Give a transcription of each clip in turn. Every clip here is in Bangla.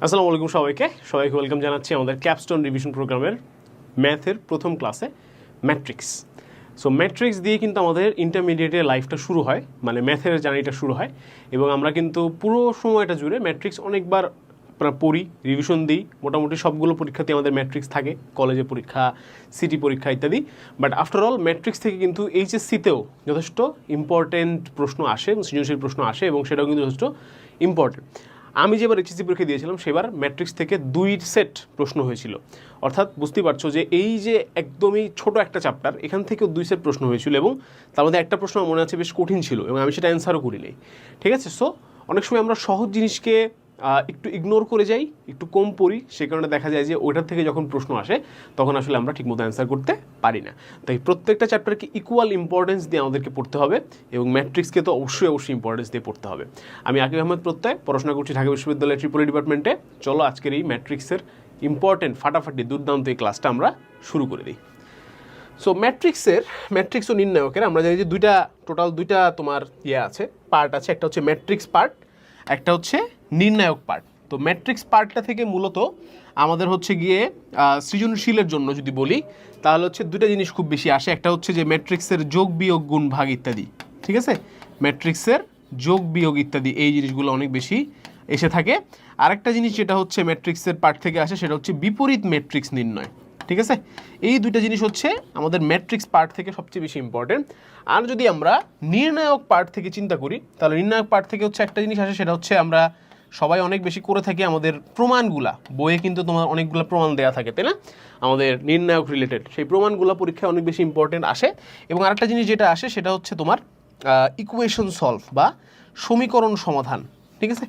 আসসালামু আলাইকুম সবাইকে ওয়েলকাম জানাচ্ছি আমাদের ক্যাপস্টোন রিভিশন প্রোগ্রামের ম্যাথের প্রথম ক্লাসে ম্যাট্রিক্স। সো ম্যাট্রিক্স দিয়ে কিন্তু আমাদের ইন্টারমিডিয়েটের লাইফটা শুরু হয়, মানে ম্যাথের জার্নিটা শুরু হয়, এবং আমরা কিন্তু পুরো সময়টা জুড়ে ম্যাট্রিক্স অনেকবার পড়ি, রিভিশন দিই। মোটামুটি সবগুলো পরীক্ষাতে আমাদের ম্যাট্রিক্স থাকে, কলেজে পরীক্ষা, সিটি পরীক্ষা ইত্যাদি। বাট আফটার অল ম্যাট্রিক্স থেকে কিন্তু এইচএসসিতেও যথেষ্ট ইম্পর্টেন্ট প্রশ্ন আসে, সৃজনশীল প্রশ্ন আসে, এবং সেটাও কিন্তু যথেষ্ট ইম্পর্টেন্ট। আমি যেবার এইচএসসি পরীক্ষা দিয়েছিলাম সেবার ম্যাট্রিক্স থেকে 2 সেট প্রশ্ন হয়েছিল। অর্থাৎ বুঝতেই পারছো যে এই যে একদমই ছোট একটা চ্যাপ্টার, এখান থেকেও 2 সেট প্রশ্ন হয়েছিল, এবং তার মধ্যে একটা প্রশ্ন আমার মনে আছে বেশ কঠিন ছিল, এবং আমি সেটা অ্যান্সারও করি নাই। ঠিক আছে, সো অনেক সময় আমরা সহজ জিনিসকে একটু ইগনোর করে যাই, একটু কম পড়ি, সে কারণে দেখা যায় যে ওইটার থেকে যখন প্রশ্ন আসে তখন আসলে আমরা ঠিকমতো অ্যান্সার করতে পারি না। তাই প্রত্যেকটা চ্যাপ্টারকে ইকুয়াল ইম্পর্টেন্স দিয়ে আমাদেরকে পড়তে হবে, এবং ম্যাট্রিক্সকে তো অবশ্যই ইম্পর্টেন্স দিয়ে পড়তে হবে। আমি আকিব আহমেদ প্রত্যয়, পড়াশোনা করছি ঢাকা বিশ্ববিদ্যালয়ের ট্রিপলি ডিপার্টমেন্টে। চলো আজকের এই ম্যাট্রিক্সের ইম্পর্টেন্ট ফাটাফাটি দুর্দান্ত এই ক্লাসটা আমরা শুরু করে দিই। সো ম্যাট্রিক্স ও নির্ণায়কের আমরা জানি যে টোটাল দুইটা তোমার আছে, পার্ট আছে। একটা হচ্ছে ম্যাট্রিক্স পার্ট, একটা হচ্ছে নির্ণায়ক পার্ট। তো ম্যাট্রিক্স পার্টটা থেকে মূলত আমাদের হচ্ছে গিয়ে সৃজনশীলের জন্য যদি বলি তাহলে হচ্ছে দুটা জিনিস খুব বেশি আসে। একটা হচ্ছে যে ম্যাট্রিক্সের যোগ বিয়োগ গুণ ভাগ ইত্যাদি, ঠিক আছে, ম্যাট্রিক্সের যোগ বিয়োগ ইত্যাদি এই জিনিসগুলো অনেক বেশি এসে থাকে। আরেকটা জিনিস যেটা হচ্ছে ম্যাট্রিক্সের পার্ট থেকে আসে সেটা হচ্ছে বিপরীত ম্যাট্রিক্স নির্ণয়। ঠিক আছে, এই দুইটা জিনিস হচ্ছে আমাদের ম্যাট্রিক্স পার্ট থেকে সবচেয়ে বেশি ইম্পর্টেন্ট। আর যদি আমরা নির্ণায়ক পার্ট থেকে চিন্তা করি তাহলে নির্ণায়ক পার্ট থেকে হচ্ছে একটা জিনিস আসে, সেটা হচ্ছে আমরা সবাই অনেক বেশি করে থাকি আমাদের প্রমাণগুলা। বইয়ে কিন্তু তোমার অনেকগুলো প্রমাণ দেওয়া থাকে, তাই না, আমাদের নির্ণায়ক রিলেটেড। সেই প্রমাণগুলো পরীক্ষায় অনেক বেশি ইম্পর্টেন্ট আসে। এবং আরেকটা জিনিস যেটা আসে সেটা হচ্ছে তোমার ইকুয়েশন সলভ বা সমীকরণ সমাধান। ঠিক আছে,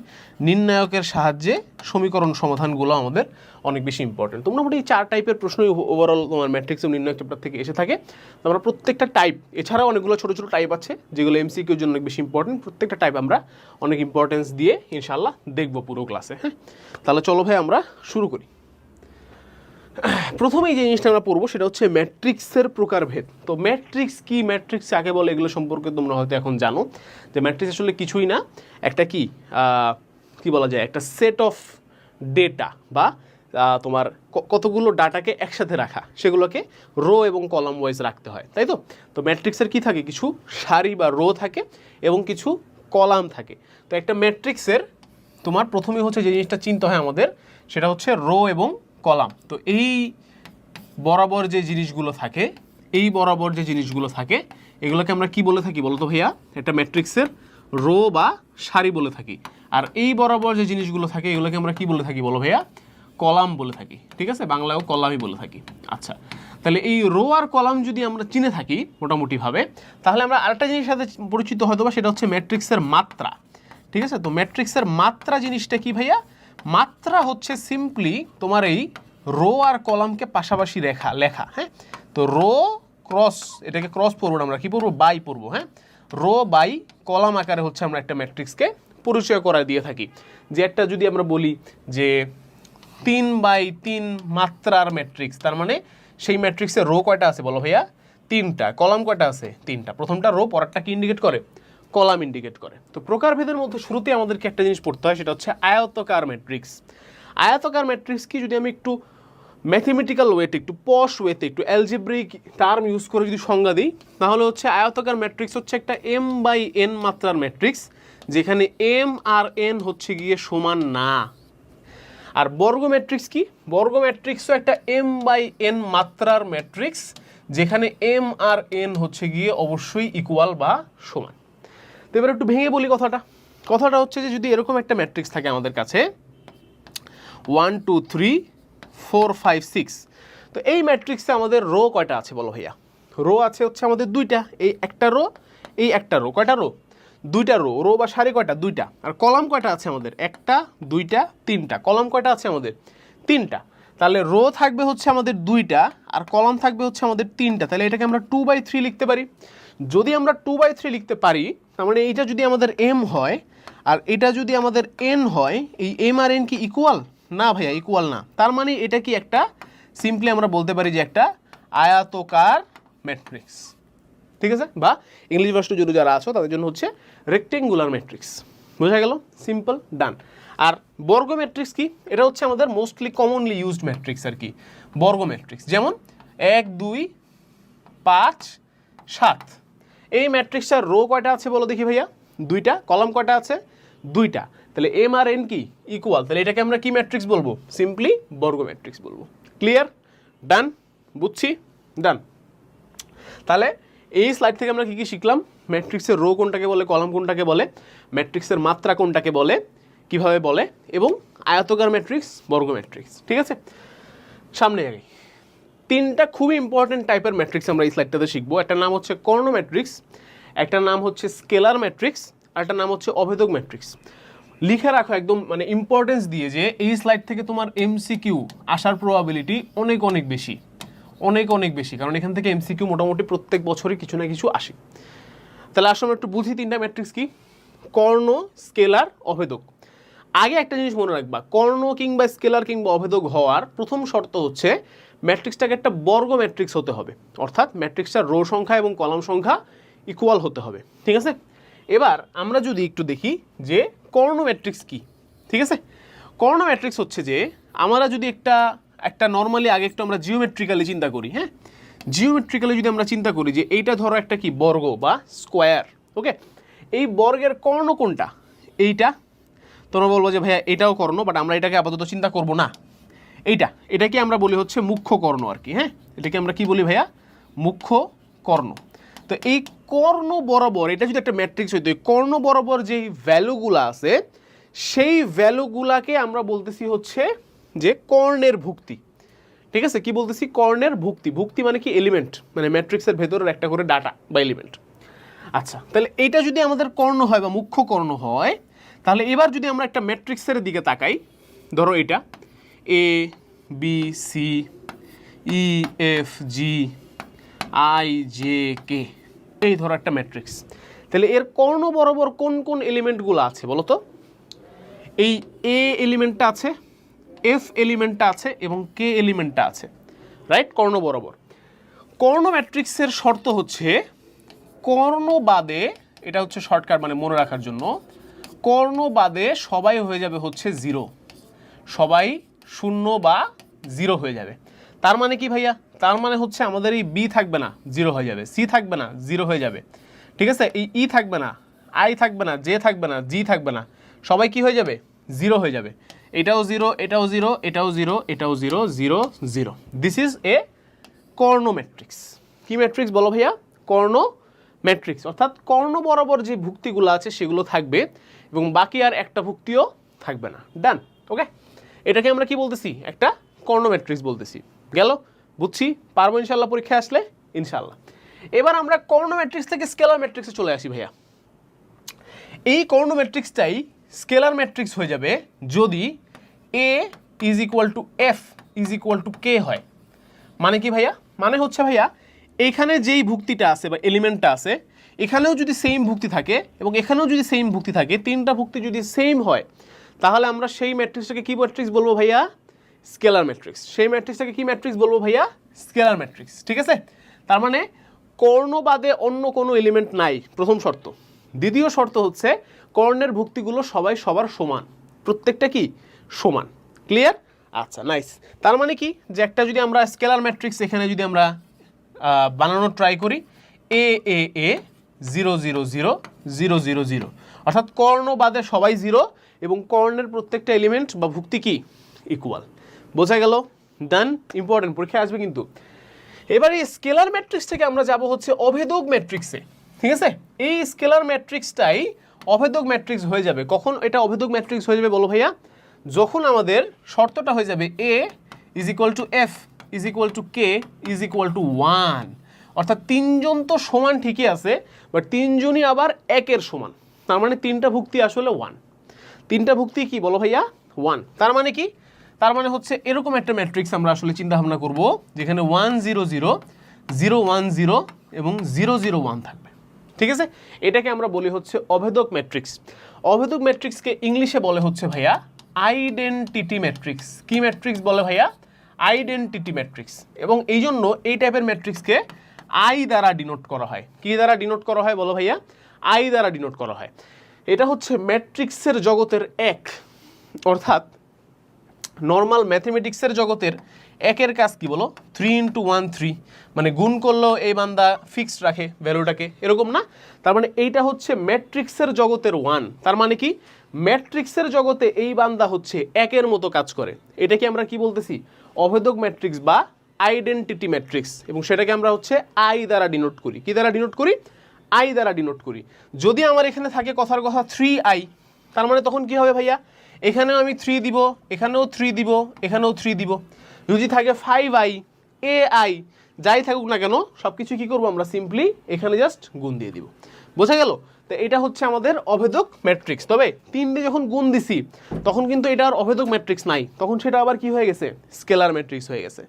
নির্ণায়কের সাহায্যে সমীকরণ সমাধানগুলো আমাদের অনেক বেশি ইম্পর্টেন্ট। তো মোটামুটি 4 টাইপের প্রশ্নই ওভারঅল তোমার ম্যাট্রিক্স এবং নির্ণায়ক চ্যাপ্টার থেকে এসে থাকে। আমরা প্রত্যেকটা টাইপ, এছাড়াও অনেকগুলো ছোটো ছোটো টাইপ আছে যেগুলো এমসিকিউর জন্য অনেক বেশি ইম্পর্টেন্ট। প্রত্যেকটা টাইপ আমরা অনেক ইম্পর্টেন্স দিয়ে ইনশাল্লাহ দেখবো পুরো ক্লাসে। হ্যাঁ, তাহলে চলো ভাই আমরা শুরু করি। প্রথমেই যে জিনিসটা আমরা পড়বো সেটা হচ্ছে ম্যাট্রিক্সের প্রকারভেদ। তো ম্যাট্রিক্স কি, ম্যাট্রিক্স কাকে বলে, এগুলো সম্পর্কে তোমরা হয়তো এখন জানো যে ম্যাট্রিক্স আসলে কিছুই না, একটা কি বলা যায়, একটা সেট অফ ডেটা বা তোমার কতগুলো ডাটাকে একসাথে রাখা, সেগুলোকে রো এবং কলাম ওয়াইজ রাখতে হয়, তাই তো। তো ম্যাট্রিক্সের কি থাকে, কিছু সারি বা রো থাকে এবং কিছু কলাম থাকে। তো একটা ম্যাট্রিক্সের তোমার প্রথমেই হচ্ছে যে জিনিসটা চিন্তা হয় আমাদের সেটা হচ্ছে রো এবং কলাম। তো এই বরাবর যে জিনিসগুলো থাকে, এগুলোকে আমরা কি বলে থাকি বলতো ভাইয়া, একটা ম্যাট্রিক্সের রো বা সারি বলে থাকি। আর এই বরাবর যে জিনিসগুলো থাকে এগুলোকে আমরা কি বলে থাকি বলো ভাইয়া, কলাম বলে থাকি। ঠিক আছে, বাংলায়ও কলামই বলে থাকি। আচ্ছা, তাহলে এই রো আর কলাম যদি আমরা চিনে থাকি মোটামুটিভাবে, তাহলে আমরা আরেকটা জিনিসের সাথে পরিচিত হয়তো বা, সেটা হচ্ছে ম্যাট্রিক্সের মাত্রা। ঠিক আছে, তো ম্যাট্রিক্সের মাত্রা জিনিসটা কি ভাইয়া, মাত্রা হচ্ছে সিম্পলি তোমার এই রো আর কলামকে পাশাপাশি লেখা। হ্যাঁ, তো রো ক্রস, এটাকে ক্রস পড়বো না, আমরা কি পড়বো, বাই পড়বো। হ্যাঁ, রো বাই কলাম আকারে হচ্ছে আমরা একটা ম্যাট্রিক্সকে পরিচয় করা দিয়ে থাকি। যে একটা যদি আমরা বলি যে 3x3 মাত্রার ম্যাট্রিক্স, তার মানে সেই ম্যাট্রিক্সে রো কয়টা আছে বলো ভাইয়া, 3টা, কলাম কয়টা আছে, 3টা। প্রথমটা রো, পরেরটা কি ইন্ডিকেট করে, কলাম ইন্ডিকেট করে। তো প্রকারভেদের মধ্যে শুরুতে আমাদেরকে একটা জিনিস পড়তে হয়, সেটা হচ্ছে আয়তাকার ম্যাট্রিক্স। আয়তাকার ম্যাট্রিক্স কি, যদি আমি একটু ম্যাথমেটিক্যাল ওয়েতে, একটু পশ ওয়েতে, একটু অ্যালজেব্রিক টার্ম ইউজ করে যদি সংজ্ঞা দিই, তাহলে হচ্ছে আয়তাকার ম্যাট্রিক্স হচ্ছে একটা m/n মাত্রার ম্যাট্রিক্স, যেখানে m আর n হচ্ছে গিয়ে সমান না। আর বর্গ ম্যাট্রিক্স কি, বর্গ ম্যাট্রিক্সও একটা m/n মাত্রার ম্যাট্রিক্স, যেখানে m আর n হচ্ছে গিয়ে অবশ্যই ইকুয়াল বা সমান। তো এবার একটু ভেঙে বলি কথাটা হচ্ছে যে যদি এরকম একটা ম্যাট্রিক্স থাকে আমাদের কাছে 1 2 3 4 5 6, তো এই ম্যাট্রিক্সে আমাদের রো কয়টা আছে বলো ভাইয়া, রো আছে হচ্ছে আমাদের 2টা, এই একটা রো, এই একটা রো, কয়টা রো, 2টা রো। রো বা সারি কয়টা, 2টা। আর কলাম কয়টা আছে আমাদের, 1টা 2টা 3টা, কলাম কয়টা আছে আমাদের, 3টা। তাহলে রো থাকবে হচ্ছে আমাদের 2টা আর কলাম থাকবে হচ্ছে আমাদের 3টা। তাহলে এটাকে আমরা 2/3 লিখতে পারি। যদি আমরা 2/3 লিখতে পারি, তার মানে এইটা যদি আমাদের m হয় আর এটা যদি আমাদের n হয়, এই m আর n কি ইকুয়াল না ভাইয়া, ইকুয়াল না। তার মানে এটা কি একটা, সিম্পলি আমরা বলতে পারি যে একটা আয়তাকার ম্যাট্রিক্স। ঠিক আছে, বা ইংলিশ ভার্সন যদি যারা আছো তাদের জন্য হচ্ছে রেক্টেঙ্গুলার ম্যাট্রিক্স। বোঝা গেল, সিম্পল, ডান। আর বর্গ ম্যাট্রিক্স কি, এটা হচ্ছে আমাদের মোস্টলি কমনলি ইউজড ম্যাট্রিক্স আর কি, বর্গ ম্যাট্রিক্স। যেমন 1 2 5 7, এই ম্যাট্রিক্সটার রো কয়টা আছে বলো দেখি ভাইয়া? 2টা। কলাম কয়টা আছে? 2টা। তাহলে এম আর এন কি ইকুয়াল, তাহলে এটাকে আমরা কি ম্যাট্রিক্স বলবো? সিম্পলি বর্গ ম্যাট্রিক্স বলবো। ক্লিয়ার? ডান? বুঝছি? ডান। তাহলে এই স্লাইড থেকে আমরা কি কি শিখলাম? ম্যাট্রিক্সের রো কোনটাকে বলে, কলাম কোনটাকে বলে, ম্যাট্রিক্সের মাত্রা কোনটাকে বলে, কিভাবে বলে, এবং আয়তকার ম্যাট্রিক্স, বর্গ ম্যাট্রিক্স। ঠিক আছে, সামনে আগে 3টা খুবই ইম্পর্টেন্ট টাইপের ম্যাট্রিক্স আমরা এই স্লাইডটাতে শিখবো। একটা নাম হচ্ছে কর্ণ ম্যাট্রিক্স, একটা নাম হচ্ছে স্কেলার ম্যাট্রিক্স, আর একটা নাম হচ্ছে অভেদক ম্যাট্রিক্স। লিখে রাখো একদম, মানে ইম্পর্টেন্স দিয়ে, যে এই স্লাইড থেকে তোমার এমসিকিউ আসার প্রবাবিলিটি অনেক অনেক বেশি, অনেক অনেক বেশি, কারণ এখান থেকে এমসিকিউ মোটামুটি প্রত্যেক বছরই কিছু না কিছু আসে। তাহলে আসলে একটু বুঝি 3টা ম্যাট্রিক্স কি, কর্ণ, স্কেলার, অভেদক। আগে একটা জিনিস মনে রাখবা, কর্ণ কিংবা স্কেলার কিংবা অভেদক হওয়ার প্রথম শর্ত হচ্ছে ম্যাট্রিক্সটাকে একটা বর্গ ম্যাট্রিক্স হতে হবে, অর্থাৎ ম্যাট্রিক্সটার রো সংখ্যা এবং কলাম সংখ্যা ইকুয়াল হতে হবে। ঠিক আছে, এবার আমরা যদি একটু দেখি যে কর্ণ ম্যাট্রিক্স কি। ঠিক আছে, কর্ণ ম্যাট্রিক্স হচ্ছে যে আমরা যদি একটা নর্মালি আগে একটু আমরা জিওমেট্রিক্যালি চিন্তা করি। হ্যাঁ, জিওমেট্রিক্যালি যদি আমরা চিন্তা করি যে এইটা ধরো একটা কি বর্গ বা স্কোয়ার, ওকে, এই বর্গের কর্ণ কোনটা? এইটা। তোমরা বলবো যে ভাইয়া এটাও কর্ণ, বাট আমরা এটাকে আপাতত চিন্তা করব না। এটাকে আমরা বলি হচ্ছে মুখ্য কর্ণ আর কি। হ্যাঁ, এটাকে আমরা কি বলি ভাইয়া? মুখ্য কর্ণ। তো এই কর্ণ বরাবর, এটা যদি একটা ম্যাট্রিক্স হইতো, এই কর্ণ বরাবর যেই ভ্যালুগুলো আছে সেই ভ্যালুগুলাকে আমরা বলতেছি হচ্ছে যে কর্ণের ভুক্তি। ঠিক আছে, কি বলতেছি? কর্ণের ভুক্তি। ভুক্তি মানে কি? এলিমেন্ট, মানে ম্যাট্রিক্সের ভেতরের একটা করে ডাটা বা এলিমেন্ট। আচ্ছা, তাহলে এইটা যদি আমাদের কর্ণ হয় বা মুখ্য কর্ণ হয়, তাহলে এবার যদি আমরা একটা ম্যাট্রিক্সের দিকে তাকাই, ধরো এটা A B C E F G I J K, এই ধরো একটা ম্যাট্রিক্স। তাহলে এর কর্ণ বরাবর কোন কোন এলিমেন্টগুলো আছে বলো তো? এই এ এলিমেন্টটা আছে, এফ এলিমেন্টটা আছে এবং কে এলিমেন্টটা আছে, রাইট? কর্ণ বরাবর। কর্ণ ম্যাট্রিক্সের শর্ত হচ্ছে কর্ণ বাদে, এটা হচ্ছে শর্টকাট মানে মনে রাখার জন্য, কর্ণ বাদে সবাই হয়ে যাবে হচ্ছে 0, সবাই 0 বা 0 হয়ে যাবে। তার মানে কি ভাইয়া? তার মানে হচ্ছে আমাদের এই বি থাকবে না, 0 হয়ে যাবে, সি থাকবে না, 0 হয়ে যাবে। ঠিক আছে, এই ই থাকবে না, আই থাকবে না, জে থাকবে না, জি থাকবে না, সবাই কি হয়ে যাবে? 0 হয়ে যাবে। এটাও 0, এটাও 0, এটাও 0, এটাও 0, 0 0। This is a Karna matrix. কি ম্যাট্রিক্স বলো ভাইয়া? কর্ণ ম্যাট্রিক্স। অর্থাৎ কর্ণ বরাবর যে ভুক্তিগুলো আছে সেগুলো থাকবে এবং বাকি আর একটা ভুক্তিও থাকবে না। ডান? ওকে, এটাকে আমরা কি বলতেছি? একটা কর্ণ ম্যাট্রিক্স বলতেছি। গেল? বুঝছি? পারবো ইনশাল্লাহ পরীক্ষায় আসলে? ইনশাল্লাহ। এবার আমরা কর্ণ ম্যাট্রিক্স থেকে স্কেলার ম্যাট্রিক্সে চলে আসি ভাইয়া। এই কর্ণ ম্যাট্রিক্সটাই স্কেলার ম্যাট্রিক্স হয়ে যাবে যদি A is equal to F is equal to K হয়। মানে কি ভাইয়া? মানে হচ্ছে ভাইয়া এইখানে যেই ভুক্তিটা আছে বা এলিমেন্টটা আছে, এখানেও যদি সেম ভুক্তি থাকে এবং এখানেও যদি সেম ভুক্তি থাকে, 3টা ভুক্তি যদি সেম হয়, তাহলে আমরা সেই ম্যাট্রিক্সটাকে কি ম্যাট্রিক্স বলবো ভাইয়া? Scalar matrix. সেই ম্যাট্রিক্সটাকে কি ম্যাট্রিক্স বলবো ভাইয়া? Scalar matrix. ঠিক আছে, তার মানে কর্ণ বাদে অন্য কোনো এলিমেন্ট নাই, প্রথম শর্ত। দ্বিতীয় শর্ত হচ্ছে কর্ণের ভুক্তিগুলো সবাই সবার সমান, প্রত্যেকটা কি সমান। ক্লিয়ার? আচ্ছা, নাইস। তার মানে কি, যে একটা যদি আমরা স্কেলার ম্যাট্রিক্স এখানে যদি আমরা বানানোর ট্রাই করি, এ এ এ 0 0 0 0 0 0, অর্থাৎ কর্ণ বাদে সবাই 0 এবং কর্ণের প্রত্যেকটা এলিমেন্ট বা ভুক্তি কি ইকুয়াল। বোঝা গেল? ডান? ইম্পর্টেন্ট, পরীক্ষায় আসবে কিন্তু। এবার এই স্কেলার ম্যাট্রিক্স থেকে আমরা যাব হচ্ছে অভেদক ম্যাট্রিক্সে। ঠিক আছে, এই স্কেলার ম্যাট্রিক্সটাই অভেদক ম্যাট্রিক্স হয়ে যাবে। কখন এটা অভেদক ম্যাট্রিক্স হয়ে যাবে বলো ভাইয়া? যখন আমাদের শর্তটা হয়ে যাবে A is equal to F is equal to K is equal to 1, অর্থাৎ 3জন তো সমান ঠিকই আছে, বাট 3জনই আবার 1-এর সমান। তার মানে 3টা ভুক্তি আসলে 1। 3টা ভুক্তি কি বলো ভাইয়া? 1। তার মানে কি? তার মানে হচ্ছে এরকম একটা ম্যাট্রিক্স আমরা আসলে চিন্তা ভাবনা করব, যেখানে 1 0 0 0 1 0 এবং 0 0 1 থাকবে। ঠিক আছে, এটাকে আমরা বলি হচ্ছে অভেদক ম্যাট্রিক্স। অভেদক ম্যাট্রিক্সকে ইংলিশে বলে হচ্ছে ভাইয়া আইডেন্টিটি ম্যাট্রিক্স। কি ম্যাট্রিক্স বলে ভাইয়া? Identity matrix. এবং এই জন্য এই টাইপের ম্যাট্রিক্সকে আই দ্বারা ডিনোট করা হয়। কি দ্বারা ডিনোট করা হয় বলো ভাইয়া? আই দ্বারা ডিনোট করা হয়। এটা হচ্ছে ম্যাট্রিক্সের জগতের এক অর্থাৎ নর্মাল ম্যাথমেটিক্সের জগতের একের কাজ কি বলো 3 × 1 3, মানে গুণ করলেও এই বান্দা ফিক্সড রাখে ভ্যালুটাকে, এরকম না? তার মানে এইটা হচ্ছে ম্যাট্রিক্সের জগতের 1, তার মানে কি ম্যাট্রিক্সের জগতে এই বান্দা হচ্ছে একের মতো কাজ করে। এটাকে আমরা কি বলতেছি? অভেদক ম্যাট্রিক্স বা আইডেন্টিটি ম্যাট্রিক্স, এবং সেটাকে আমরা হচ্ছে আই দ্বারা ডিনোট করি। কি দ্বারা ডিনোট করি? আই দ্বারা ডিনোট করি। যদি আমার এখানে থাকে কথার কথা 3i, তার মানে তখন কি হবে ভাইয়া? এখানেও আমি 3 দিব, এখানেও 3 দিব, এখানেও 3 দিব। যদি থাকে 5i, ai, যাই থাকুক না কেন সব কিছু কী করবো আমরা? সিম্পলি এখানে জাস্ট গুণ দিয়ে দিব। বোঝা গেল? তো এটা হচ্ছে আমাদের অভেদক ম্যাট্রিক্স। তবে 3 দিয়ে যখন গুণ দিছি তখন কিন্তু এটা আর অভেদক ম্যাট্রিক্স নাই, তখন সেটা আবার কি হয়ে গেছে? স্কেলার ম্যাট্রিক্স হয়ে গেছে।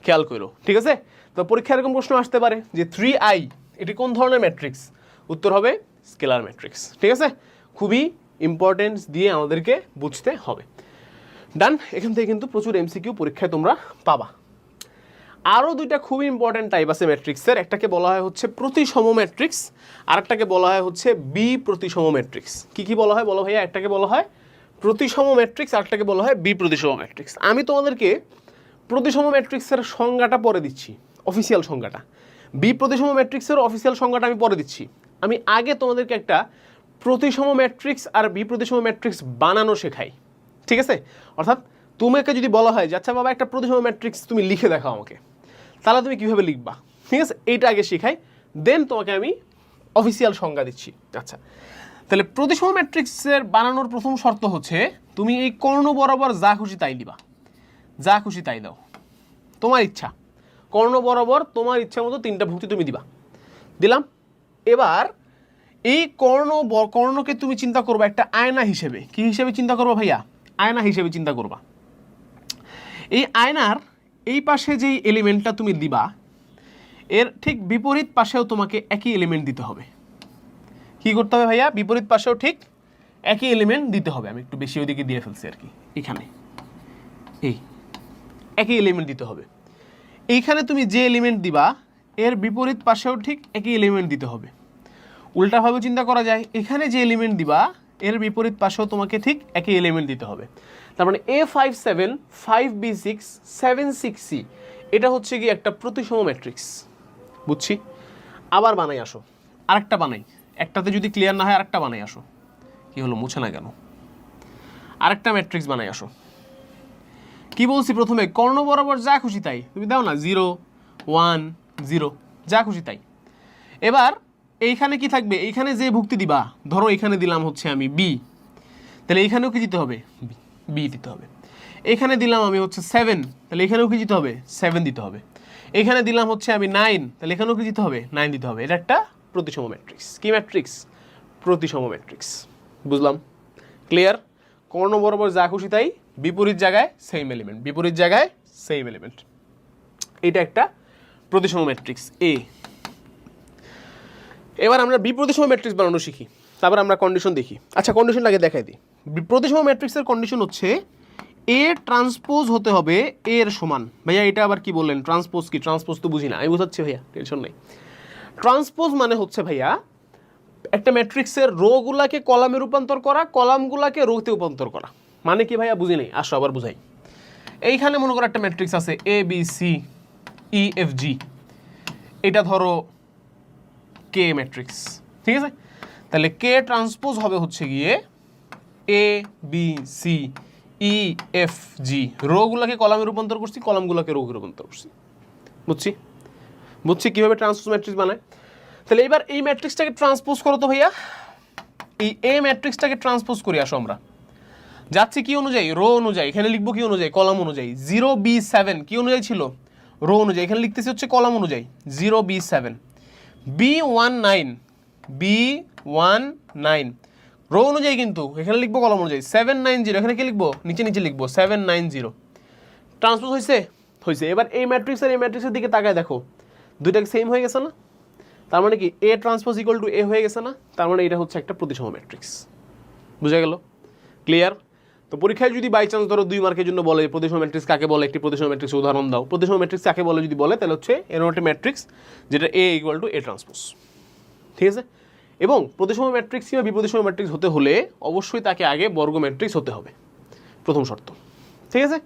খেয়াল করো, ঠিক আছে? তো পরীক্ষায় এরকম প্রশ্ন আসতে পারে যে 3i এটি কোন ধরনের ম্যাট্রিক্স? উত্তর হবে স্কেলার ম্যাট্রিক্স। ঠিক আছে? খুবই ইম্পর্টেন্স দিয়ে আমাদেরকে বুঝতে হবে। ডান। এখান থেকে কিন্তু প্রচুর এমসিকিউ পরীক্ষায় তোমরা পাবা। আরও দুইটা খুবই ইম্পর্টেন্ট টাইপ আছে ম্যাট্রিক্সের। একটাকে বলা হয় হচ্ছে প্রতিসম ম্যাট্রিক্স, আরেকটাকে বলা হয় হচ্ছে বি প্রতিসম ম্যাট্রিক্স। কি কি বলা হয় বলো ভাইয়া? একটাকে বলা হয় প্রতিসম ম্যাট্রিক্স, আরেকটাকে বলা হয় বি প্রতিসম ম্যাট্রিক্স। আমি তোমাদেরকে প্রতিসম ম্যাট্রিক্সের সংজ্ঞাটা পরে দিচ্ছি, অফিসিয়াল সংজ্ঞাটা। বি প্রতিসম ম্যাট্রিক্সের অফিসিয়াল সংজ্ঞাটা আমি পরে দিচ্ছি। আমি আগে তোমাদেরকে একটা প্রতিসম ম্যাট্রিক্স আর বি প্রতিসম ম্যাট্রিক্স বানানো শেখাই। ঠিক আছে? অর্থাৎ তোমাকে যদি বলা হয় যে আচ্ছা বাবা একটা প্রতিসম ম্যাট্রিক্স তুমি লিখে দেখাও আমাকে, তাহলে তুমি কীভাবে লিখবা? ঠিক আছে? এইটা আগে শেখাই, দেন তোমাকে আমি অফিসিয়াল সংজ্ঞা দিচ্ছি। আচ্ছা, তাহলে প্রতিসম ম্যাট্রিক্সের বানানোর প্রথম শর্ত হচ্ছে তুমি এই কর্ণ বরাবর যা খুশি তাই দিবা, যা খুশি তাই দাও, তোমার ইচ্ছা। কর্ণ বরাবর তোমার ইচ্ছা মতো 3টা ভুক্তি তুমি দিবা, দিলাম। এবার এই কর্ণকে তুমি চিন্তা করবা একটা আয়না হিসেবে। কি হিসেবে চিন্তা করবা ভাইয়া? আয়না হিসেবে চিন্তা করবা। এই আয়নার এই পাশে যেই এলিমেন্টটা তুমি দিবা এর ঠিক বিপরীত পাশেও তোমাকে একই এলিমেন্ট দিতে হবে। কি করতে হবে ভাইয়া? বিপরীত পাশেও ঠিক একই এলিমেন্ট দিতে হবে। আমি একটু বেশি ওইদিকে দিয়ে ফেলছি আর কি। এখানে এই একই এলিমেন্ট দিতে হবে। এইখানে তুমি যে এলিমেন্ট দিবা এর বিপরীত পাশেও ঠিক একই এলিমেন্ট দিতে হবে। উল্টাভাবে চিন্তা করা যায়, এখানে যে এলিমেন্ট দিবা এর বিপরীত পাশেও তোমাকে ঠিক একই এলিমেন্ট দিতে হবে। তার মানে A57, 5B6, 7C6 এটা হচ্ছে কি একটা প্রতিসম ম্যাট্রিক্স। বুঝছি? আবার বানাই আসো, আরেকটা বানাই। একটাতে যদি ক্লিয়ার না হয় আরেকটা বানাই আসো। কি হলো, মুছে না কেন? আরেকটা ম্যাট্রিক্স বানাই আসো। কি বলছি প্রথমে? কর্ণ বরাবর যা খুশি তাই তুমি দাও না, 0 1 0 যা খুশি তাই। এবার এইখানে কি থাকবে? এইখানে যে ভুক্তি দিবা, ধরো এখানে দিলাম হচ্ছে আমি বি, তাহলে এইখানেও কি দিতে হবে? বি দিতে হবে। এখানে দিলাম আমি হচ্ছে 7, তাহলে এখানেও কি দিতে হবে? 7 দিতে হবে। এখানে দিলাম হচ্ছে আমি 9, তাহলে এখানেও কি দিতে হবে? 9 দিতে হবে। এটা একটা প্রতিসম ম্যাট্রিক্স। কি ম্যাট্রিক্স? প্রতিসম ম্যাট্রিক্স। বুঝলাম? ক্লিয়ার? কর্ণ বরাবর যা খুশি তাই, বিপরীত জায়গায় সেম এলিমেন্ট, বিপরীত জায়গায় সেম এলিমেন্ট। এটা একটা প্রতিসম ম্যাট্রিক্স এ। এবার আমরা বিপ্রতিসম ম্যাট্রিক্স বানানো শিখি, তারপর আমরা কন্ডিশন দেখি। আচ্ছা, কন্ডিশনটাকে দেখাই দিই। প্রতিসম ম্যাট্রিক্সের কন্ডিশন হচ্ছে এ ট্রান্সপোজ হতে হবে এ এর সমান। ভাইয়া এটা আবার কি বললেন? ট্রান্সপোজ কি? ট্রান্সপোজ তো বুঝি না, আমি বুঝাচ্ছি ভাইয়া, টেনশন নেই। ট্রান্সপোজ মানে হচ্ছে ভাইয়া একটা ম্যাট্রিক্সের রোগুলাকে কলামে রূপান্তর করা, কলামগুলাকে রোতে রূপান্তর করা। মানে কি ভাইয়া? বুঝি নেই, আসো আবার বুঝাই। এইখানে মনে করো একটা ম্যাট্রিক্স আছে ABCEFG, এটা ধরো কে ম্যাট্রিক্স। ঠিক আছে? তাহলে কে ট্রান্সপোজ হবে হচ্ছে গিয়ে ABCEFG। রোগুলাকে কলামে রূপান্তর করছি, কলামগুলোকে রোগে রূপান্তর করছি। বুঝছি? বুঝছি কীভাবে ট্রান্সপোজ ম্যাট্রিক্স বানায়। তাহলে এবার এই ম্যাট্রিক্সটাকে ট্রান্সপোজ করো তো ভাইয়া। এই এ ম্যাট্রিক্সটাকে ট্রান্সপোজ করে আসো আমরা। যাচ্ছে কি অনুযায়ী? রো অনুযায়ী। এখানে লিখবো কি অনুযায়ী? কলাম অনুযায়ী। 0B7 কি অনুযায়ী ছিল? রো অনুযায়ী। এখানে লিখতেছি হচ্ছে কলাম অনুযায়ী 0B7। B19 রো অনুযায়ী, কিন্তু এখানে লিখবো কলাম অনুযায়ী। 790 এখানে কি লিখবো? নিচে নিচে লিখবো 790। ট্রান্সপোজ হয়েছে? হয়েছে। এবার এই ম্যাট্রিক্স আর এই ম্যাট্রিক্সের দিকে তাকায় দেখো, দুইটাকে সেম হয়ে গেছে না? তার মানে কি এ ট্রান্সপোজ ইকুয়াল টু এ হয়ে গেছে না? তার মানে এটা হচ্ছে একটা প্রতিসম ম্যাট্রিক্স। বুঝা গেল? ক্লিয়ার? তো পরীক্ষায় যদি বাই চান্স ধরো 2 মার্কের জন্য বলে প্রতিসম ম্যাট্রিক্স কাকে বলে, একটি প্রতিসম ম্যাট্রিক্স উদাহরণ দাও। প্রতিসম ম্যাট্রিক্স কাকে বলে যদি বলে, তাহলে হচ্ছে এরকম একটা ম্যাট্রিক্স যেটা এ ইকুয়াল টু এ ট্রান্সপোজ। ঠিক আছে? এবং প্রতিসম ম্যাট্রিক্স কিংবা বিপ্রতিসম ম্যাট্রিক্স হতে হলে অবশ্যই তাকে আগে বর্গ ম্যাট্রিক্স হতে হবে। প্রথম শর্ত। ঠিক আছে,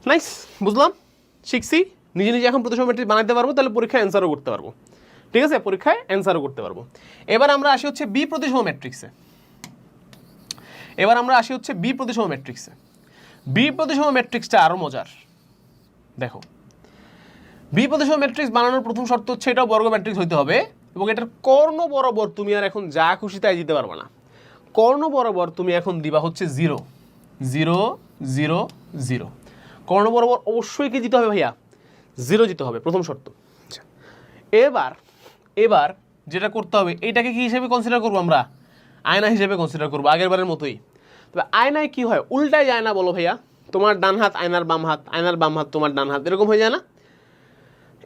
নাইস, বুঝলাম, শিখছি, নিজে নিজে এখন প্রতিসম ম্যাট্রিক্স বানাতে পারবো, তাহলে পরীক্ষায় অ্যান্সারও করতে পারবো। ঠিক আছে, পরীক্ষায় অ্যান্সারও করতে পারবো। এবার আমরা আসি হচ্ছে বি প্রতিসম ম্যাট্রিক্সে। বি প্রতিসম ম্যাট্রিক্সটা আরও মজার। দেখো, বি প্রতিসম ম্যাট্রিক্স বানানোর প্রথম শর্ত হচ্ছে এটাও বর্গ ম্যাট্রিক্স হইতে হবে, এবং এটার কর্ণ বরাবর তুমি আর এখন যা খুশি তাই দিতে পারবে না। কর্ণ বরাবর তুমি এখন দিবা হচ্ছে 0 0 0 0। কর্ণ বরাবর অবশ্যই কি দিতে হবে ভাইয়া? 0 দিতে হবে, প্রথম শর্ত। আচ্ছা, এবার যেটা করতে হবে, এটাকে কি হিসেবে কনসিডার করবো আমরা? আয়না হিসেবে কনসিডার করবো, আগের বারের মতোই। তবে আয়নায় কি হয়, উল্টায় যায় না বলো ভাইয়া? তোমার ডান হাত আয়নার বাম হাত, আয়নার বাম হাত তোমার ডান হাত, এরকম হয়ে যায় না?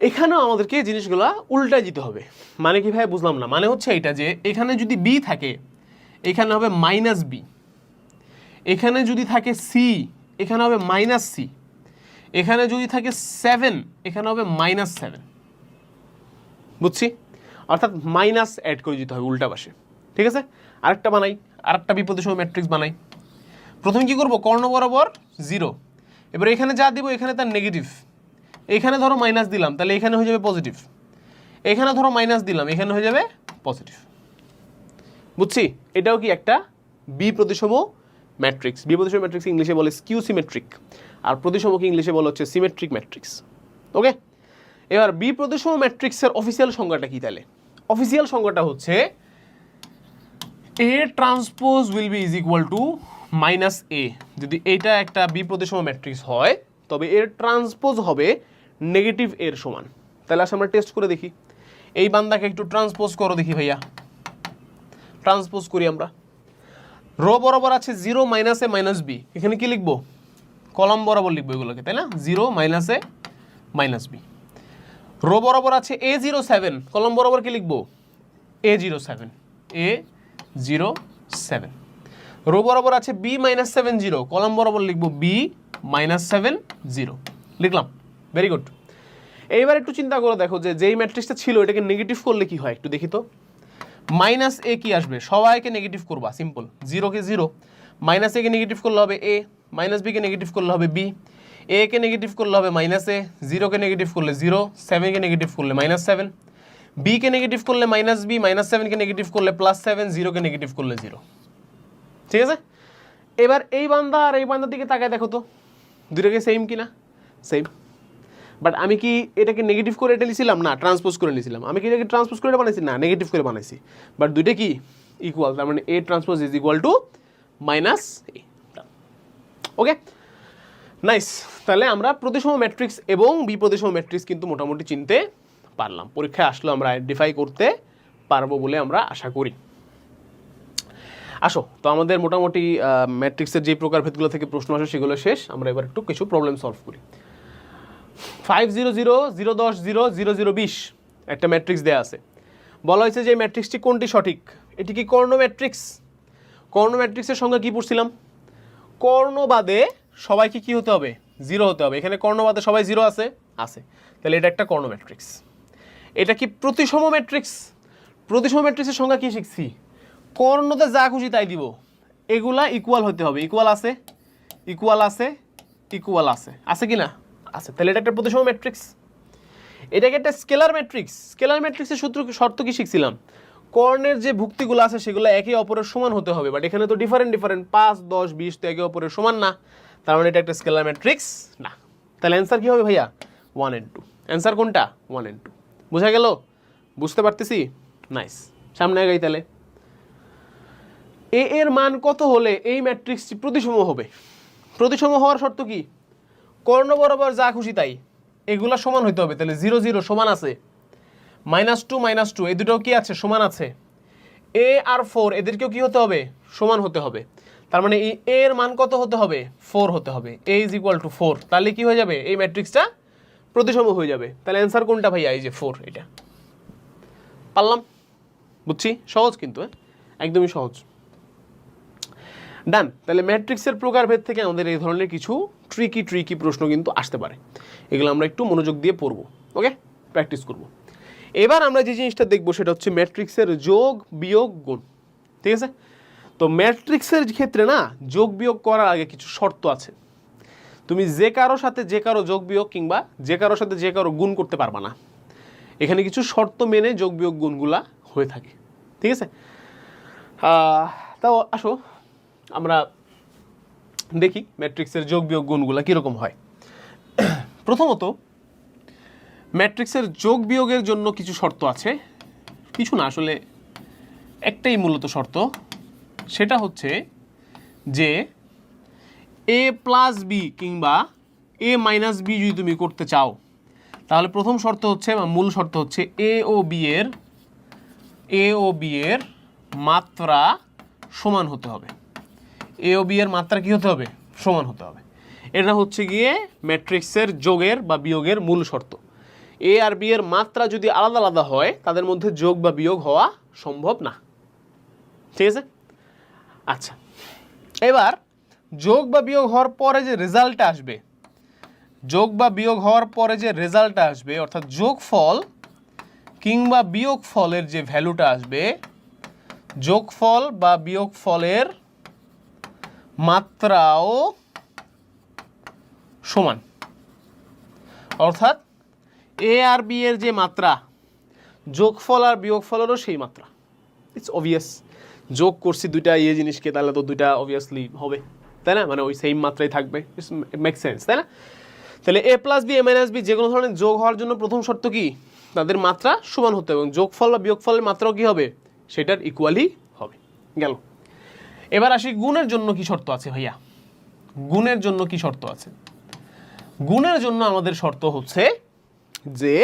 এখানেও আমাদেরকে জিনিসগুলো উল্টায় দিতে হবে। মানে কি ভাই, বুঝলাম না। মানে হচ্ছে এইটা যে এখানে যদি বি থাকে এখানে হবে মাইনাস বি, এখানে যদি থাকে সি এখানে হবে মাইনাস সি, এখানে যদি থাকে 7 এখানে হবে -7। বুঝছি? অর্থাৎ মাইনাস অ্যাড করে দিতে হবে উল্টা পাশে। ঠিক আছে, আরেকটা বি প্রতিসম ম্যাট্রিক্স বানাই। প্রথমে কি করব, কর্ণ বরাবর 0, এবার এখানে যা দিব এখানে তার নেগেটিভ, এখানে ধরো মাইনাস দিলাম তাহলে এখানে হয়ে যাবে পজিটিভ, এখানে ধরো মাইনাস দিলাম এখানে হয়ে যাবে পজিটিভ। বুঝছি? এটাও কি একটা বি প্রতিসম ম্যাট্রিক্স। বি প্রতিসম ম্যাট্রিক্স ইংলিশে বলে স্কিউ সিমেট্রিক, আর প্রতিসমকে ইংলিশে বলা হচ্ছে সিমেট্রিক ম্যাট্রিক্স। ওকে, এবার বি প্রতিসম ম্যাট্রিক্সের অফিসিয়াল সংজ্ঞাটা কি তাহলে? অফিসিয়াল সংজ্ঞাটা হচ্ছে A transpose will be is equal to minus A. যদি এটা একটা বি প্রতিসম ম্যাট্রিক্স হয় তবে এর ট্রান্সপোজ হবে নেগেটিভ এর সমান। তাহলে আসলে আমরা টেস্ট করে দেখি। এই বান্দাকে একটু ট্রান্সপোজ করো দেখি ভাইয়া, ট্রান্সপোজ করি আমরা। রো বরাবর আছে 0 -a -b, এখানে কি লিখবো? কলাম বরাবর লিখবো এগুলোকে, তাই না? 0 -a -b। রো বরাবর আছে a07, কলাম বরাবর কি লিখবো? a07 রো বরাবর আছে b -70, কলাম বরাবর লিখবো b -70। লিখলাম, ভেরি গুড। এইবার একটু চিন্তা করে দেখো যে যেই ম্যাট্রিক্সটা ছিল এটাকে নেগেটিভ করলে কি হয় একটু দেখি তো। মাইনাস এ কি আসবে? সবাইকে নেগেটিভ করবা, সিম্পল। 0 কে 0, মাইনাস এ কে নেগেটিভ করলে হবে এ, মাইনাস বি কে নেগেটিভ করলে হবে বি, এ কে নেগেটিভ করলে হবে মাইনাস এ, 0 কে নেগেটিভ করলে 0, 7 কে নেগেটিভ করলে -7, বি কে নেগেটিভ করলে মাইনাস বি, -7 কে নেগেটিভ করলে +7, 0 কে নেগেটিভ করলে 0। ঠিক আছে, এবার এই বান্দা আর এই বান্দার দিকে তাকায় দেখো তো, দুইটাকে সেম কিনা? সেম। বাট আমি কি এটাকে নেগেটিভ করে এটা লিখছিলাম? না, ট্রান্সপোজ করে নিয়েছিলাম। আমি কি এটাকে ট্রান্সপোজ করে বানাইছি? না, নেগেটিভ করে বানাইছি। বাট দুইটা কি ইকুয়াল, তার মানে এ transpose is equal to minus A. Okay, nice. তাহলে আমরা প্রতিসম ম্যাট্রিক্স এবং বি প্রতিসম ম্যাট্রিক্স কিন্তু মোটামুটি চিনতে পারলাম। পরীক্ষায় আসলে আমরা আইডেন্টিফাই করতে পারবো বলে আমরা আশা করি। আসো, তো আমাদের মোটামুটি ম্যাট্রিক্সের যে প্রকারভেদগুলো থেকে প্রশ্ন আসে সেগুলো শেষ। আমরা এবার একটু কিছু প্রবলেম সলভ করি। 5 0 0 0 10 0 0 0 20 একটা ম্যাট্রিক্স দেয়া আছে। বলা হয়েছে যে ম্যাট্রিক্সটি কোনটি সঠিক? এটি কি কর্ণ ম্যাট্রিক্স? কর্ণ ম্যাট্রিক্সের সংজ্ঞা কি পড়ছিলাম? কর্ণবাদে সবাইকে কি হতে হবে? 0 হতে হবে। এখানে কর্ণবাদে সবাই 0 আছে, তাহলে এটা একটা কর্ণ ম্যাট্রিক্স। এটা কি প্রতিসম ম্যাট্রিক্স? প্রতিসম ম্যাট্রিক্সের সংজ্ঞা কি শিখছি? কর্ণতে যা খুশি তাই দিব, এগুলা ইকুয়াল হতে হবে। ইকুয়াল আছে, ইকুয়াল আছে, ইকুয়াল আছে, আছে কি না? আছে। তাহলে এটা একটা প্রতিসম ম্যাট্রিক্স। এটাকে একটা স্কেলার ম্যাট্রিক্স। স্কেলার ম্যাট্রিক্সের শর্ত কি শিখছিলাম? কর্ণের যে ভুক্তিগুলো আছে সেগুলো একে অপরের সমান হতে হবে। বাট এখানে তো ডিফারেন্ট 5 10 20 তো একে অপরের সমান না, তার মানে এটা একটা স্কেলার ম্যাট্রিক্স না। তাহলে অ্যান্সার কি হবে ভাইয়া? 1 and 2। অ্যান্সার কোনটা? 1 and 2। বোঝা গেল? বুঝতে পারতেছি? নাইস। সামনে আগাই তাহলে। এ এর মান কত হলে এই ম্যাট্রিক্সটি প্রতিসম হবে? প্রতিসম হওয়ার শর্ত কি? কর্ণ বরাবর যা খুশি তাই, এগুলা সমান হইতে হবে। তাহলে 0 0 সমান আছে, -2 -2 এই দুটো কি আছে? সমান আছে। এ আর 4 এদেরকেও কি হতে হবে? সমান হতে হবে। তার মানে এই এ এর মান কত হতে হবে? 4 হতে হবে। a = 4। তাহলে কি হয়ে যাবে? এই ম্যাট্রিক্সটা প্রতিসম হয়ে যাবে। তাহলে অ্যান্সার কোনটা ভাইয়া? এই যে 4, এটা পারলাম। বুঝছি, সহজ কিন্তু, একদমই সহজ। ডান। তাহলে ম্যাট্রিক্সের প্রকারভেদ থেকে আমাদের এই ধরনের কিছু ট্রিকি প্রশ্ন কিন্তু আসতে পারে। এগুলো আমরা একটু মনোযোগ দিয়ে পড়বো। ওকে, প্র্যাকটিস করব। এবার আমরা যে জিনিসটা দেখবো সেটা হচ্ছে ম্যাট্রিক্সের যোগ বিয়োগ গুণ। ঠিক আছে, তো ম্যাট্রিক্সের ক্ষেত্রে না যোগ বিয়োগ করার আগে কিছু শর্ত আছে। তুমি যে কারো সাথে যে কারো যোগ বিয়োগ কিংবা যে কারোর সাথে যে কারো গুণ করতে পারবা না। এখানে কিছু শর্ত মেনে যোগ বিয়োগ গুণগুলা হয়ে থাকে, ঠিক আছে? তাও আসো আমরা দেখি ম্যাট্রিক্সের যোগ বিয়োগ গুণগুলা কীরকম হয়। প্রথমত ম্যাট্রিক্সের যোগ বিয়োগের জন্য কিছু শর্ত আছে, কিছু না আসলে একটাই মূলত শর্ত, সেটা হচ্ছে যে a প্লাস বি কিংবা a মাইনাস বি যদি তুমি করতে চাও তাহলে প্রথম শর্ত হচ্ছে বা মূল শর্ত হচ্ছে এ ও বি এর মাত্রা সমান হতে হবে। এ ও বি এর মাত্রা কি হতে হবে? সমান হতে হবে। এটা হচ্ছে গিয়ে ম্যাট্রিক্সের যোগের বা বিয়োগের মূল শর্ত। এ আর বি এর মাত্রা যদি আলাদা আলাদা হয় তাদের মধ্যে যোগ বা বিয়োগ হওয়া সম্ভব না, ঠিক আছে? আচ্ছা, এবার যোগ বা বিয়োগ হওয়ার পরে যে রেজাল্টটা আসবে, যোগ বা বিয়োগ হওয়ার পরে যে রেজাল্টটা আসবে অর্থাৎ যোগফল কিংবা বিয়োগ ফলের যে ভ্যালুটা আসবে, যোগফল বা বিয়োগ ফলের মাত্রাও সমান। অর্থাৎ এ আর বি এর যে মাত্রা, যোগফল আর বিয়োগফলেরও সেই মাত্রা। ইটস অবভিয়াস, যোগ করছি দুইটা জিনিসকে, তাহলে তো দুইটা অবভিয়াসলি হবে, তাই না? মানে ওই সেম মাত্রাই থাকবে, মেক সেন্স, তাই না? তাহলে এ plus B A minus B যে কোনো ধরনের যোগ হওয়ার জন্য প্রথম শর্ত কি? তাদের মাত্রা সমান হতে হবে এবং যোগফল বা বিয়োগফলের মাত্রাও কি হবে? সেটার ইকুয়ালি হবে। গেল। এবার আসি গুণের জন্য কি শর্ত আছে ভাইয়া? গুণের জন্য কি শর্ত আছে? গুণের জন্য আমাদের শর্ত হচ্ছে যে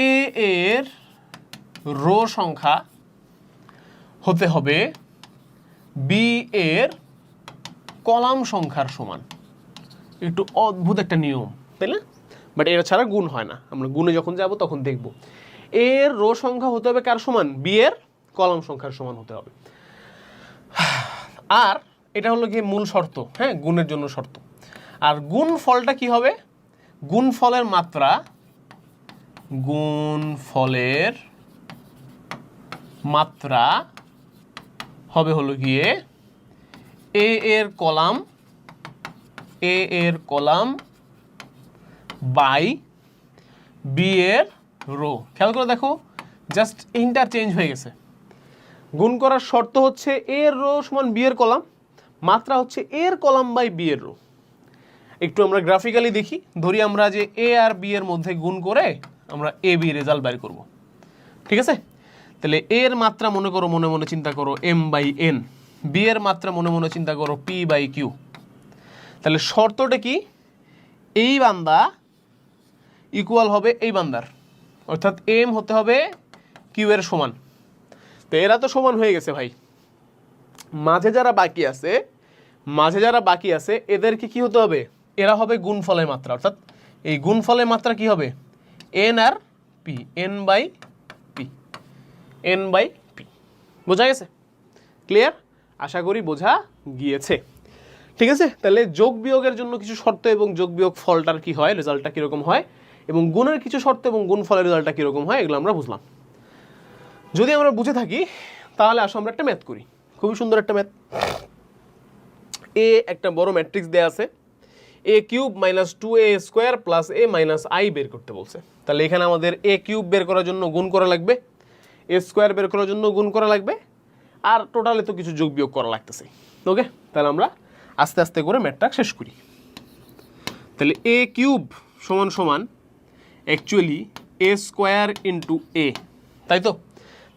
এ এর রো সংখ্যা হতে হবে বি এর কলাম সংখ্যার সমান। একটু অদ্ভুত একটা নিয়ম, তাই না? বাট এটা ছাড়া গুণ হয় না। আমরা গুণে যখন যাব তখন দেখব এর রো সংখ্যা হতে হবে কার সমান? বি এর কলাম সংখ্যার সমান হতে হবে। আর এটা হলো কি মূল শর্ত, হ্যাঁ, গুণের জন্য শর্ত। আর গুণ ফলটা কি হবে? গুণ ফলের মাত্রা, গুণ ফলের মাত্রা হবে হলো গিয়ে এ এর কলাম বাই বি এর রো। খেয়াল করে দেখো, জাস্ট ইন্টারচেঞ্জ হয়ে গেছে। গুণ করার শর্ত হচ্ছে এ এর রো সমান বি এর কলাম, মাত্রা হচ্ছে এ এর কলাম বাই বি এর রো। একটু আমরা গ্রাফিক্যালি দেখি, ধরি আমরা যে এ আর বি এর মধ্যে গুণ করে আমরা এ বি রেজাল্ট বের করব, ঠিক আছে? তাহলে এর মাত্রা মনে করো, মনে মনে চিন্তা করো এম বাই এন, বি এর মাত্রা মনে মনে চিন্তা করো পি বাই কিউ। তাহলে শর্তটা কি? এই বান্দা ইকুয়াল হবে এই বান্দার, অর্থাৎ এম হতে হবে কিউ এর সমান। তো এরা তো সমান হয়ে গেছে ভাই, মাঝে যারা বাকি আছে এদেরকে কি হতে হবে? এরা হবে গুণফলের মাত্রা, অর্থাৎ এই গুণফলের মাত্রা কি হবে? এন আর পি, এন বাই পি। বোঝা গেছে? ক্লিয়ার? আশা করি বোঝা গিয়েছে, ঠিক আছে? তাহলে যোগ বিয়োগের জন্য কিছু শর্ত এবং যোগ বিয়োগ ফলটার কি হয়, রেজাল্টটা কীরকম হয়, এবং গুণের কিছু শর্ত এবং গুণ ফলের রেজাল্টটা কীরকম হয়, এগুলো আমরা বুঝলাম। যদি আমরা বুঝে থাকি তাহলে আসো আমরা একটা ম্যাথ করি, খুবই সুন্দর একটা ম্যাথ। এ একটা বড় ম্যাট্রিক্স দেয়া আছে, A cube minus 2a square plus A minus I বের করতে বলছে। তাহলে এখানে আমাদের এ কিউব বের করার জন্য গুণ করা লাগবে, এ স্কোয়ার বের করার জন্য গুণ করা লাগবে, আর টোটালে তো কিছু যোগ বিয়োগ করা লাগতেছে। ওকে, তাহলে আমরা আস্তে আস্তে করে ম্যাথটা শেষ করি। তাহলে এ কিউব সমান সমান অ্যাকচুয়ালি এ স্কোয়ার ইন্টু এ, তাই তো?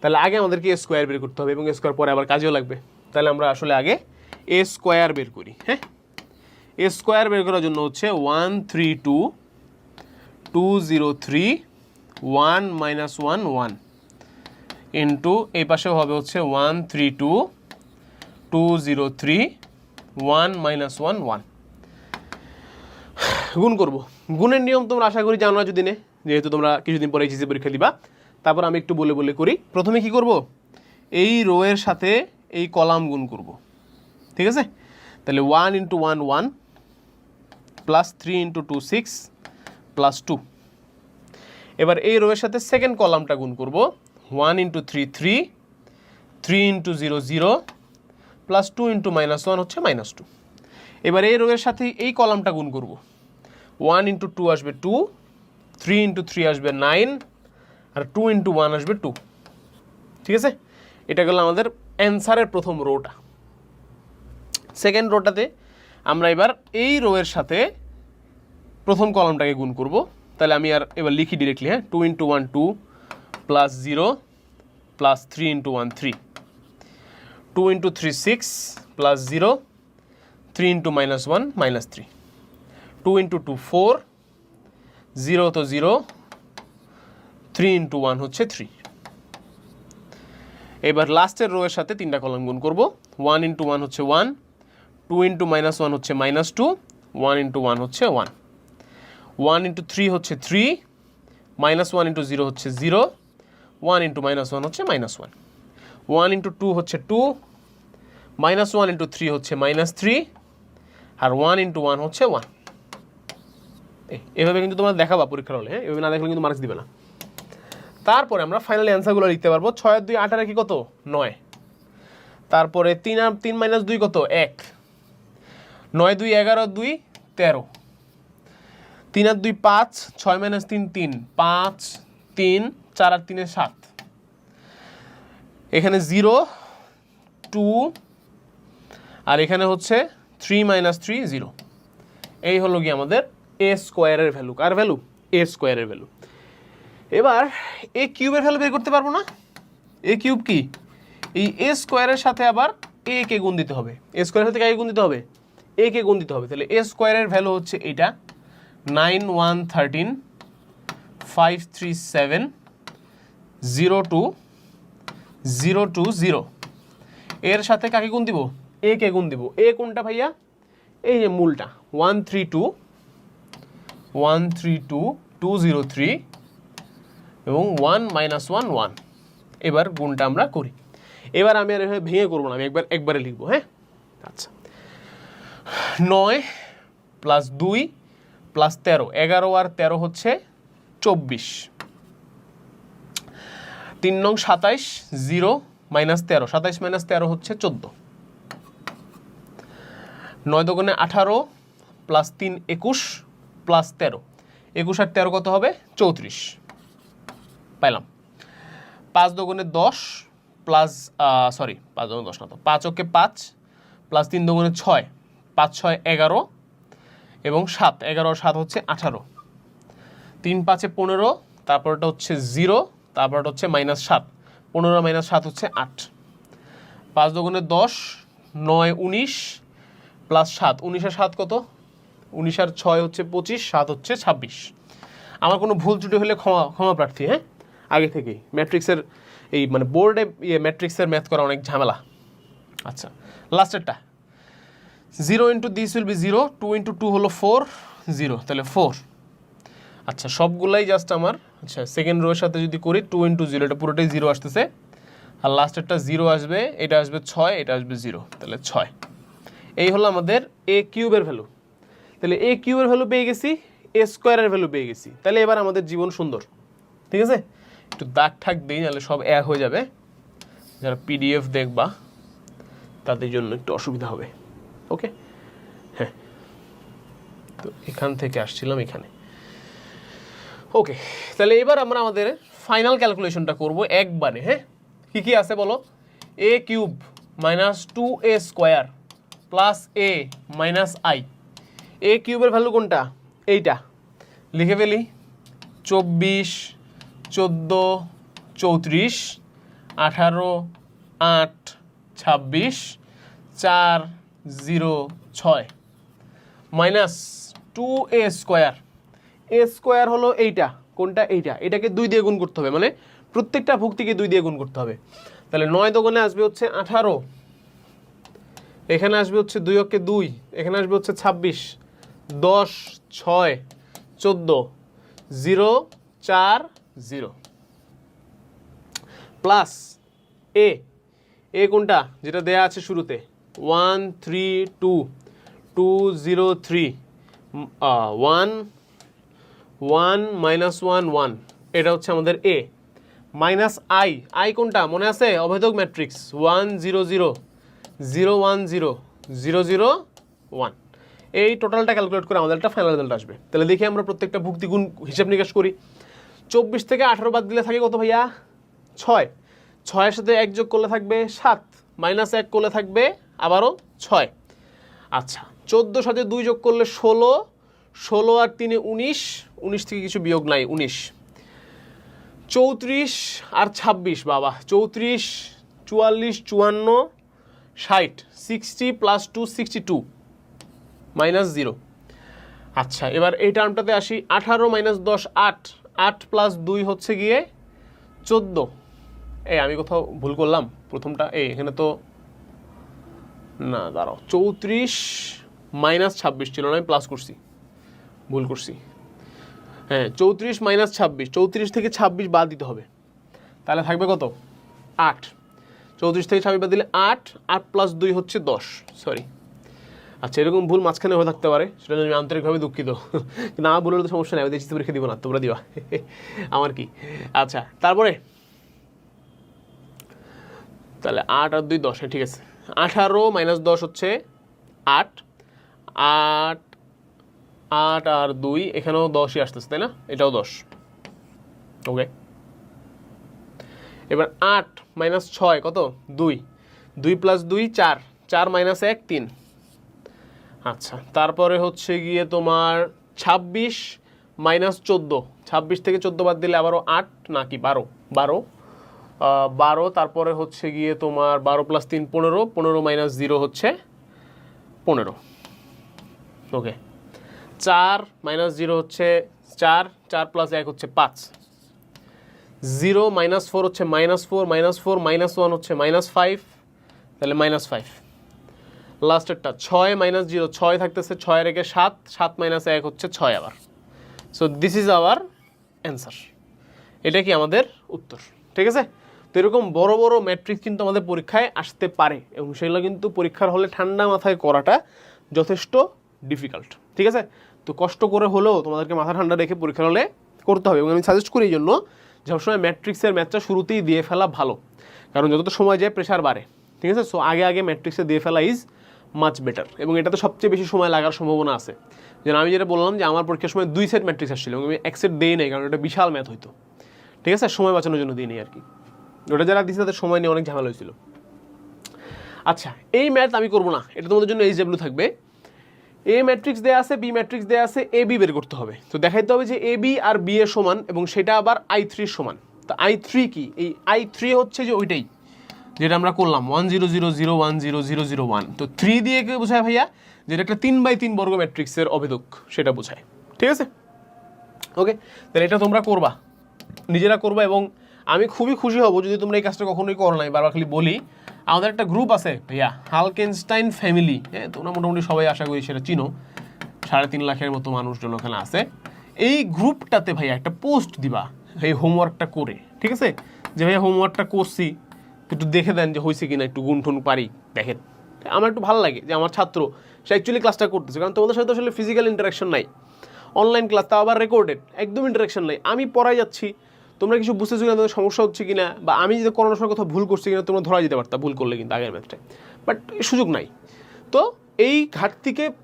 তাহলে আগে আমাদেরকে এ স্কোয়ার বের করতে হবে এবং এ স্কোয়ার পরে আবার কাজেও লাগবে। তাহলে আমরা আসলে আগে এ স্কোয়ার বের করি। হ্যাঁ, এ স্কোয়ার বের করার জন্য হচ্ছে 132,203 1 মাইনাস 1 1 ইন্টু এই পাশেও হবে হচ্ছে 132,203 1 মাইনাস 1 1। গুণ করব। গুণের নিয়ম তোমরা আশা করি জানো না, যদি নে, যেহেতু তোমরা কিছুদিন পরে এইচএসসি পরীক্ষা দিবা। তারপর আমি একটু বলে বলে করি। প্রথমে কি করব? এই রো এর সাথে এই কলাম গুণ করব, ঠিক আছে? তাহলে 1 ইন্টু 1 1 প্লাস 3 ইন্টু 2 6 প্লাস 2। এবার এই রো এর সাথে সেকেন্ড কলামটা গুণ করব, 1 ইন্টু 3 3 3 ইন্টু 0 0 প্লাস 2 ইন্টু -1 হচ্ছে -2। এবার এই রোয়ের সাথে এই কলামটা গুণ করব। 1 ইন্টু 2 আসবে 2, 3 ইন্টু 3 আসবে 9, আর 2 ইন্টু 1 আসবে 2। ঠিক আছে, এটা গেল আমাদের অ্যান্সারের প্রথম রোটা। সেকেন্ড রোটাতে আমরা এবার এই রোয়ের সাথে প্রথম কলামটাকে গুণ করব। তাহলে আমি আর এবার লিখি ডিরেক্টলি, হ্যাঁ, 2 into 1 2 plus 0 plus 3 into 1 3, 2 into 3 6 plus 0, 3 into -1 -3, 2 into 2 4, 0 তো 0, 3 ইন্টু 1 হচ্ছে 3। এবার লাস্টের রোয়ের সাথে তিনটা কলাম গুণ করব। 1 ইন্টু 1 হচ্ছে 1, 2 ইন্টু -1 হচ্ছে -2, 1 ইন্টু 1 হচ্ছে 1, 1 ইন্টু 3 হচ্ছে 3, -1 ইন্টু 0 হচ্ছে 0, 1 ইন্টু -1 হচ্ছে -1, 1 ইন্টু 2 হচ্ছে 2, -1 ইন্টু 3 হচ্ছে -3, আর 1 ইন্টু 1 হচ্ছে 1। এভাবে কিন্তু তোমরা দেখাবা পরীক্ষার হলে, হ্যাঁ, এভাবে না দেখলে কিন্তু মার্কস দিবে না। তারপরে আমরা ফাইনালি অ্যান্সারগুলো লিখতে পারবো। 6 আর 2 8 আর কি কত 9, তারপরে 3 আর 3 - 2 কত 1, 9 2 11 2 13, 3 আর 2 5, 6 - 3 3, 5 3, 4 আর 3 7, এখানে 0 2, আর এখানে হচ্ছে 3 - 3 0। এই হলো কি আমাদের এ স্কোয়ারের ভ্যালু। কার ভ্যালু? এ স্কোয়ারের ভ্যালু। এবার এ কিউবের ভ্যালু বের করতে পারবো না? এ কিউব কি? এই এ স্কোয়ারের সাথে আবার এ কে গুণ দিতে হবে। এ স্কোয়ারের সাথে কাকে গুণ দিতে হবে? এ কে গুণ দিতে হবে। তাহলে এ স্কোয়ারের ভ্যালু হচ্ছে এটা 9 1 13 5 3 7 0 2 0 2 0। এর সাথে কাকে গুণ দিব? এ কে গুণ দিব। এ কোনটা ভাইয়া? এই যে মূলটা 1 3 2 1 3 2 2 0 3 এবং 1 -1 1। এবার গুণটা আমরা করি। এবার আমি আর এভাবে ভেঙে করবো না, আমি একবারে লিখবো, হ্যাঁ। আচ্ছা, 9 প্লাস 2 প্লাস 13, 11 আর 13 হচ্ছে 24, 3 নং 27 0 -13, 27 - 13 হচ্ছে 14, 9 দোকানে 18 প্লাস 3 21 প্লাস 13, 21 আর 13 কত হবে? 34 পাইলাম। 5 দোকানে 10 প্লাস 5 দোকানে 10 না, তো 5 ওকে 5 প্লাস 3 দোকানে 6, 5 6 11 এবং 7, 11 আর 7 হচ্ছে 18, 3 5 15, তারপরটা হচ্ছে 0, তারপরটা হচ্ছে -7, 15 - 7 হচ্ছে 8, 5 দোকানে 10, 9 19 প্লাস 7, 19 আর 7 কত? 19 আর 6 হচ্ছে 25, 7 হচ্ছে 26। আমার কোনো ভুল ত্রুটি হলে ক্ষমা প্রার্থী, হ্যাঁ, আগে থেকেই। ম্যাট্রিক্সের এই মানে বোর্ডে ম্যাট্রিক্সের ম্যাথ করা অনেক ঝামেলা। আচ্ছা, লাস্টেরটা 0 into this will be 0, 2 into 2 হলো 4 0, তাহলে 4। আচ্ছা, সবগুলাই জাস্ট আমার, আচ্ছা সেকেন্ড রোয়ের সাথে যদি করি 2 ইন্টু 0, এটা পুরোটাই 0 আসতেছে, আর লাস্টেরটা 0 আসবে, এটা আসবে 6, এটা আসবে 0, তাহলে 6। এই হলো আমাদের এ কিউবের ভ্যালু। তাহলে এ কিউবের ভ্যালু পেয়ে গেছি, এ স্কোয়ারের ভ্যালু পেয়ে গেছি, তাহলে এবার আমাদের জীবন সুন্দর। ঠিক আছে, একটু দাগ ঠাক দিই, নাহলে সব এক হয়ে যাবে। যারা পিডিএফ দেখবা তাদের জন্য একটু অসুবিধা হবে। ওকে, হ্যাঁ, তো এখান থেকে আসছিলাম এখানে। ওকে, তাহলে এবার আমরা আমাদের ফাইনাল ক্যালকুলেশনটা করব একবারে। হ্যাঁ, কি কি আছে বলো? A cube minus 2a square plus a minus I. A কিউবের ভ্যালু কোনটা? এইটা লিখে ফেলি, 24 14 34 18 8 26 4 0 6 মাইনাস 2a স্কোয়ার। এ স্কোয়ার হলো এইটা, কোনটা? এইটা। এটাকে 2 দিয়ে গুণ করতে হবে, মানে প্রত্যেকটা ভুক্তিকে 2 দিয়ে গুণ করতে হবে। তাহলে 9 দোকানে আসবে হচ্ছে 18, এখানে আসবে হচ্ছে 2 অক্ষে 2, এখানে আসবে হচ্ছে 26, 10 6 14 0 4 0 প্লাস এ কোনটা? যেটা দেয়া আছে শুরুতে 1 3 2 2 0 3 1 1 -1 1, এটা হচ্ছে আমাদের এ, মাইনাস আই, আই কোনটা মনে আছে? অভেদক ম্যাট্রিক্স 1 0 0 0 1 0 0 0 1। এই টোটালটা ক্যালকুলেট করে আমাদের একটা ফাইনাল রেজাল্ট আসবে। তাহলে দেখি আমরা প্রত্যেকটা ভুক্তি গুণ হিসাব নিকাশ করি। 24 থেকে 18 বাদ দিলে থাকে কত ভাইয়া? 6। 6-এর সাথে 1 যোগ করলে থাকবে 7, মাইনাস 1 করলে থাকবে আবারও 6। আচ্ছা 14 সাথে 2 যোগ করলে 16, 16 আর 3 19, 19 থেকে কিছু বিয়োগ নাই 19। 34 আর 26 বাবা, 34 44 54 60, 60 প্লাস 2 62 মাইনাস 0। আচ্ছা এবার এই টার্মটাতে আসি। 18 মাইনাস 10 8, 8 প্লাস 2 হচ্ছে গিয়ে 14। এই আমি কোথাও ভুল করলাম প্রথমটা, এখানে তো না, দাঁড়াও, 34 মাইনাস 26 ছিল না, আমি প্লাস করছি, ভুল করছি। হ্যাঁ 34 মাইনাস 26, 34 থেকে 26 বাদ দিতে হবে, তাহলে থাকবে কত? 8। 34 থেকে 26 বাদ দিলে 8, 8 প্লাস 2 হচ্ছে 10, সরি। আচ্ছা এরকম ভুল মাঝখানে হয়ে থাকতে পারে, সেটা আমি আন্তরিকভাবে দুঃখিত, কিন্তু আমার ভুলের তো সমস্যা নেই, আমি দেশি পরীক্ষা দিব না, তোমরা দিবা আমার কি। আচ্ছা তারপরে তাহলে 8 আর 2 10, হ্যাঁ ঠিক আছে। 18 মাইনাস 10 হচ্ছে 8, 8 8 আর 2 এখানেও 10ই আসতেছে তাই না, এটাও 10। ওকে এবার 8 মাইনাস 6 কত? 2, 2 প্লাস 2 4, 4 মাইনাস 1 3। আচ্ছা তারপরে হচ্ছে গিয়ে তোমার 26 মাইনাস 14, 26 থেকে 14 বাদ দিলে আবারও 8 নাকি 12, 12, তারপরে হচ্ছে গিয়ে তোমার 12 প্লাস 3 15, 15 মাইনাস 0 হচ্ছে 15। ওকে 4 মাইনাস 0 হচ্ছে 4, 4 প্লাস 1 হচ্ছে 5, 0 মাইনাস 4 হচ্ছে মাইনাস 4, মাইনাস 4 মাইনাস 1 হচ্ছে মাইনাস 5, তাহলে মাইনাস 5। লাস্টেরটা 6 মাইনাস 0, 6 থাকতেছে, 6 রেখে 7, 7 মাইনাস 1 হচ্ছে 6 আবার। So this is hour answer, এটা কি আমাদের উত্তর, ঠিক আছে। তো এরকম বড় বড় ম্যাট্রিক্স কিন্তু আমাদের পরীক্ষায় আসতে পারে, এবং সেগুলো কিন্তু পরীক্ষার হলে ঠান্ডা মাথায় করাটা যথেষ্ট ডিফিকাল্ট, ঠিক আছে। তো কষ্ট করে হলেও তোমাদেরকে মাথা ঠান্ডা রেখে পরীক্ষার হলে করতে হবে, এবং আমি সাজেস্ট করি এই জন্য সবসময় ম্যাট্রিক্সের ম্যাথটা শুরুতেই দিয়ে ফেলা ভালো, কারণ যতটা সময় যায় প্রেশার বাড়ে, ঠিক আছে। সো আগে আগে ম্যাট্রিক্সে দিয়ে ফেলা ইজ মাচ বেটার, এবং এটাতে সবচেয়ে বেশি সময় লাগার সম্ভাবনা আছে। যেন আমি যেটা বললাম যে আমার পরীক্ষার সময় 2 সেট ম্যাট্রিক্স আসছিল, এবং আমি 1 সেট দিই নাই, কারণ এটা বিশাল ম্যাথ হইতো, ঠিক আছে, সময় বাঁচানোর জন্য দিই নি আর কি। ওটা যারা দিচ্ছে তাদের সময় নিয়ে অনেক ঝামেলা হয়েছিল। আচ্ছা এই ম্যাথ আমি করবো না, এটা তোমাদের জন্য এইচডব্লিউ থাকবে। এ ম্যাট্রিক্স দেওয়া আছে, বি ম্যাট্রিক্স দেওয়া আছে, এ বি বের করতে হবে। তো দেখাইতে হবে যে এ বি আর বি এর সমান, এবং সেটা আবার I3 সমান। তো I3 কি? এই I3 হচ্ছে যে ওইটাই যেটা আমরা করলাম 1 0 0 0 1 0 0 0 1। তো 3 দিয়ে কে বোঝায় ভাইয়া? যেটা একটা 3/3 বর্গ ম্যাট্রিক্সের অভেদক, সেটা বোঝায়, ঠিক আছে। ওকে তাহলে এটা তোমরা করবা, নিজেরা করবা, এবং আমি খুবই খুশি হব যদি তোমরা এই কাজটা কখনোই করো নাই, বারবার খালি বলি। আমাদের একটা গ্রুপ আছে ভাইয়া, হালকেনস্টাইন ফ্যামিলি, হ্যাঁ তোমরা মোটামুটি সবাই আশা করি সেটা চিনো, 3.5 লাখের মতো মানুষজন ওখানে আছে। এই গ্রুপটাতে ভাইয়া একটা পোস্ট দিবা এই হোমওয়ার্কটা করে, ঠিক আছে, যে ভাইয়া হোমওয়ার্কটা করছি, একটু দেখে দেন যে হয়েছে কিনা, একটু গুণ ঠুন পারি দেখেন। আমার একটু ভালো লাগে যে আমার ছাত্র সে অ্যাকচুয়ালি ক্লাসটা করতেছে, কারণ তোমাদের সাথে আসলে ফিজিক্যাল ইন্টারাকশন নাই, অনলাইন ক্লাস, তাও আবার রেকর্ডেড, একদম ইন্টারাকশন নাই। আমি পড়াই যাচ্ছি, তোমরা কিছু বুঝতেছো কিনা, তোমাদের সমস্যা হচ্ছে কিনা, বা আমি যদি করানোর সময় কোথাও ভুল করছি কিনা তোমরা ধরা যেতে পারতা ভুল করলে, কিন্তু আগের ম্যাথটায়, বাট সুযোগ নাই। তো এই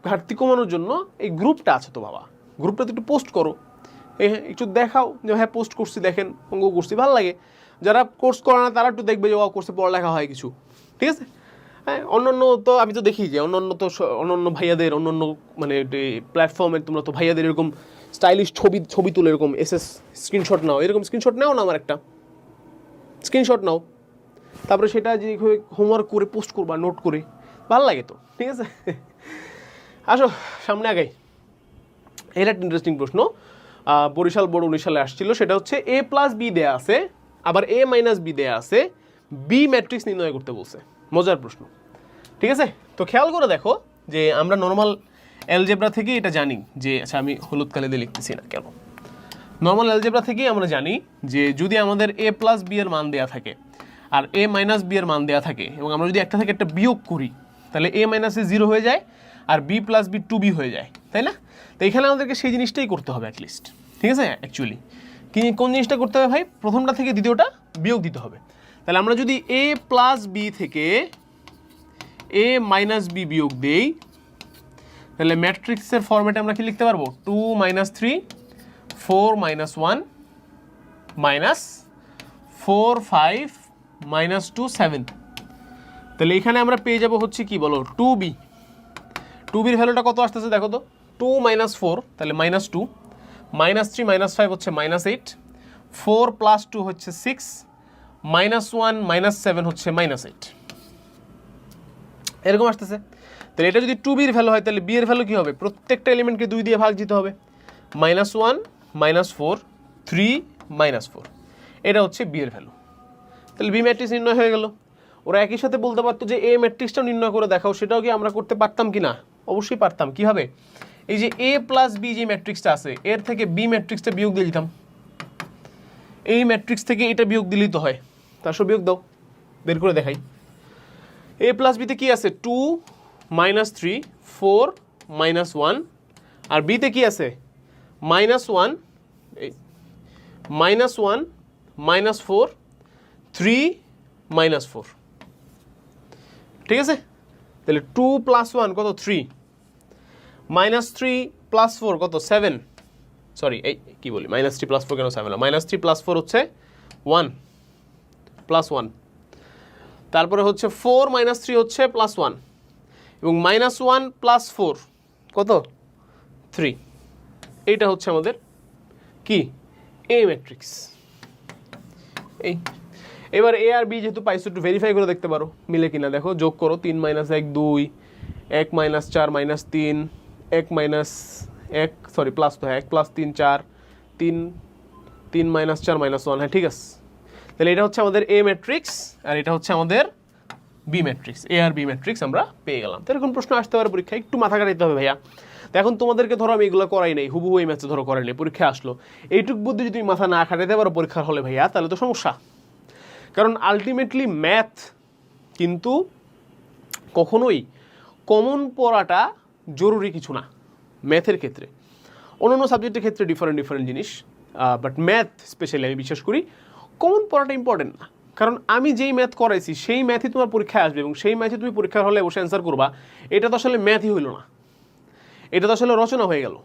ঘাটতি কমানোর জন্য এই গ্রুপটা আছে, তো বাবা গ্রুপটাতে একটু পোস্ট করো, একটু দেখাও যে হ্যাঁ পোস্ট করছি, দেখেন অঙ্ক করছি, ভালো লাগে। যারা কোর্স করে না তারা একটু দেখবে যে ও কোর্সে পড়ালেখা হয় কিছু, ঠিক আছে। হ্যাঁ অন্যান্য তো আমি তো দেখি যে অন্যান্য ভাইয়াদের, অন্যান্য মানে প্ল্যাটফর্মের তোমরা তো ভাইয়াদের এরকম স্টাইলিশ ছবি তুলে এরকম এসএস স্ক্রিনশট নাও, এরকম স্ক্রিনশট নাও না, আমার একটা স্ক্রিনশট নাও, তারপরে সেটা যে হোমওয়ার্ক করে পোস্ট করবা নোট করে, ভালো লাগে তো, ঠিক আছে। আসো সামনে আগাই। এটা একটা ইন্টারেস্টিং প্রশ্ন, বরিশাল বোর্ড 19 সালে আসছিল। সেটা হচ্ছে A প্লাস বি দেয়া আছে, আবার A মাইনাস বি দেয়া আছে, বি ম্যাট্রিক্স নির্ণয় করতে বলছে। মজার প্রশ্ন, ঠিক আছে। তো খেয়াল করে দেখো যে আমরা নর্মাল অ্যালজেব্রা থেকে এটা জানি যে, আচ্ছা আমি হলুদ কালি দিয়ে লিখতেছি না কেন, নর্মাল অ্যালজেব্রা থেকেই আমরা জানি যে যদি আমাদের A প্লাস বি এর মান দেওয়া থাকে আর A মাইনাস বি এর মান দেওয়া থাকে, এবং আমরা যদি একটা থেকে একটা বিয়োগ করি, তাহলে A মাইনাস এ 0 হয়ে যায়, আর বি প্লাস বি 2b হয়ে যায়, তাই না। তো এখানে আমাদেরকে সেই জিনিসটাই করতে হবে অ্যাটলিস্ট, ঠিক আছে। অ্যাকচুয়ালি কোন জিনিসটা করতে হবে ভাই, প্রথমটা থেকে দ্বিতীয়টা বিয়োগ দিতে হবে। তাহলে আমরা যদি a প্লাস বি থেকে a মাইনাস বি বিয়োগ দেই, তাহলে ম্যাট্রিক্সের ফরম্যাটে আমরা কি লিখতে পারবো, 2 - 3 4 - 1 -4 5 -2 7। তাহলে এখানে আমরা পেয়ে যাব হচ্ছে কি বলো, 2b। 2bর ভ্যালুটা কত আসতেছে দেখো তো, 2 - 4 তাহলে -2, -3 - 5 হচ্ছে -8, 4 + 2 হচ্ছে 6, -1 - 7 হচ্ছে -8, এরকম আসতেছে। তাহলে এটা যদি 2bর ভ্যালু হয় তাহলে b এর ভ্যালু কি হবে, প্রত্যেকটা এলিমেন্টকে 2 দিয়ে ভাগ দিতে হবে, -1 -4 3 -4, এটা হচ্ছে b এর ভ্যালু। তাহলে বি ম্যাট্রিক্স নির্ণয় হয়ে গেল। ওরা একই সাথে বলতে পারতো যে এ ম্যাট্রিক্সটাও নির্ণয় করে দেখাও, সেটাও কি আমরা করতে পারতাম কি না, অবশ্যই পারতাম। কীভাবে, এই যে a প্লাস বি যে ম্যাট্রিক্সটা আছে এর থেকে বি ম্যাট্রিক্সটা বিয়োগ দিয়ে দিতাম, এই ম্যাট্রিক্স থেকে এটা বিয়োগ দিলেই তো হয়। তার সব বিয়োগ দাও, বের করে দেখাই। a প্লাস বিতে কি আছে, 2 - 3 4 -1, আর বিতে কি আছে -1 -4 3 -4, ঠিক আছে। তাহলে 2 + 1 কত, 3, -3 + 4 কত, 7, সরি এই কি বলি, -3 + 4 কেন 7 হলো, -3 + 4 হচ্ছে 1 +1, তারপরে হচ্ছে 4 - 3 হচ্ছে +1, এবং -1 + 4 কত, 3। এইটা হচ্ছে আমাদের কি, এ ম্যাট্রিক্স। এই এবার এ আর বি যেহেতু পাইছো, একটু ভেরিফাই করে দেখতে পারো মিলে কিনা, দেখো যোগ করো, 3 - 1 2, 1 - 4 -3, 1 - 1 সরি প্লাস তো, 1 + 3 4, 3 - 4 -1, হ্যাঁ ঠিক আছে। তাহলে এটা হচ্ছে আমাদের এ ম্যাট্রিক্স আর এটা হচ্ছে আমাদের বি ম্যাট্রিক্স, এ আর বি ম্যাট্রিক্স আমরা পেয়ে গেলাম। তো এরকম প্রশ্ন আসতে পারে পরীক্ষায়, একটু মাথা কাটাইতে হবে ভাইয়া। তো এখন তোমাদেরকে ধরো আমি এগুলো করাই নাই, হুবহু এই ম্যাথে ধরো করাই নাই, পরীক্ষা আসলো, এইটুক বুদ্ধি যদি তুমি মাথা না খাটাইতে পারো পরীক্ষার হলে ভাইয়া, তাহলে তো সমস্যা। কারণ আলটিমেটলি ম্যাথ কিন্তু কখনোই কমন পড়াটা জরুরি কিছু না ম্যাথের ক্ষেত্রে, অন্যান্য সাবজেক্টের ক্ষেত্রে ডিফারেন্ট জিনিস, বাট ম্যাথ স্পেশালি আমি বিশ্বাস করি কমন পড়াটা ইম্পর্টেন্ট না। কারণ আমি যেই ম্যাথ করাইছি সেই ম্যাথই তোমার পরীক্ষায় আসবে এবং সেই ম্যাথই তুমি পরীক্ষার হলে বসে অ্যান্সার করবা, এটা তো আসলে ম্যাথই হইল না, এটা তো আসলে রচনা হয়ে গেল।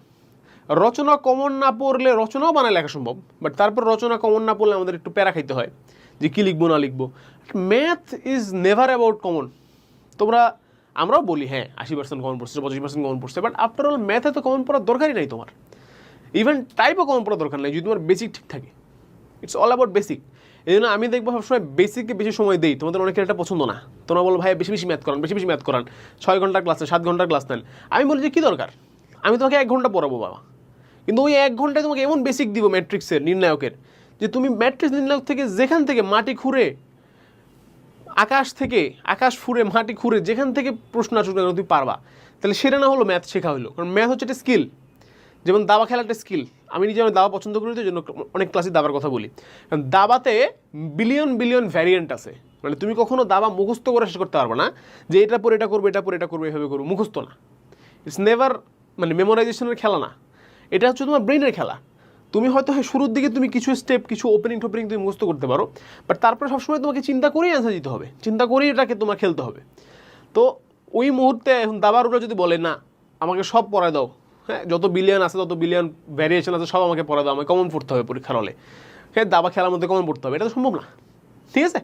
রচনা কমন না পড়লে, রচনাও বানায় লেখা সম্ভব, বাট তারপর রচনা কমন না পড়লে আমাদের একটু প্যারা খাইতে হয় যে কী লিখবো না লিখবো। Math is never about common. আমরাও বলি হ্যাঁ 80% কমন পড়ছে, 85% কমন পড়ছে, বাট আফটার অল ম্যাথে তো কমন পড়ার দরকারই নাই তোমার, ইভেন টাইপও কমন পড়ার দরকার নেই যদি তোমার বেসিক ঠিক থাকে। It's all about basic. এই জন্য আমি দেখবো সবসময় বেসিককে বেশি সময় দিই। তোমাদের অনেকের এটা পছন্দ না, তোমরা বলো ভাই বেশি ম্যাথ করান, বেশি ম্যাথ করান, 6 ঘন্টার ক্লাস নেন, 7 ঘন্টার ক্লাস নেন। আমি বলি যে কী দরকার, আমি তোমাকে 1 ঘন্টা পড়াবো বাবা, কিন্তু ওই 1 ঘন্টায় তোমাকে এমন বেসিক দিব ম্যাট্রিক্সের নির্ণায়কের, যে তুমি ম্যাট্রিক্স নির্ণায়ক থেকে যেখান থেকে মাটি খুঁড়ে, আকাশ ফুঁড়ে মাটি খুঁড়ে যেখান থেকে প্রশ্ন আসুক না তুমি পারবা। তাহলে সেটা না হলো ম্যাথ শেখা হলো, কারণ ম্যাথ হচ্ছে একটা স্কিল। যেমন দাবা খেলা একটা স্কিল, আমি নিজে অনেক দাবা পছন্দ করি, তো জন্য অনেক ক্লাসে দাবার কথা বলি। কারণ দাবাতে বিলিয়ন ভ্যারিয়েন্ট আছে, মানে তুমি কখনো দাবা মুখস্থ করে শেষ করতে পারবে না যে এটা পরে এটা করবো, এটা পরে এটা করবো, এভাবে করবো, মুখস্থ না। ইটস নেভার, মানে মেমোরাইজেশনের খেলা না, এটা হচ্ছে তোমার ব্রেনের খেলা। তুমি হয়তো শুরুর দিকে তুমি কিছু স্টেপ, কিছু ওপেনিং তুমি মুখস্থ করতে পারো, বাট তারপরে সবসময় তোমাকে চিন্তা করেই অ্যান্সার দিতে হবে, চিন্তা করেই এটাকে তোমার খেলতে হবে। তো ওই মুহূর্তে এখন দাবারুরা যদি বলে না আমাকে সব পড়ায় দাও, হ্যাঁ যত বিলিয়ন আছে, তত বিলিয়ন ভ্যারিয়েশন আছে, সব আমাকে পড়া দাও, আমাকে কমন পড়তে হবে পরীক্ষার হলে, হ্যাঁ দাবা খেলার মধ্যে কমন পড়তে হবে, এটা তো সম্ভব না, ঠিক আছে।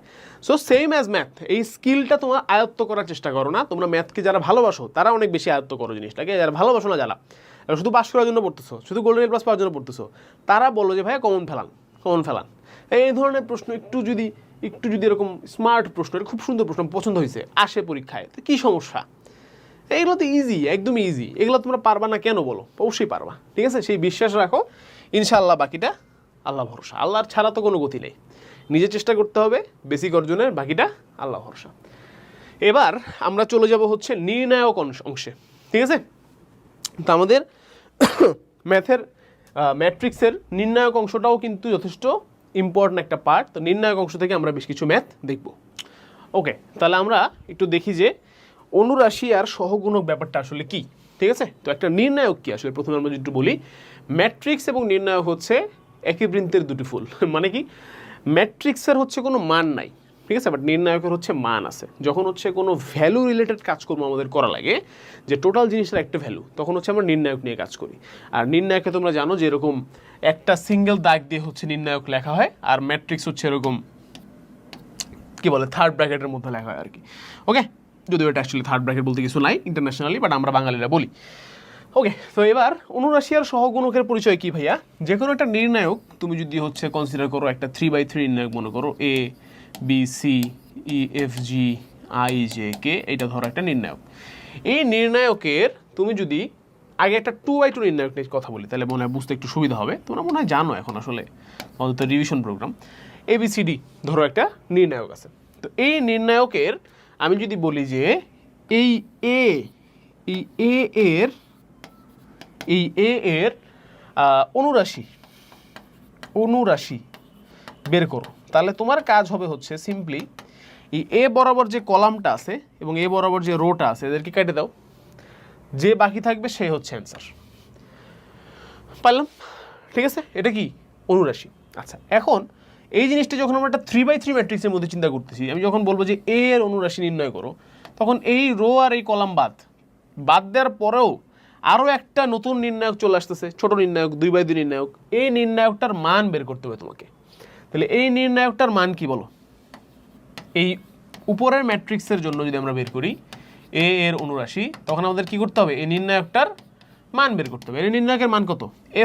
সো সেম অ্যাজ ম্যাথ, এই স্কিলটা তোমার আয়ত্ত করার চেষ্টা করো না। তোমরা ম্যাথকে যারা ভালোবাসো তারা অনেক বেশি আয়ত্ত করো জিনিসটাকে, যারা ভালোবাসো না, যারা শুধু পাস করার জন্য পড়তেছো, শুধু গোল্ডেন এ প্লাস পাওয়ার জন্য পড়তেছো, তারা বলো যে ভাইয়া কমন ফেলান। এই ধরনের প্রশ্ন একটু যদি এরকম স্মার্ট প্রশ্ন, এটা খুব সুন্দর প্রশ্ন, পছন্দ হয়েছে, আসে পরীক্ষায়, তো কী সমস্যা? এগুলো তো ইজি, একদমই ইজি। এগুলো তোমরা পারবা না কেন বলো? অবশ্যই পারবা, ঠিক আছে। সেই বিশ্বাস রাখো, ইনশাআল্লাহ। বাকিটা আল্লাহ ভরসা, আল্লাহর ছাড়া তো কোনো গতি নেই। নিজে চেষ্টা করতে হবে বেসিক অর্জনের, বাকিটা আল্লাহ ভরসা। এবার আমরা চলে যাব হচ্ছে নির্ণায়ক অংশে, ঠিক আছে। তো আমাদের ম্যাথের ম্যাট্রিক্সের নির্ণায়ক অংশটাও কিন্তু যথেষ্ট ইম্পর্ট্যান্ট একটা পার্ট। তো নির্ণায়ক অংশ থেকে আমরা বেশ কিছু ম্যাথ দেখব। ওকে, তাহলে আমরা একটু দেখি যে অনুরাশি আর সহগুণক ব্যাপারটা আসলে কি, ঠিক আছে। তো একটা নির্ণায়ক কি আসলে প্রথমে আমরা একটু বলি। ম্যাট্রিক্স এবং নির্ণায়ক হচ্ছে একই বৃন্তের দুটি ফুল মানে কি ম্যাট্রিক্সের হচ্ছে কোনো মান নাই, ঠিক আছে, বাট নির্ণায়কের হচ্ছে মান আছে। যখন হচ্ছে কোনো ভ্যালু রিলেটেড কাজকর্ম আমাদের করা লাগে, যে টোটাল জিনিসের একটা ভ্যালু, তখন হচ্ছে আমরা নির্ণায়ক নিয়ে কাজ করি। আর নির্ণায়কে তোমরা জানো যে এরকম একটা সিঙ্গেল দাগ দিয়ে হচ্ছে নির্ণায়ক লেখা হয়, আর ম্যাট্রিক্স হচ্ছে এরকম কি বলে থার্ড ব্র্যাকেটের মধ্যে লেখা হয় আর কি। ওকে, যদিও এটা অ্যাকচুয়ালি থার্ড ব্র্যাকেট বলতে কিছু নাই ইন্টারন্যাশনালি, বাট আমরা বাঙালিরা বলি। ওকে, তো এবার অনুরাশি আর সহগুণকের পরিচয় কি ভাইয়া? যে কোনো একটা নির্ণায়ক তুমি যদি হচ্ছে কনসিডার করো একটা 3/3 নির্ণায়ক মনে করো, A B C E F G I J K, এইটা ধরো একটা নির্ণায়ক। এই নির্ণায়কের তুমি যদি আগে একটা 2/2 নির্ণায়ক নিয়ে কথা বলি, তাহলে মনে হয় বুঝতে একটু সুবিধা হবে। তোমরা মনে হয় জানো এখন আসলে আমাদের তো রিভিশন প্রোগ্রাম। ABCD ধরো একটা নির্ণায়ক আছে। তো এই নির্ণায়কের আমি যদি বলি যে এই এ এর অনুরাশি বের করো, তাহলে তোমার কাজ হবে হচ্ছে সিম্পলি এই এ বরাবর যে কলামটা আছে এবং এ বরাবর যে রোটা আছে এদেরকে কেটে দাও, যে বাকি থাকবে সে হচ্ছে অ্যান্সার। পারলাম? ঠিক আছে, এটা কি অনুরাশি। আচ্ছা, এখন এই জিনিসটা যখন আমরা একটা 3/3 ম্যাট্রিক্সের মধ্যে চিন্তা করতেছি, আমি যখন বলবো যে এ এর অনুরাশি নির্ণয় করো, তখন এই রো আর এই কলাম বাদ দেওয়ার পরেও আরও একটা নতুন নির্ণায়ক চলে আসতেছে, ছোট নির্ণায়ক, 2/2 নির্ণায়ক। এই নির্ণায়কটার মান বের করতে হবে তোমাকে। তাহলে এই নির্ণায়কটার মান কি বলো? এই উপরের ম্যাট্রিক্সের জন্য যদি আমরা বের করি এ এর অনুরাশি, তখন আমাদের কি করতে হবে? এই নির্ণায়কটার মান বের করতে হবে। এই নির্ণায়কের মান কত?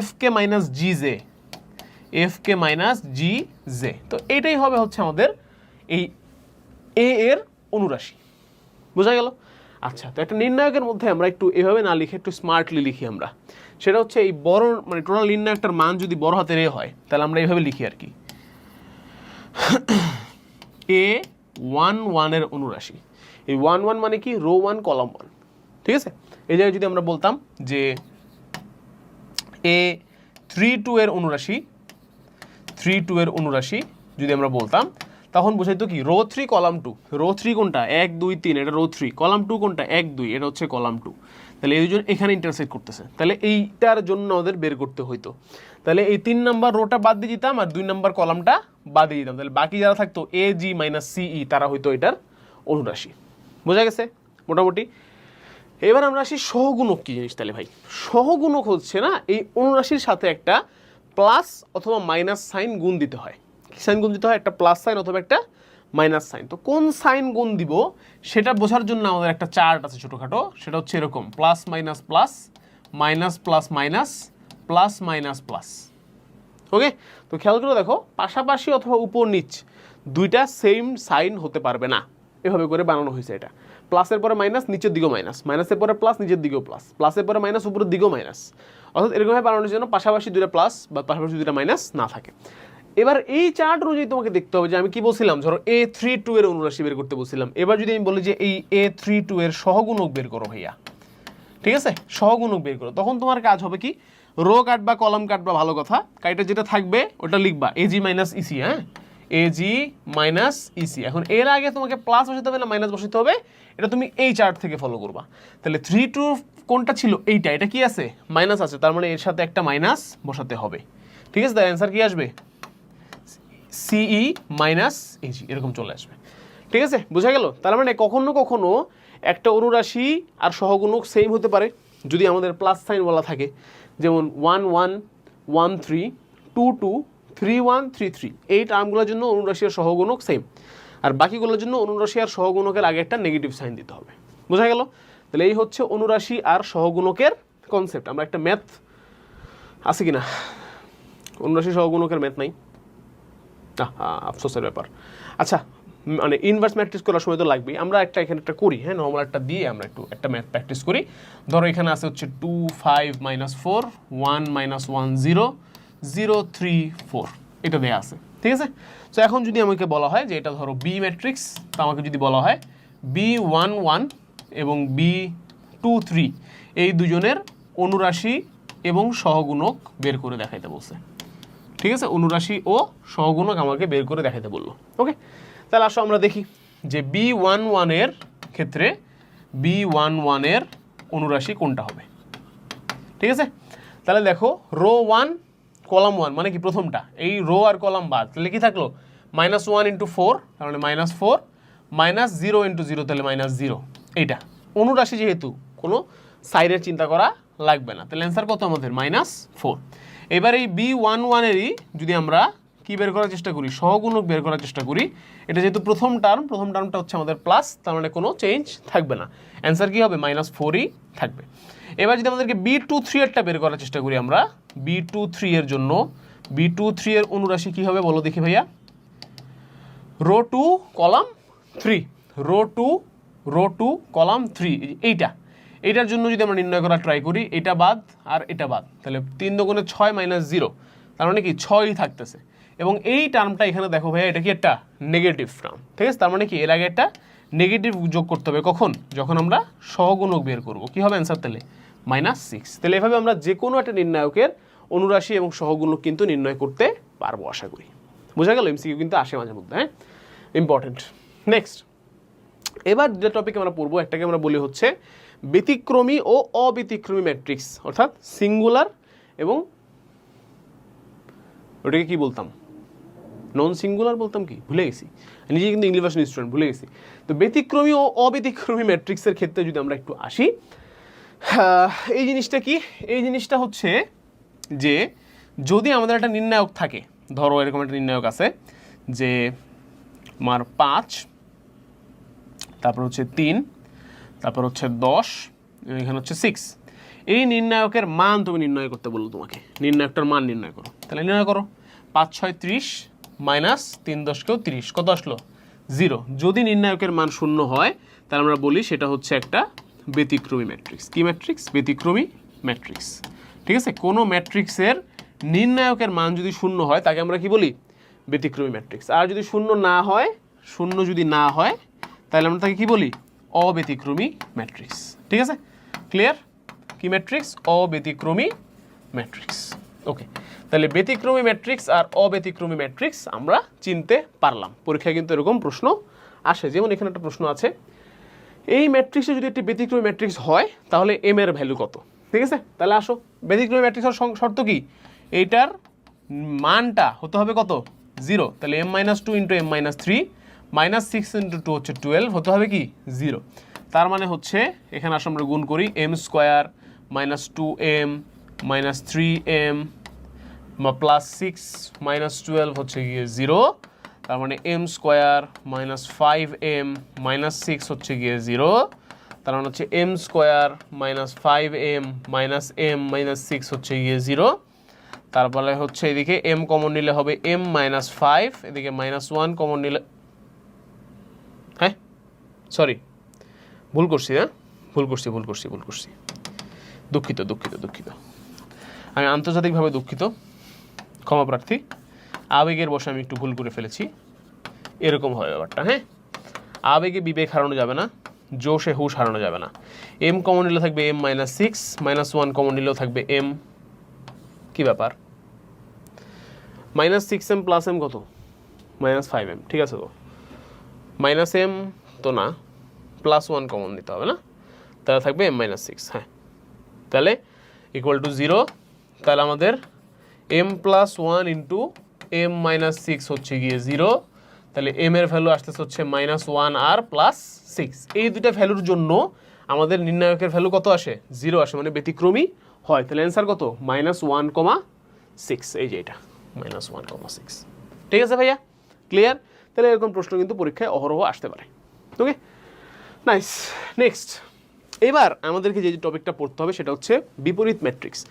FK - GJ, FK - GJ। তো এটাই হবে হচ্ছে আমাদের এই এ এর অনুরাশি। বোঝা গেল? আচ্ছা, তো একটা নির্ণায়কের মধ্যে আমরা একটু এভাবে না লিখে একটু স্মার্টলি লিখি আমরা। সেটা হচ্ছে এই বড় মানে টোটাল নির্ণায়কটার মান যদি বড় হাতের এ হয়, তাহলে আমরা এইভাবে লিখি আর কি, A11 এর অনুরাশি। এই 1 মানে কি? রো 1 কলাম 1, ঠিক আছে। এই জায়গায় যদি আমরা বলতাম যে A32 এর অনুরাশি, 32 এর অনুরাশি যদি আমরা বলতাম, তখন বোঝাইতো কি? Rho 3 column 2। রো 3 কোনটা? 1 2 3, এটা রো 3। কলাম 2 কোনটা? 1 2, এটা হচ্ছে কলাম 2। তাহলে এই দুজন এখানে ইন্টারসেক্ট করতেছে, তাহলে এইটার জন্য আমাদের বের করতে হইতো। তাহলে এই 3 নাম্বার রোটা বাদ দিয়ে দিতাম আর 2 নাম্বার কলামটা বাদ দিয়ে দিতাম, তাহলে বাকি যারা থাকতো AG - CE, তারা হইতো এটার অনুরাশি। বোঝা গেছে মোটামুটি? এবার আমরা আসি সহগুণক কি জিনিস। তাহলে ভাই, সহগুণক হচ্ছে না এই অনুরাশির সাথে একটা প্লাস অথবা মাইনাস সাইন গুণ দিতে হয়। কি সাইন গুণ দিতে হয়? একটা প্লাস সাইন অথবা একটা মাইনাস সাইন। তো কোন সাইন গুণ দিব সেটা বোঝার জন্য আমাদের একটা চার্ট আছে ছোটোখাটো, সেটা হচ্ছে এরকম plus minus plus, minus plus minus, plus minus plus. Okay, তো খেয়াল করে দেখো, পাশাপাশি অথবা উপর নিচ দুইটা সেম সাইন হতে পারবে না, এভাবে করে বানানো হয়েছে এটা। প্লাসের পরে মাইনাস, নিচের দিকেও মাইনাস, মাইনাসের পরে প্লাস, নিচের দিকেও প্লাস, প্লাসের পরে মাইনাস, উপরের দিকেও মাইনাস। অর্থাৎ এরকমভাবে বানানোর জন্য পাশাপাশি দুইটা প্লাস বা পাশাপাশি দুইটা মাইনাস না থাকে। এবার এই চার্ট অনুযায়ী তোমাকে দেখতে হবে যে আমি কি বলছিলাম, ধরো A32 এর অনুরাশি বের করতে বলছিলাম। এবার যদি আমি বলি যে এই A32 এর সহগুণক বের করো ভাইয়া, ঠিক আছে, সহগুণক বের করো, তখন তোমার কাজ হবে কি? রো কাটবা, কলাম কাটবা, ভালো কথা, কাইটা যেটা থাকবে ওটা লিখবা AG - EC। হ্যাঁ, AG - EC। এখন এর আগে তোমাকে প্লাস বসাতে হবে না মাইনাস বসাতে হবে, এটা তুমি এই চার্ট থেকে ফলো করবা। তাহলে 3 2 কোনটা ছিল? এইটা। এটা কি আছে? মাইনাস আছে, তার মানে এর সাথে একটা মাইনাস বসাতে হবে। ঠিক আছে, তার অ্যান্সার কি আসবে? CE - AG, এরকম চলে আসবে। ঠিক আছে, বোঝা গেল? তার মানে কখনো কখনো একটা অনুরাশি আর সহগুণক সেম হতে পারে যদি আমাদের প্লাস সাইন বলা থাকে, যেমন 1 1 1 3 2 2 3 1 3 3। এই টার্মগুলোর জন্য অনুরাশি আর সহগুণক সেম, আর বাকিগুলোর জন্য অনুরাশি আর সহগুণকের আগে একটা নেগেটিভ সাইন দিতে হবে। বোঝা গেল? তাহলে এই হচ্ছে অনুরাশি আর সহগুণকের কনসেপ্ট। আমরা একটা ম্যাথ আছে কিনা, অনুরাশি সহগুণকের ম্যাথ নাই, আফসোসের ব্যাপার। আচ্ছা, মানে ইনভার্স ম্যাট্রিক্স করার সময় তো লাগবেই, আমরা এখানে একটা করি। হ্যাঁ, নর্মাল একটা দিয়ে আমরা একটা ম্যাথ প্র্যাকটিস করি। ধরো এখানে আছে হচ্ছে 2 5 - 4 1 - 1 0 0 3 4, এটা দেয়া আছে। ঠিক আছে, তো এখন যদি আমাকে বলা হয় যে এটা ধরো বি ম্যাট্রিক্স, তো আমাকে যদি বলা হয় B1 1 এবং B2 3 এই দুজনের অনুরাশি এবং সহগুণক বের করে দেখাইতে বলছে। ঠিক আছে, অনুরাশি ও সহগুণক আমাকে বের করে দেখাইতে বললো। ওকে, তাহলে আসো আমরা দেখি যে B11 এর ক্ষেত্রে B11 এর অনুরাশি কোনটা হবে। ঠিক আছে, তাহলে দেখো রো 1 কলাম 1 মানে কি প্রথমটা, এই রো আর কলাম বাদ, তাহলে কি থাকলো -1 × 4, তার মানে -4, -0 × 0, তাহলে -0। এইটা অনুরাশি যেহেতু কোনো সাইডের চিন্তা করা লাগবে না, তাহলে অ্যান্সার কত আমাদের -4। এবার এই B11 এরই যদি আমরা কি বের করার চেষ্টা করি, সহগুণক বের করার চেষ্টা করি, এটা যেহেতু প্রথম টার্মটা হচ্ছে আমাদের প্লাস, তার মানে কোনো চেঞ্জ থাকবে না, অ্যান্সার কি হবে -4ই থাকবে। এবার যদি আমাদেরকে B23 এরটা বের করার চেষ্টা করি আমরা, B23 এর জন্য B23 এর অনুরাশি কি হবে বলো দেখি ভাইয়া, রো 2 কলাম 3, রো 2 কলাম 3, এইটার জন্য যদি আমরা নির্ণয় করা ট্রাই করি, এটা বাদ আর এটা বাদ, তাহলে 3 × 6 - 0, তার মানে কি 6ই থাকতেছে। এবং এই টার্মটা এখানে দেখো ভাইয়া, এটা কি একটা নেগেটিভ টার্ম, ঠিক আছে, তার মানে কি এর আগে একটা নেগেটিভ যোগ করতে হবে, কখন, যখন আমরা সহগুণক বের করব, কি হবে অ্যান্সার তাহলে -6। তাহলে এভাবে আমরা যে কোনো একটা নির্ণায়কের অনুরাশি এবং সহগুণক কিন্তু নির্ণয় করতে পারবো আশা করি। বোঝা গেল, এমসিকিউ কিন্তু আসে মাঝে মধ্যে, হ্যাঁ, ইম্পর্টেন্ট। নেক্সট, এবার যে টপিক আমরা পড়বো, একটাকে আমরা বলি হচ্ছে ব্যতিক্রমী ও অব্যতিক্রমী ম্যাট্রিক্স, অর্থাৎ সিঙ্গুলার এবং ওটাকে কি বলতাম, নন সিঙ্গুলার বলতাম, কি ভুলে গেছি, নিজে কিন্তু ইংলিশ ভার্সন স্টুডেন্ট, ভুলে গেছি। তো ব্যতিক্রমী ও অব্যতিক্রমী ম্যাট্রিক্সের ক্ষেত্রে যদি আমরা একটু আসি, এই জিনিসটা কি, এই জিনিসটা হচ্ছে যে যদি আমাদের একটা নির্ণায়ক থাকে, ধরো এরকম একটা নির্ণায়ক আছে যে আমার 5, তারপর হচ্ছে 3, তারপর হচ্ছে 10, এখানে হচ্ছে 6, এই নির্ণায়কের মান তুমি নির্ণয় করতে বললো তোমাকে, নির্ণায়কটার মান নির্ণয় করো, তাহলে নির্ণয় করো 5 × 6 = 30 -3 × 10 = 30, কত আসলো 0। যদি নির্ণায়কের মান 0 হয় তাহলে আমরা বলি সেটা হচ্ছে একটা ব্যতিক্রমী ম্যাট্রিক্স। কি ম্যাট্রিক্স? ব্যতিক্রমী ম্যাট্রিক্স, ঠিক আছে। কোনো ম্যাট্রিক্সের নির্ণায়কের মান যদি 0 হয় তাকে আমরা কি বলি, ব্যতিক্রমী ম্যাট্রিক্স। আর যদি 0 না হয়, 0 যদি না হয় তাহলে আমরা তাকে কি বলি, অব্যতিক্রমী ম্যাট্রিক্স, ঠিক আছে, ক্লিয়ার। কি ম্যাট্রিক্স? অব্যতিক্রমী ম্যাট্রিক্স। ওকে, তাহলে ব্যতিক্রমী ম্যাট্রিক্স আর অব্যতিক্রমী ম্যাট্রিক্স আমরা চিনতে পারলাম। পরীক্ষায় কিন্তু এরকম প্রশ্ন আসে, যেমন এখানে একটা প্রশ্ন আছে, এই ম্যাট্রিক্সে যদি একটি ব্যতিক্রমী ম্যাট্রিক্স হয় তাহলে এম এর ভ্যালু কত, ঠিক আছে। তাহলে আসো, ব্যতিক্রমী ম্যাট্রিক্সের শর্ত কি, এইটার মানটা হতে হবে কত, 0, তাহলে m - 2 × m - 3 -6 × 2 হচ্ছে 12, হতে হবে কি 0। তার মানে হচ্ছে এখানে আসলে আমরা গুণ করি, m² - 2m - 3m +6 - 12 হচ্ছে গিয়ে 0, তার মানে m² - 5m - 6 হচ্ছে গিয়ে 0, তার মানে হচ্ছে m² - 5m - m - 6 হচ্ছে গিয়ে 0। তারপরে হচ্ছে এদিকে m কমন নিলে হবে m - 5, এদিকে -1 কমন নিলে, হ্যাঁ সরি ভুল করছি, হ্যাঁ ভুল করছি, দুঃখিত, আমি আন্তর্জাতিকভাবে দুঃখিত, ক্ষমা প্রার্থী, আবেগের বশে আমি একটু ভুল করে ফেলেছি, এরকম হয় ব্যাপারটা, হ্যাঁ। আবেগে বিবেক হারানো যাবে না, জোশে হুশ হারানো যাবে না। m কমন নিলে থাকবে m - 6, -1 কমন নিলেও থাকবে m, কি ব্যাপার, -6m + m কত, -5m, ঠিক আছে। তো -m তো না, +1 কমন দিতে হবে না, তাহলে থাকবে m - 6, হ্যাঁ, তাহলে = 0। তাহলে আমাদের m + 1 × m - 6 হচ্ছে গিয়ে 0, তাহলে m এর ভ্যালু আসতেছে হচ্ছে -1 আর +6। এই দুইটা ভ্যালুর জন্য আমাদের নির্ণায়কের ভ্যালু কত আসে, 0 আসে, মানে ব্যতিক্রমী হয়। তাহলে অ্যান্সার কত, -1,6, এই যে এটা -1,6, ঠিক আছে ভাইয়া, ক্লিয়ার। তাহলে এরকম প্রশ্ন কিন্তু পরীক্ষায় অহরহ আসতে পারে। ওকে, নাইস। নেক্সট, এবার আমাদেরকে যে টপিকটা পড়তে হবে সেটা হচ্ছে বিপরীত ম্যাট্রিক্স।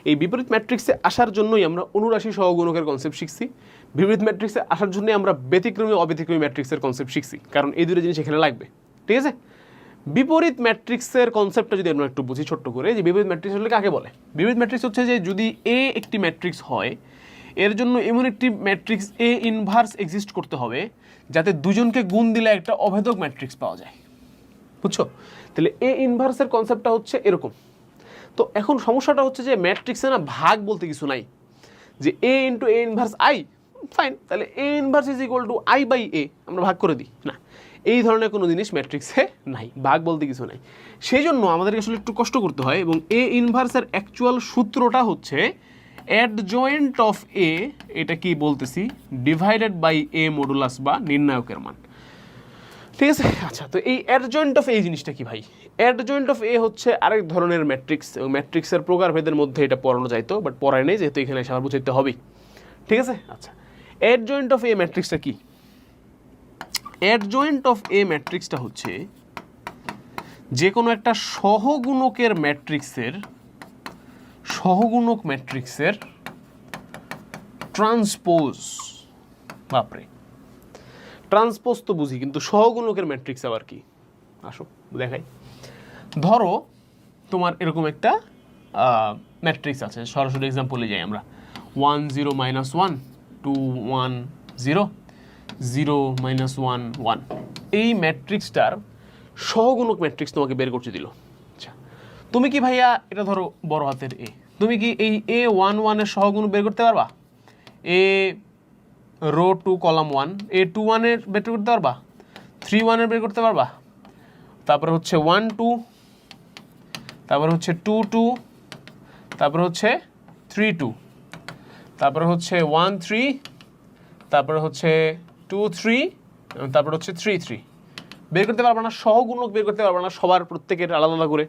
এই বিপরীত ম্যাট্রিক্সে আসার জন্যই আমরা অনুরাশি সহগুণকের কনসেপ্ট শিখছি, বিপরীত ম্যাট্রিক্সে আসার জন্যই আমরা ব্যতিক্রমী অব্যতিক্রমী ম্যাট্রিক্সের কনসেপ্ট শিখছি, কারণ এই দুটো জিনিস এখানে লাগবে, ঠিক আছে। বিপরীত ম্যাট্রিক্সের কনসেপ্টটা যদি আমরা একটু বুঝি ছোট্ট করে, যে বিপরীত ম্যাট্রিক্স হলে কাকে বলে। বিপরীত ম্যাট্রিক্স হচ্ছে যে যদি এ একটি ম্যাট্রিক্স হয়, এর জন্য এমন একটি ম্যাট্রিক্স এ ইনভার্স এক্সিস্ট করতে হবে যাতে দুজনকে গুণ দিলে একটা অভেদক ম্যাট্রিক্স পাওয়া যায়, বুঝছো। তাহলে এ ইনভার্সের কনসেপ্টটা হচ্ছে এরকম। তো এখন সমস্যাটা হচ্ছে যে ম্যাট্রিক্সে না ভাগ বলতে কিছু নাই, যে a × a inverse i, fine, তাহলে a ইনভার্স = i/a আমরা ভাগ করে দিই, না, এই ধরনের কোনো জিনিস ম্যাট্রিক্সে নাই, ভাগ বলতে কিছু নাই। সেই জন্য আমাদেরকে আসলে একটু কষ্ট করতে হয়, এবং a ইনভার্সের অ্যাকচুয়াল সূত্রটা হচ্ছে অ্যাডজয়েন্ট অফ এ, এটা কি বলতেছি, ডিভাইডেড বাই এ মডুলাস বা নির্ণায়কের মান। ঠিক আছে, আচ্ছা তো এই অ্যাডজয়েন্ট অফ এ জিনিসটা কি ভাই? অ্যাডজয়েন্ট অফ এ হচ্ছে আরেক ধরনের ম্যাট্রিক্স, এবং ম্যাট্রিক্সের প্রকারভেদের মধ্যে এটা পড়ানো যাইতো, বাট পড়ায় নেই, যেহেতু এখানে সবার বুঝতে হবেই। ঠিক আছে, আচ্ছা অ্যাডজয়েন্ট অফ এ ম্যাট্রিক্সটা কি? অ্যাডজয়েন্ট অফ এ ম্যাট্রিক্সটা হচ্ছে যে কোনো একটা সহগুণকের ম্যাট্রিক্সের ট্রান্সপোজ। বাপরে, ট্রান্সপোজ তো বুঝি, কিন্তু সহগুণকের ম্যাট্রিক্স আবার কি? আসো দেখাই। ধরো তোমার এরকম একটা ম্যাট্রিক্স আছে, সরাসরি এক্সাম্পলে যাই আমরা। 1 0 -1 2 1 0 0 -1 1, এই ম্যাট্রিক্সটার সহগুণক ম্যাট্রিক্স তোমাকে বের করতে দিল। আচ্ছা, তুমি কি ভাইয়া এটা ধরো বড় হাতের এ, তুমি কি এই A11 এর সহগুণ বের করতে পারবা? এ রো 2 কলাম 1, A21 এর বের করতে পারবা? 3 1 এর বের করতে পারবা? তারপরে হচ্ছে 1 2, তারপরে হচ্ছে 2 2, তারপরে হচ্ছে 3 2, তারপরে হচ্ছে 1 3, তারপরে হচ্ছে 2 3, তারপরে হচ্ছে 3 3। বের করতে পারবো না, সহগুণক বের করতে পারবো না সবার, প্রত্যেকের আলাদা আলাদা করে।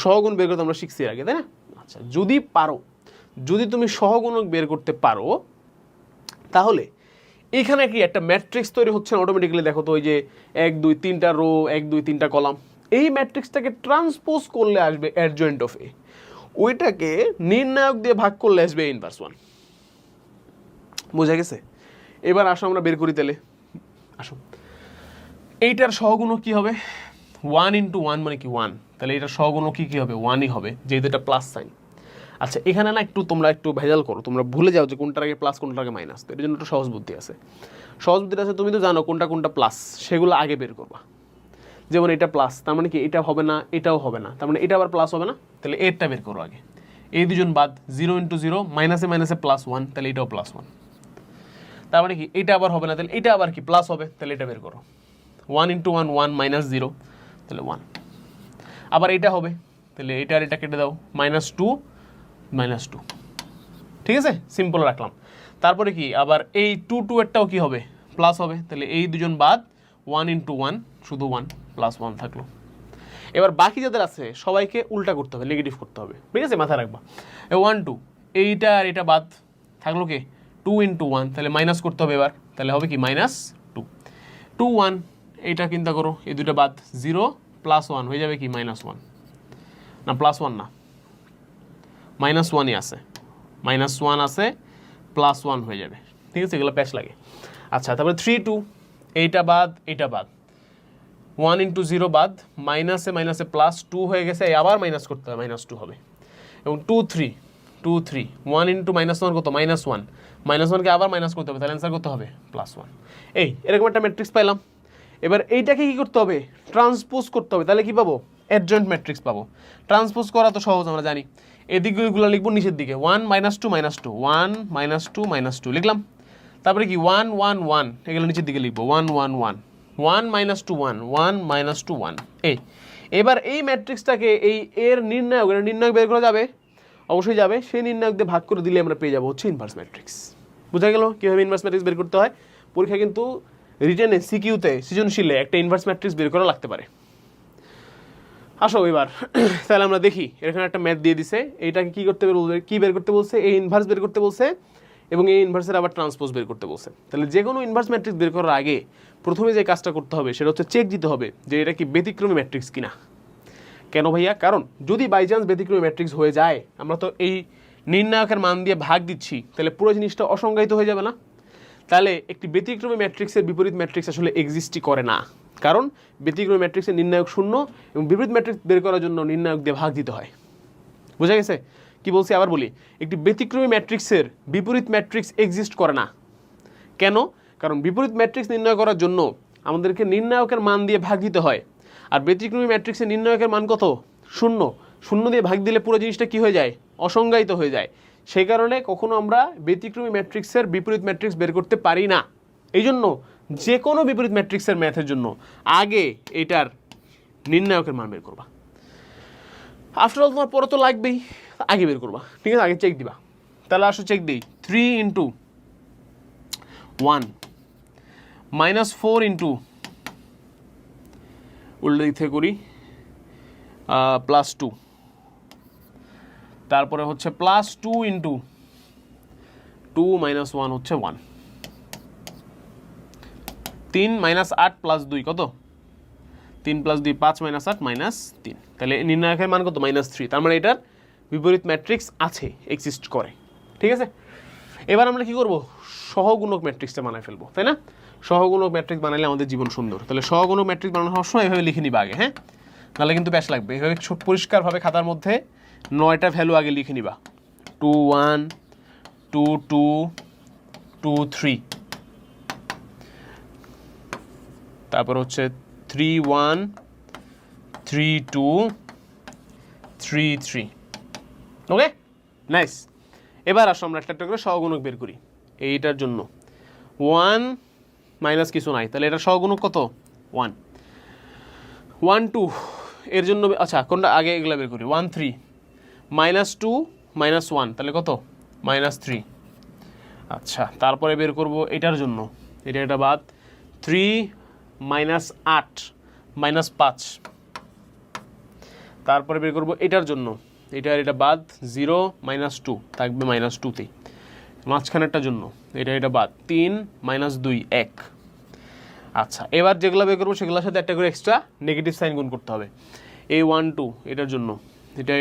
সহগুণ বের করতে আমরা শিখছি এর আগে, তাই না? আচ্ছা, যদি পারো, যদি তুমি সহগুণক বের করতে পারো, তাহলে এখানে কি একটা ম্যাট্রিক্স তৈরি হচ্ছে অটোমেটিক্যালি। দেখো তো, ওই যে 1 2 3টা রো, 1 2 3টা কলাম, এই ম্যাট্রিক্সটাকে ট্রান্সপোজ করলে আসবে অ্যাডজয়েন্ট অফ এ, ওইটাকে নির্ণায়ক দিয়ে ভাগ করলে আসবে ইনভার্স 1। বোঝা গেছে? এবার আসো আমরা বের করি তাহলে। আসো, এইটার সহগুণক কি হবে? 1 × 1 মানে কি 1, তাহলে এটার সহগুণক কি হবে? 1ই হবে, যেহেতু এটা প্লাস সাইন। আচ্ছা, এখানে না তোমরা একটু ভেজাল করো, তোমরা ভুলে যাও যে কোনটার আগে প্লাস কোনটার আগে মাইনাস। তো এর জন্য একটু সহজ বুদ্ধি আছে। সহজ বুদ্ধিটা আছে, তুমি তো জানো কোনটা কোনটা প্লাস, সেগুলো আগে বের করবা। যেমন এটা প্লাস, তার মানে কি এটা হবে না, এটাও হবে না, তার মানে এটা আবার প্লাস হবে না, তাহলে এরটা বের করো আগে। এই দুজন বাদ, 0 × 0 মাইনাসে মাইনাসে +1, তাহলে এটাও +1। তার মানে কি এটা আবার হবে না, তাহলে এটা আবার কি প্লাস হবে, তাহলে এটা বের করো। 1 × 1 1 -0, তাহলে 1। আবার এটা হবে, তাহলে এটা আর এটা কেটে দাও, -2 -2। ঠিক আছে, সিম্পল রাখলাম। তারপরে কি আবার এই 2 2 এরটাও কি হবে? প্লাস হবে, তাহলে এই দুজন বাদ, 1 × 1 শুধু 1, +1 থাকলো। এবার বাকি যাদের আছে সবাইকে উল্টা করতে হবে, নেগেটিভ করতে হবে। ঠিক আছে, মাথায় রাখবা। 1 2, এইটা আর এটা বাদ, থাকলো কি 2 × 1, তাহলে মাইনাস করতে হবে এবার, তাহলে হবে কি -2 2 1, এইটা চিন্তা করো, এই দুটো বাদ, 0 +1 হয়ে যাবে কি -1 না, +1 না, -1ই আছে, -1 আছে, +1 হয়ে যাবে। ঠিক আছে, এগুলো প্যাচ লাগে। আচ্ছা, তারপরে 3 2, এইটা বাদ, এইটা বাদ, 1 × 0 বাদ, মাইনাসে মাইনাসে +2 হয়ে গেছে, আবার মাইনাস করতে হবে, -2 হবে। এবং 2 3 2 3, 1 × -1 কত? -1, -1কে আবার মাইনাস করতে হবে, তাহলে অ্যান্সার করতে হবে +1। এই এরকম একটা ম্যাট্রিক্স পাইলাম। এবার এইটাকে কি করতে হবে? ট্রান্সপোজ করতে হবে, তাহলে কি পাবো? অ্যাডজয়েন্ট ম্যাট্রিক্স পাবো। ট্রান্সপোজ করা তো সহজ, আমরা জানি। এদিকগুলো লিখবো নিচের দিকে, 1 -2 -2 1 -2 -2 লিখলাম। তারপরে কি 1 1 1, এগুলো নিচের দিকে লিখবো, 1 1 1 1 -2 1 1 -2 1। এই এবার এই ম্যাট্রিক্সটাকে এই এর নির্ণায়ক বের করা যাবে, অবশ্যই যাবে। সেই নির্ণায়ক দিয়ে ভাগ করে দিলে আমরা পেয়ে যাবো হচ্ছে ইনভার্স ম্যাট্রিক্স। বোঝা গেল কীভাবে ইনভার্স ম্যাট্রিক্স বের করতে হয়? পরীক্ষা কিন্তু রিটেনে, সিকিউতে, সৃজনশীলে একটা ইনভার্স ম্যাট্রিক্স বের করা লাগতে পারে। আসো এবার তাহলে আমরা দেখি, এখানে একটা ম্যাথ দিয়ে দিছে, এইটাকে কী করতে বলবে, কী বের করতে বলছে? এই ইনভার্স বের করতে বলছে, এবং এই ইনভার্সের আবার ট্রান্সপোজ বের করতে বলছে। তাহলে যে কোনো ইনভার্স ম্যাট্রিক্স বের করার আগে প্রথমে যে কাজটা করতে হবে সেটা হচ্ছে চেক দিতে হবে যে এটা কি ব্যতিক্রমী ম্যাট্রিক্স কিনা। কেন ভাইয়া? কারণ যদি বাই চান্স ব্যতিক্রমী ম্যাট্রিক্স হয়ে যায়, আমরা তো এই নির্ণায়কের মান দিয়ে ভাগ দিচ্ছি, তাহলে পুরো জিনিসটা অসংজ্ঞায়িত হয়ে যাবে না? তাহলে একটি ব্যতিক্রমী ম্যাট্রিক্সের বিপরীত ম্যাট্রিক্স আসলে এক্সিস্টই করে না, কারণ ব্যতিক্রমী ম্যাট্রিক্সের নির্ণায়ক 0 এবং বিপরীত ম্যাট্রিক্স বের করার জন্য নির্ণায়ক দিয়ে ভাগ দিতে হয়। বোঝা গেছে? কি বলছি আবার বলি, একটি ব্যতিক্রমী ম্যাট্রিক্সের বিপরীত ম্যাট্রিক্স এক্সিস্ট করে না। কেন? কারণ বিপরীত ম্যাট্রিক্স নির্ণয় করার জন্য আমাদেরকে নির্ণায়কের মান দিয়ে ভাগ দিতে হয়, আর ব্যতিক্রমী ম্যাট্রিক্সের নির্ণায়কের মান কত? 0। 0 দিয়ে ভাগ দিলে পুরো জিনিসটা কি হয়ে যায়? অসংজ্ঞায়িত হয়ে যায়। সেই কারণে কখনো আমরা ব্যতিক্রমী ম্যাট্রিক্সের বিপরীত ম্যাট্রিক্স বের করতে পারি না। এই জন্য যে কোনো বিপরীত ম্যাট্রিক্সের ম্যাথের জন্য আগে এটার নির্ণায়কের মান বের করবা। আফটার অল তোমার পরে তো লাগবেই, আগে বের করবা। ঠিক আছে, আগে চেক দিবা। তাহলে আসো চেক দিই 3 ইন্টু 1 মাইনাস 4 ইন্টু উল্টো দিক থেকে করি প্লাস 2, তারপরে হচ্ছে প্লাস 2 ইন্টু 2 মাইনাস 1 হচ্ছে 1, 3 মাইনাস 8 প্লাস 2 কত, 3 প্লাস 2 5 মাইনাস 8 মাইনাস 3, তাহলে নির্ণায়কের মান কত -3, তার মানে এটার বিপরীত ম্যাট্রিক্স আছে, এক্সিস্ট করে। ঠিক আছে, এবার আমরা কি করব, সহগুণক ম্যাট্রিক্সটা বানায় ফেলবো, তাই না? সহগুণক ম্যাট্রিক্স বানালে আমাদের জীবন সুন্দর। তাহলে সহগুণক ম্যাট্রিক্স বানানোর সময় এভাবে লিখে নিবা আগে, হ্যাঁ, নাহলে কিন্তু ব্যাস লাগবে। এভাবে পরিষ্কারভাবে খাতার মধ্যে 9টা ভ্যালু আগে লিখে নিবা, 2 1 2 2 2 3, তারপর হচ্ছে 3 1 3 2 3 3। ওকে, নাইস। এবার আসো আমরা একটা করে সহগুণক বের করি। এইটার জন্য 1 মাইনাস কিছু নাই, তাহলে এটা সহগুণক কত 1 1 2 এর জন্য, আচ্ছা কোনটা আগে, এগুলো বের করি। 1 3 মাইনাস 2 মাইনাস 1, তাহলে কত -3। আচ্ছা, তারপরে বের করব এটার জন্য, এটা বাদ 3 মাইনাস 8 মাইনাস 5, তারপরে বের করব এটার জন্য, এটা বাদ 0 মাইনাস 2 থাকবে -2তেই, মাঝখানেরটার জন্য এটা বাদ 3 মাইনাস 2 1। আচ্ছা, এবার যেগুলো বের করবো সেগুলোর সাথে একটা করে এক্সট্রা নেগেটিভ সাইন গুণ করতে হবে। এই 1 2 এটার জন্য,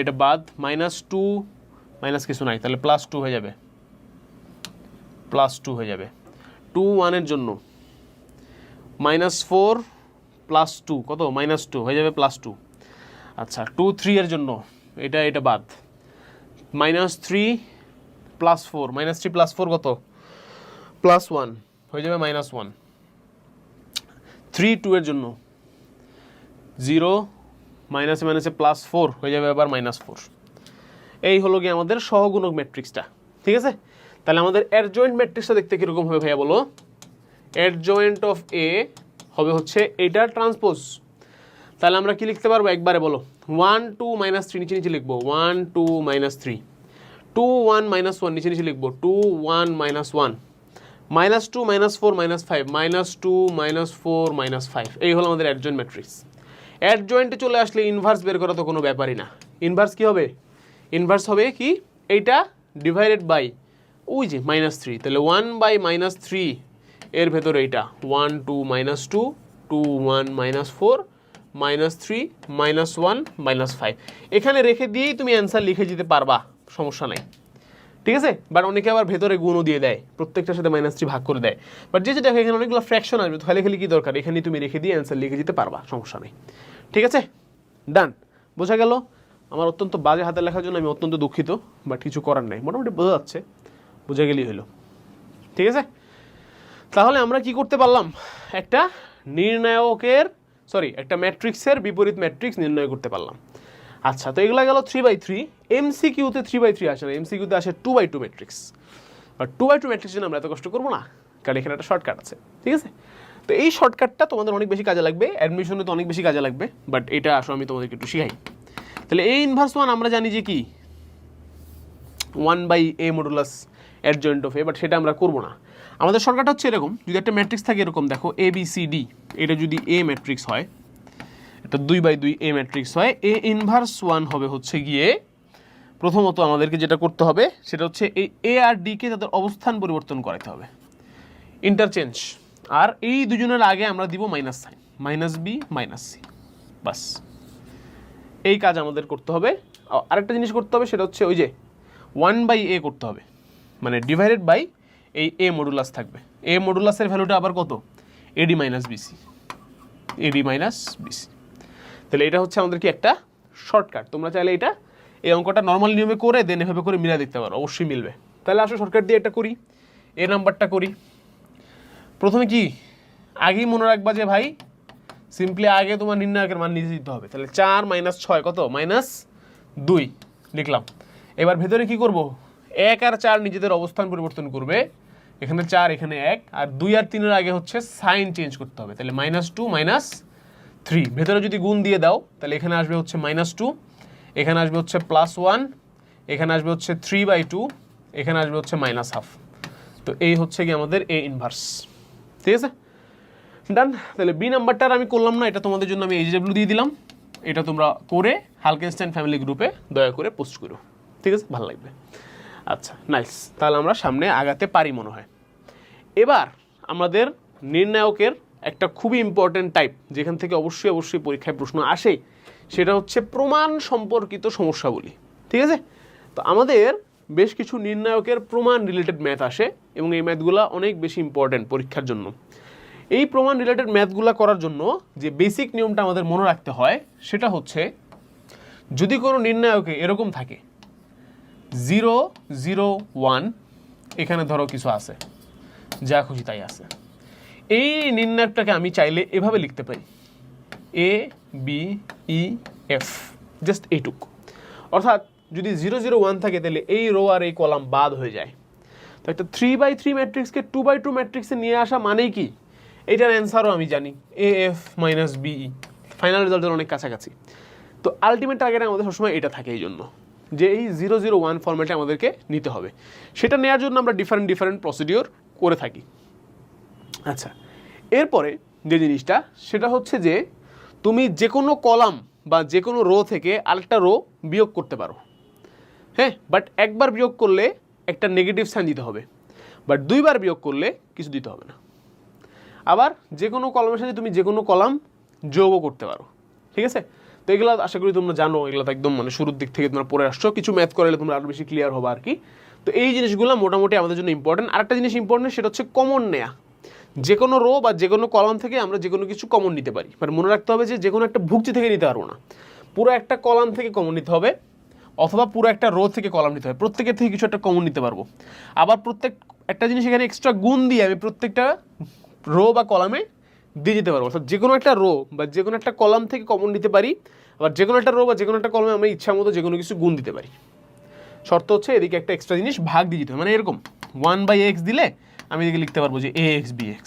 এটা বাদ -2 মাইনাস কিছু নাই, তাহলে +2 হয়ে যাবে, +2 হয়ে যাবে। 2 1 এর জন্য -4 +2 কত, -2 হয়ে যাবে +2। আচ্ছা, 2 3 এর জন্য এটা বাদ -3 +4, -3 +4 কত, +1 হয়ে যাবে -1। 3 2 এর জন্য 0 মাইনাসে মাইনাসে +4 হয়ে যাবে আবার -4। এই হলো কি আমাদের সহগুণক ম্যাট্রিক্সটা। ঠিক আছে, তাহলে আমাদের অ্যাডজয়েন্ট ম্যাট্রিক্সটা দেখতে কীরকম হবে ভাইয়া বলো? অ্যাডজয়েন্ট অফ এ হবে হচ্ছে এটার ট্রান্সপোজ। তাহলে আমরা কি লিখতে পারবো একবারে বলো? 1 2 -3 নিচে নিচে লিখবো, 1 2 -3, 2 1 -1 নিচে নিচে লিখবো, 2 1 -1, -2 -4 -5, -2 -4 -5। এই হলো আমাদের অ্যাডজয়েন্ট ম্যাট্রিক্স। অ্যাডজয়েন্টে চলে আসলে ইনভার্স বের করা তো কোনো ব্যাপারই না। ইনভার্স কি হবে? ইনভার্স হবে কি, এইটা ডিভাইডেড বাই ওই যে -3, তাহলে 1/-3 এর ভেতরে এইটা 1 2 -2 2 1 -4 -3 -1 -5 এখানে রেখে দিয়েই তুমি অ্যান্সার লিখে যেতে পারবা, সমস্যা নাই। ঠিক আছে, বাট অনেকে আবার ভেতরে গুণও দিয়ে দেয়, প্রত্যেকটার সাথে -3 ভাগ করে দেয়। বাট যে দেখো এখানে অনেকগুলো ফ্র্যাকশন আসবে, তাহলে খালি কি দরকার, এখানে তুমি রেখে দিয়ে অ্যান্সার লিখে যেতে পারবা, সমস্যা নেই। ঠিক আছে, ডান, বোঝা গেল? আমার অত্যন্ত বাজে হাতের লেখার জন্য আমি অত্যন্ত দুঃখিত, বাট কিছু করার নাই, মোটামুটি বোঝা যাচ্ছে, বোঝা গেলেই হলো। ঠিক আছে, তাহলে আমরা কি করতে পারলাম, একটা একটা ম্যাট্রিক্সের বিপরীত ম্যাট্রিক্স নির্ণয় করতে পারলাম। আচ্ছা, তো এগুলো গেল 3/3। এমসিকিউতে 3/3 আসে না, এমসিকিউতে আসে 2/2 ম্যাট্রিক্স। আর 2/2 ম্যাট্রিক্স জন্য আমরা এত কষ্ট করবো না, কারণ এখানে একটা শর্টকাট আছে। ঠিক আছে, তো এই শর্টকাটটা তোমাদের অনেক বেশি কাজে লাগবে, অ্যাডমিশনে তো অনেক বেশি কাজে লাগবে, বাট এটা আসলে আমি তোমাদেরকে একটু শিখাই। তাহলে A ইনভার্স 1 আমরা জানি যে কি 1/a modulus adjoint of A, but সেটা আমরা করবো না। আমাদের শর্টকাট হচ্ছে এরকম, যদি একটা ম্যাট্রিক্স থাকে এরকম, দেখো ABCD, এটা যদি A ম্যাট্রিক্স হয়, এটা 2/2 A ম্যাট্রিক্স হয়, A ইনভার্স 1 হবে হচ্ছে গিয়ে, প্রথমত আমাদেরকে যেটা করতে হবে সেটা হচ্ছে এই A আর D কে তাদের অবস্থান পরিবর্তন করাতে হবে, ইন্টারচেঞ্জ। আর এই দুজনের আগে আমরা দিব মাইনাস সাইন, -b -c, বাস এই কাজ আমাদের করতে হবে। আরেকটা জিনিস করতে হবে, সেটা হচ্ছে ওই যে 1/a করতে হবে, মানে ডিভাইডেড বাই এই A মডুলাস থাকবে। A মডুলাসের ভ্যালুটা আবার কত, AD - BC, AD - BC। তাহলে এটা হচ্ছে আমাদের কি একটা শর্টকাট। তোমরা চাইলে এটা এই অঙ্কটা নর্মাল নিয়মে করে দেন এভাবে করে মিলা দেখতে পারো, অবশ্যই মিলবে। তাহলে আসো শর্টকাট দিয়ে এটা করি, এ নাম্বারটা করি। প্রথমে কি আগেই মনে রাখবা যে ভাই সিম্পলি আগে তোমার নির্ণায়কের মান নিচে দিতে হবে। তাহলে 4 - 6 কত, -2 লিখলাম। এবার ভেতরে কি করব, 1 আর 4 নিজেদের অবস্থান পরিবর্তন করবে, এখানে 4 এখানে 1, আর 2 আর 3 এর আগে হচ্ছে সাইন চেঞ্জ করতে হবে। তাহলে -2 -3, ভেতরে যদি গুণ দিয়ে দাও তাহলে এখানে আসবে হচ্ছে -2, এখানে আসবে হচ্ছে +1, এখানে আসবে হচ্ছে 3/2, এখানে আসবে হচ্ছে -1/2। তো এই হচ্ছে কি আমাদের এ ইনভার্স, ঠিক আছে, ডান। তাহলে বি নাম্বারটার আমি করলাম না, এটা তোমাদের জন্য আমি এইচডব্লিউ দিয়ে দিলাম। এটা তোমরা করে হালকেনস্টাইন ফ্যামিলি গ্রুপে দয়া করে পোস্ট করো, ঠিক আছে, ভালো লাগবে। আচ্ছা নাইস, তাহলে আমরা সামনে আগাতে পারি মনে হয়। এবার আমাদের নির্ণায়কের একটা খুবই ইম্পর্টেন্ট টাইপ, যেখান থেকে অবশ্যই পরীক্ষায় প্রশ্ন আসে, সেটা হচ্ছে প্রমাণ সম্পর্কিত সমস্যাগুলি, ঠিক আছে। তো আমাদের বেশ কিছু নির্ণায়কের প্রমাণ রিলেটেড ম্যাথ আসে এবং এই ম্যাথগুলো অনেক বেশি ইম্পর্টেন্ট পরীক্ষার জন্য। এই প্রমাণ রিলেটেড ম্যাথগুলো করার জন্য যে বেসিক নিয়মটা আমাদের মনে রাখতে হয় সেটা হচ্ছে, যদি কোনো নির্ণায়কে এরকম থাকে 0 0 1, এখানে ধরো কিছু আছে, যা খুশি তাই আছে, এই নির্ণায়কটাকে আমি চাইলে এভাবে লিখতে পারি A B E F, just এইটুক। অর্থাৎ যদি 0 0 1 থাকে তাহলে এই রো আর এই কলাম বাদ হয়ে যায়। তো একটা 3/3 ম্যাট্রিক্সকে 2/2 ম্যাট্রিক্সে নিয়ে আসা মানেই কি, এটার অ্যান্সারও আমি জানি A F minus BE, final রেজাল্টের অনেক কাছাকাছি। তো আলটিমেট টার্গেট আমাদের সবসময় এটা থাকে, এই জন্য যে এই 0 0 1 ফর্ম্যাটে আমাদেরকে নিতে হবে। সেটা নেওয়ার জন্য আমরা ডিফারেন্ট প্রসিডিওর করে থাকি। আচ্ছা, এরপরে যে জিনিসটা সেটা হচ্ছে যে তুমি যে কোনো কলাম বা যে কোনো রো থেকে আরেকটা রো বিয়োগ করতে পারো, হ্যাঁ, বাট একবার বিয়োগ করলে একটা নেগেটিভ সাইন দিতে হবে, বাট দুইবার বিয়োগ করলে কিছু দিতে হবে না। আবার যে কোনো কলামের সাথে তুমি যে কোনো কলাম যোগও করতে পারো, ঠিক আছে। তো এগুলো আশা করি তোমরা জানো, এগুলো তো একদম মানে শুরুর দিক থেকে তোমরা পড়ে আসছো, কিছু ম্যাথ করলে তোমরা আরও বেশি ক্লিয়ার হবে আর কি। তো এই জিনিসগুলো মোটামুটি আমাদের জন্য ইম্পর্টেন্ট। আরেকটা জিনিস ইম্পর্টেন্ট, সেটা হচ্ছে কমন নেয়া। যে কোনো রো বা যে কোনো কলাম থেকে আমরা যে কোনো কিছু কমন নিতে পারি, মানে মনে রাখতে হবে যে কোনো একটা ভুক্তি থেকে নিতে পারবো না, পুরো একটা কলাম থেকে কমন নিতে হবে, অথবা পুরো একটা রো থেকে কলাম নিতে হবে, প্রত্যেকের থেকে কিছু একটা কমন নিতে পারবো। আবার প্রত্যেক একটা জিনিস এখানে এক্সট্রা গুণ দিয়ে আমি প্রত্যেকটা রো বা কলামে দিয়ে যেতে পারবো। অর্থাৎ যে কোনো একটা রো বা যে কোনো একটা কলাম থেকে কমন নিতে পারি, আবার যে কোনো একটা রো বা যে কোনো একটা কলামে আমি ইচ্ছা মতো যে কোনো কিছু গুণ দিতে পারি। শর্ত হচ্ছে এদিকে একটা এক্সট্রা জিনিস ভাগ দিয়ে দিতে হবে, মানে এরকম 1/x দিলে আমি এদিকে লিখতে পারবো যে ax bx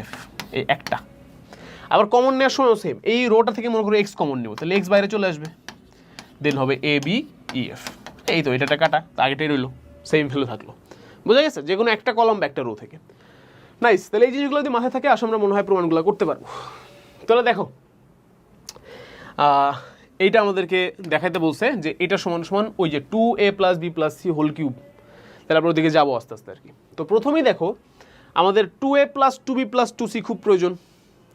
ef, এই একটা। আবার কমন নেওয়ার সময়ও সেম, এই রোটা থেকে মনে করো এক্স কমন নেব, তাহলে এক্স বাইরে চলে আসবে, দেন হবে এ বি ই এফ। এই তো এটা কাটা, আগেটাই রইলো, সেম ভ্যালু থাকলো, বোঝা গেছে, যে কোনো একটা কলাম বা একটা রো থেকে। নাইস, তাহলে এই জিনিসগুলো যদি মাথায় থাকে আসলে আমরা মনে হয় প্রমাণগুলো করতে পারবো। তাহলে দেখো, এইটা আমাদেরকে দেখাইতে বলছে যে এটা সমান সমান ওই যে 2a + b + c whole cube. তাহলে আমরা ওদিকে যাবো আস্তে আস্তে আর কি। তো প্রথমেই দেখো আমাদের 2a + 2b + 2c খুব প্রয়োজন,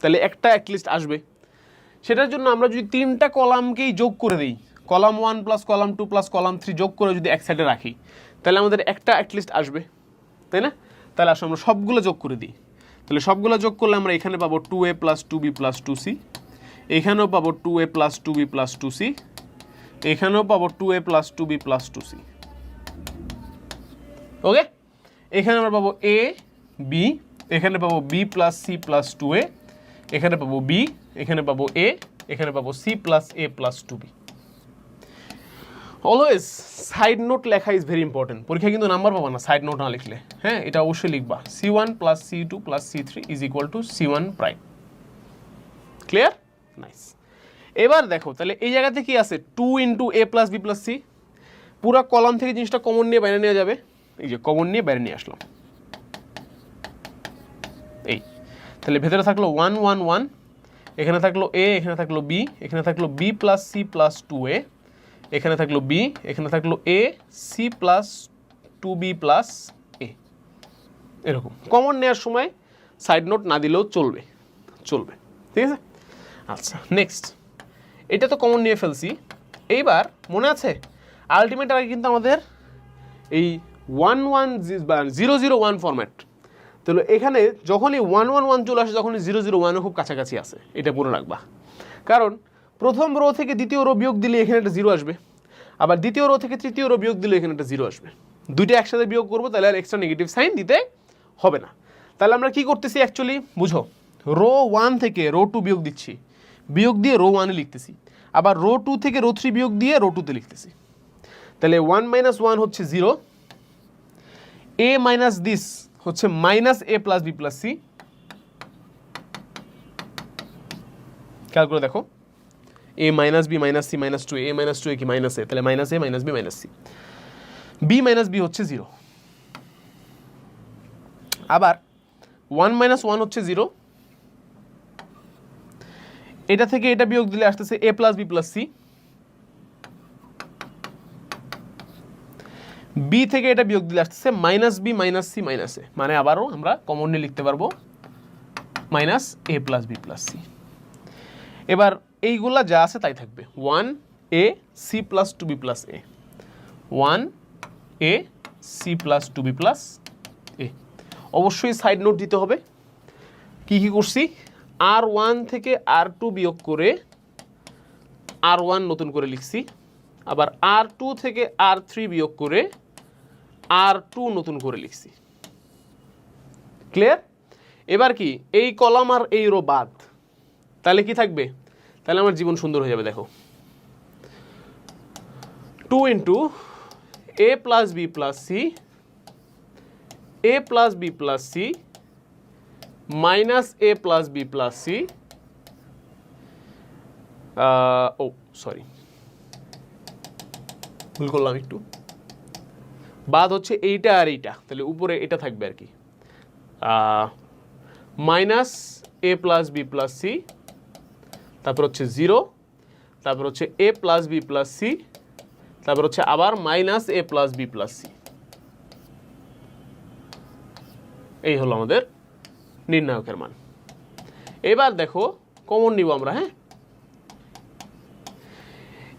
তাহলে একটা অ্যাটলিস্ট আসবে। সেটার জন্য আমরা যদি তিনটা কলামকেই যোগ করে দিই, কলাম 1 + কলাম 2 + কলাম 3 যোগ করে যদি এক সাইডে রাখি, তাহলে আমাদের একটা অ্যাটলিস্ট আসবে, তাই না? তাহলে আসলে আমরা সবগুলো যোগ করে দিই। তাহলে সবগুলো যোগ করলে আমরা এখানে পাবো 2a + 2b + 2c, এখানেও পাবো 2a + 2b + 2c, এখানেও পাবো 2a + 2b + 2c। ওকে, এখানে আমরা পাবো a b, এখানে পাবো b + c + 2a, এখানে পাবো b, এখানে পাবো a, এখানে পাবো c + a + 2b। Always side note লেখা ইজ ভেরি ইম্পর্টেন্ট। পরীক্ষায় কিন্তু নাম্বার পাবো না সাইড নোট না লিখলে, হ্যাঁ, এটা অবশ্যই লিখবা c1 + c2 + c3 = c1 prime. Clear? Nice. এবার দেখো তাহলে এই জায়গাতে কি আছে, 2 × a + b + c, পুরো কলাম থেকে জিনিসটা কমন নিয়ে বাইরে নেওয়া যাবে, এই যে কমন নিয়ে বাইরে নিয়ে আসলাম, এই। তাহলে ভেতরে থাকলো 1 1 1, এখানে থাকলো a, এখানে থাকলো b, এখানে থাকলো b + c + 2a, এখানে থাকলো b, এখানে থাকলো a, c + 2b + a। এরকম কমন নেওয়ার সময় সাইড নোট না দিলেও চলবে, ঠিক আছে। আচ্ছা নেক্সট, এটা তো কমন নিয়ে ফেলছি। এইবার মনে আছে আলটিমেট আগে কিন্তু আমাদের এই 1 1 0 0 1 ফরম্যাট, তাহলে এখানে যখনই 1 1 1 চলে আসে তখনই 0 0 1 খুব কাছাকাছি আছে, এটা মনে রাখবা। কারণ প্রথম রো থেকে দ্বিতীয় রো বিয়োগ দিলে এখানে একটা 0 আসবে, আবার দ্বিতীয় রো থেকে তৃতীয় রো বিয়োগ দিলে এখানে একটা 0 আসবে। দুইটা একসাথে বিয়োগ করবো, তাহলে আর এক্সট্রা নেগেটিভ সাইন দিতে হবে না। তাহলে আমরা কি করতেছি অ্যাকচুয়ালি বুঝো, রো 1 থেকে রো 2 বিয়োগ দিচ্ছি, বিয়োগ দিয়ে রো 1 এ লিখতেছি, আবার রো 2 থেকে রো 3 বিয়োগ দিয়ে রো 2 তে লিখতেছি। তাহলে 1 - 1 হচ্ছে 0, a - দিস হচ্ছে -a + b + c। খেয়াল করে দেখো, a - b - c - 2a, a - 2a কি -a, তাহলে -a - b - c। B minus B হচ্ছে 0, আবার 1 মাইনাস 1 হচ্ছে 0, এটা থেকে এটা বিয়োগ দিলে আসতেছে A plus B plus C, B থেকে এটা বিয়োগ দিলে আসতেছে minus B minus C minus A, মানে আবারও আমরা কমন নিয়ে লিখতে পারবো minus A plus B plus C. এবার এইগুলা যা আছে তাই থাকবে, 1 A C plus 2b plus A, 1 A C plus 2b plus A. অবশ্যই সাইড নোট দিতে হবে কি কি করছি, R1 থেকে R2 বিয়োগ করে R1 নতুন করে লিখছি, আবার R2 থেকে R3 বিয়োগ করে R2 নতুন করে লিখছি। ক্লিয়ার? এবার কি এই কলাম আর এই রো বাদ, তাহলে কি থাকবে, তাহলে আমার জীবন সুন্দর হয়ে যাবে। দেখো 2 into A plus B plus C, A plus B plus C minus A plus B plus C, ও সরি ভুল করলাম একটু, বাদ হচ্ছে এইটা আর এইটা, তাহলে উপরে এটা থাকবে আর কি, minus A plus B plus C, তারপর হচ্ছে 0, তারপর হচ্ছে এ প্লাস বি প্লাস সি, তারপর হচ্ছে আবার minus A plus B plus C. এই হলো আমাদের নির্ণায়কের মান। এবার দেখো কমন নিব আমরা, হ্যাঁ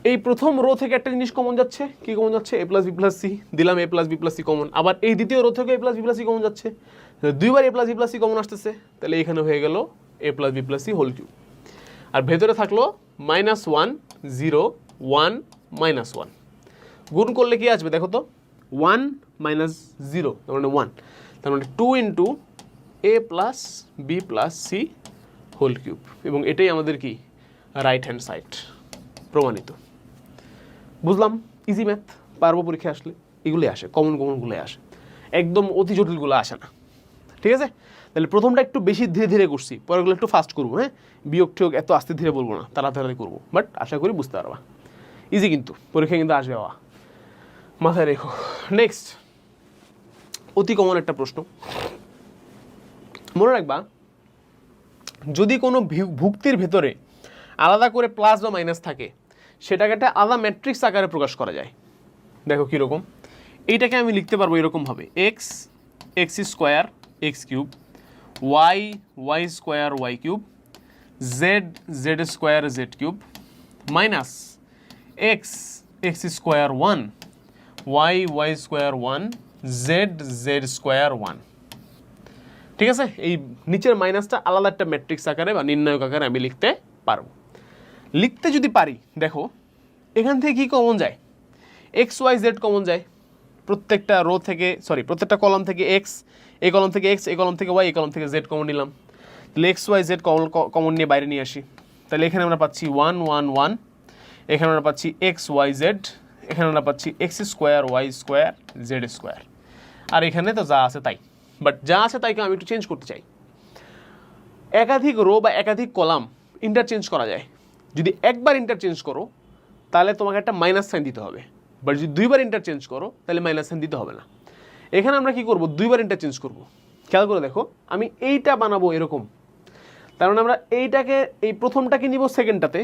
এই প্রথম রো থেকে একটা জিনিস কমন যাচ্ছে, কি কমন যাচ্ছে, A plus B plus C, দিলাম A plus B plus C common, আবার এই দ্বিতীয় রো থেকে A plus B plus C common যাচ্ছে, দুইবার A plus B plus C common আসতেছে, তাহলে এখানে হয়ে গেল A plus B plus C whole cube, আর ভেতরে থাকলো -1 0 1 -1, গুণ করলে কি আসবে দেখো তো, 1 মাইনাস 0 তার মানে 1, তার মানে 2 into A plus B plus C whole cube, এবং এটাই আমাদের কি রাইট হ্যান্ড সাইড প্রমাণিত। বুঝলাম, ইজি ম্যাথ, পারবো পরীক্ষা আসলে, এগুলোই আসে, কমনগুলো আসে, একদম অতি জটিলগুলো আসে না। ঠিক আছে, তাহলে প্রথমটা একটু বেশি ধীরে ধীরে করছি, পরেরগুলো একটু ফাস্ট করবো, হ্যাঁ বিয়োগ টিয়োগ এত আস্তে ধীরে বলবো না, তাড়াতাড়ি করবো, বাট আশা করি বুঝতে পারবা, ইজি কিন্তু পরীক্ষা কিন্তু আসবে, বাবা মাথায় রেখো। নেক্সট অতি কমন একটা প্রশ্ন, মনে রাখবা যদি কোনো ভুক্তির ভেতরে আলাদা করে প্লাস বা মাইনাস থাকে, সেটাকে একটা আলাদা ম্যাট্রিক্স আকারে প্রকাশ করা যায়। দেখো কীরকম, এইটাকে আমি লিখতে পারবো এরকমভাবে, X X square X cube, Y Y square Y cube, Z Z square Z cube, minus X X square 1 Y Y square 1 Z Z square 1। ঠিক আছে, এই নিচের মাইনাসটা আলাদা একটা ম্যাট্রিক্স আকারে বা নির্ণায়ক আকারে আমি লিখতে পারবো। লিখতে যদি পারি, দেখো এখান থেকে কি কমন যায়, এক্স ওয়াই জেড কমন যায়, প্রত্যেকটা রো থেকে প্রত্যেকটা কলাম থেকে এক্স, এই কলাম থেকে এক্স, এই কলাম থেকে ওয়াই, এই কলাম থেকে জেড কমন নিলাম, তাহলে এক্স ওয়াই জেড কমন নিয়ে বাইরে নিয়ে আসি, তাহলে এখানে আমরা পাচ্ছি 1 1 1, এখানে আমরা পাচ্ছি এক্স ওয়াই জেড, এখানে আমরা পাচ্ছি X square Y square Z square, আর এখানে তো যা আছে তাই, বাট যা আছে তাইকে আমি একটু চেঞ্জ করতে চাই। একাধিক রো বা একাধিক কলাম ইন্টারচেঞ্জ করা যায়, যদি একবার ইন্টারচেঞ্জ করো তাহলে তোমাকে একটা মাইনাস সাইন দিতে হবে, বাট যদি দুইবার ইন্টারচেঞ্জ করো তাহলে মাইনাস সাইন দিতে হবে না। এখানে আমরা কি করব, দুইবার ইন্টারচেঞ্জ করব। খেয়াল করে দেখো, আমি এইটা বানাবো এরকম, তার মানে আমরা এইটাকে এই প্রথমটাকে নিব সেকেন্ডটাতে,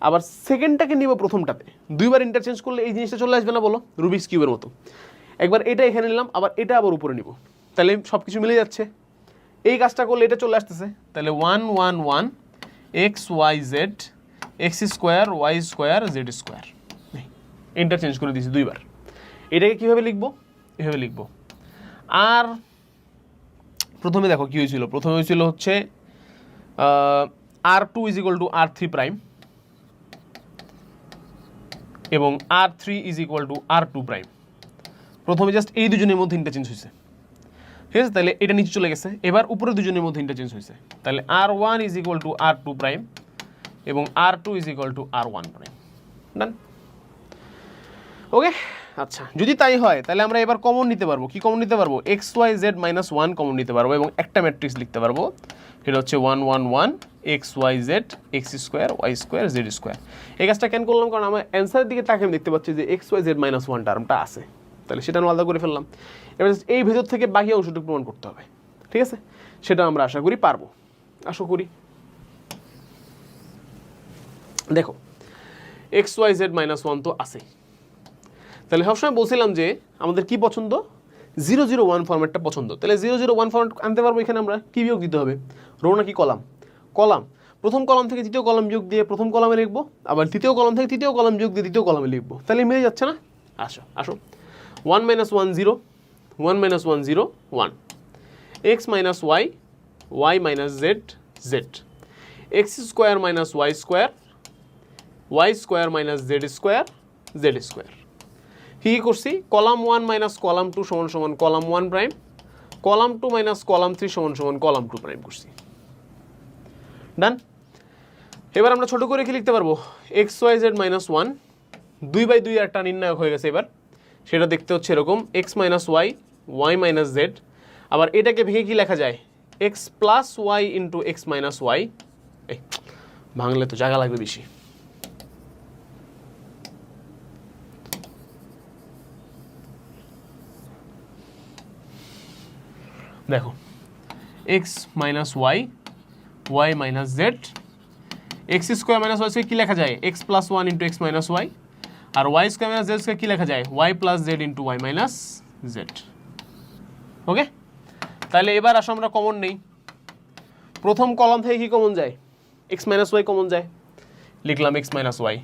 আবার সেকেন্ডটাকে নিব প্রথমটাতে, দুইবার ইন্টারচেঞ্জ করলে এই জিনিসটা চলে আসবে না, বলো রুবিক্স কিউবের মতো। একবার এটা এখানে নিলাম, আবার এটা আবার উপরে নিব, তাহলে সব কিছু মিলে যাচ্ছে। এই কাজটা করলে এটা চলে আসতেছে, তাহলে 1 1 1 X Y Z X square Y square Z square, interchange করে দিয়েছি দুইবার। এটাকে কীভাবে লিখবো, এভাবে লিখবো। আর প্রথমে দেখো কী হয়েছিল, প্রথমে হয়েছিল হচ্ছে R2 is equal two R3 prime এবং R3 is equal two R2 prime. প্রথমে জাস্ট এই দুজনের মধ্যে ইন্টারচেঞ্জ হয়েছে, ঠিক আছে, তাহলে এটা নিচে চলে গেছে। এবার উপরে দুজনের মধ্যে ইন্টারচেঞ্জ হয়েছে, তাহলে R1 is equal two R2 prime এবং R2 is equal to R1 prime. Done, okay. আচ্ছা, যদি তাই হয় তাহলে আমরা এবার কমন নিতে পারবো, কি কমন নিতে পারবো, X Y Z minus 1 common নিতে পারবো এবং একটা ম্যাট্রিক্স লিখতে পারবো, সেটা হচ্ছে 1 1 1 X Y Z X square Y square Z square. এই কাজটা কেন করলাম, কারণ আমার অ্যান্সারের দিকে তাকে আমি দেখতে পাচ্ছি যে এক্স ওয়াই জেড মাইনাস 1 টার্মটা আছে, তাহলে সেটা আমরা আলাদা করে ফেললাম। এবার এই ভেতর থেকে বাকি অংশটুকু প্রমাণ করতে হবে, ঠিক আছে? সেটা আমরা আশা করি পারবো, আশা করি। দেখো XYZ -1 তো আছে, তাহলে সবসময় বলছিলাম যে আমাদের কি পছন্দ, 001 ফরম্যাটটা পছন্দ। তাহলে 001 ফরম্যাট আনতে পারবো। এখানে আমরা কি বিয়োগ দিতে হবে, রো নাকি কলাম? কলাম। প্রথম কলাম থেকে দ্বিতীয় কলাম বিয়োগ দিয়ে প্রথম কলামে লিখবো, আবার তৃতীয় কলাম থেকে তৃতীয় কলাম বিয়োগ দিয়ে দ্বিতীয় কলামে লিখবো, তাহলে মিলে যাচ্ছে না? আসো আসো, 1 - 1 0, 1 - 1 0 1, x - y, y - z z, x square minus y square, y square minus z square, z square. কি করছি, কলাম 1 মাইনাস কলাম 2 সমান সমান column 1 prime, column 2 minus column 3 সমান সমান কলাম 2 প্রাইম করছি। ডান। এবার আমরা ছোট করে কি লিখতে পারবো, XYZ -1, 2/2 একটা নির্ণায়ক হয়ে গেছে। এবার সেটা দেখতে হচ্ছে এরকম, x - y, y - z, আবার এটাকে ভেঙে কি লেখা যায়, x plus y into x minus y। এই ভাঙলে তো জায়গা লাগবে বেশি। দেখো x minus y, y minus z, x square minus y square কি লেখা যায়, x plus 1 into x minus y, আর y square minus z square কি লেখা যায়, y plus z into y minus z। ওকে, তাহলে এবার আসো আমরা কমন নেই। প্রথম কলাম থেকে কি কমন যায়, x মাইনাস y কমন যায়, লিখলাম x মাইনাস y।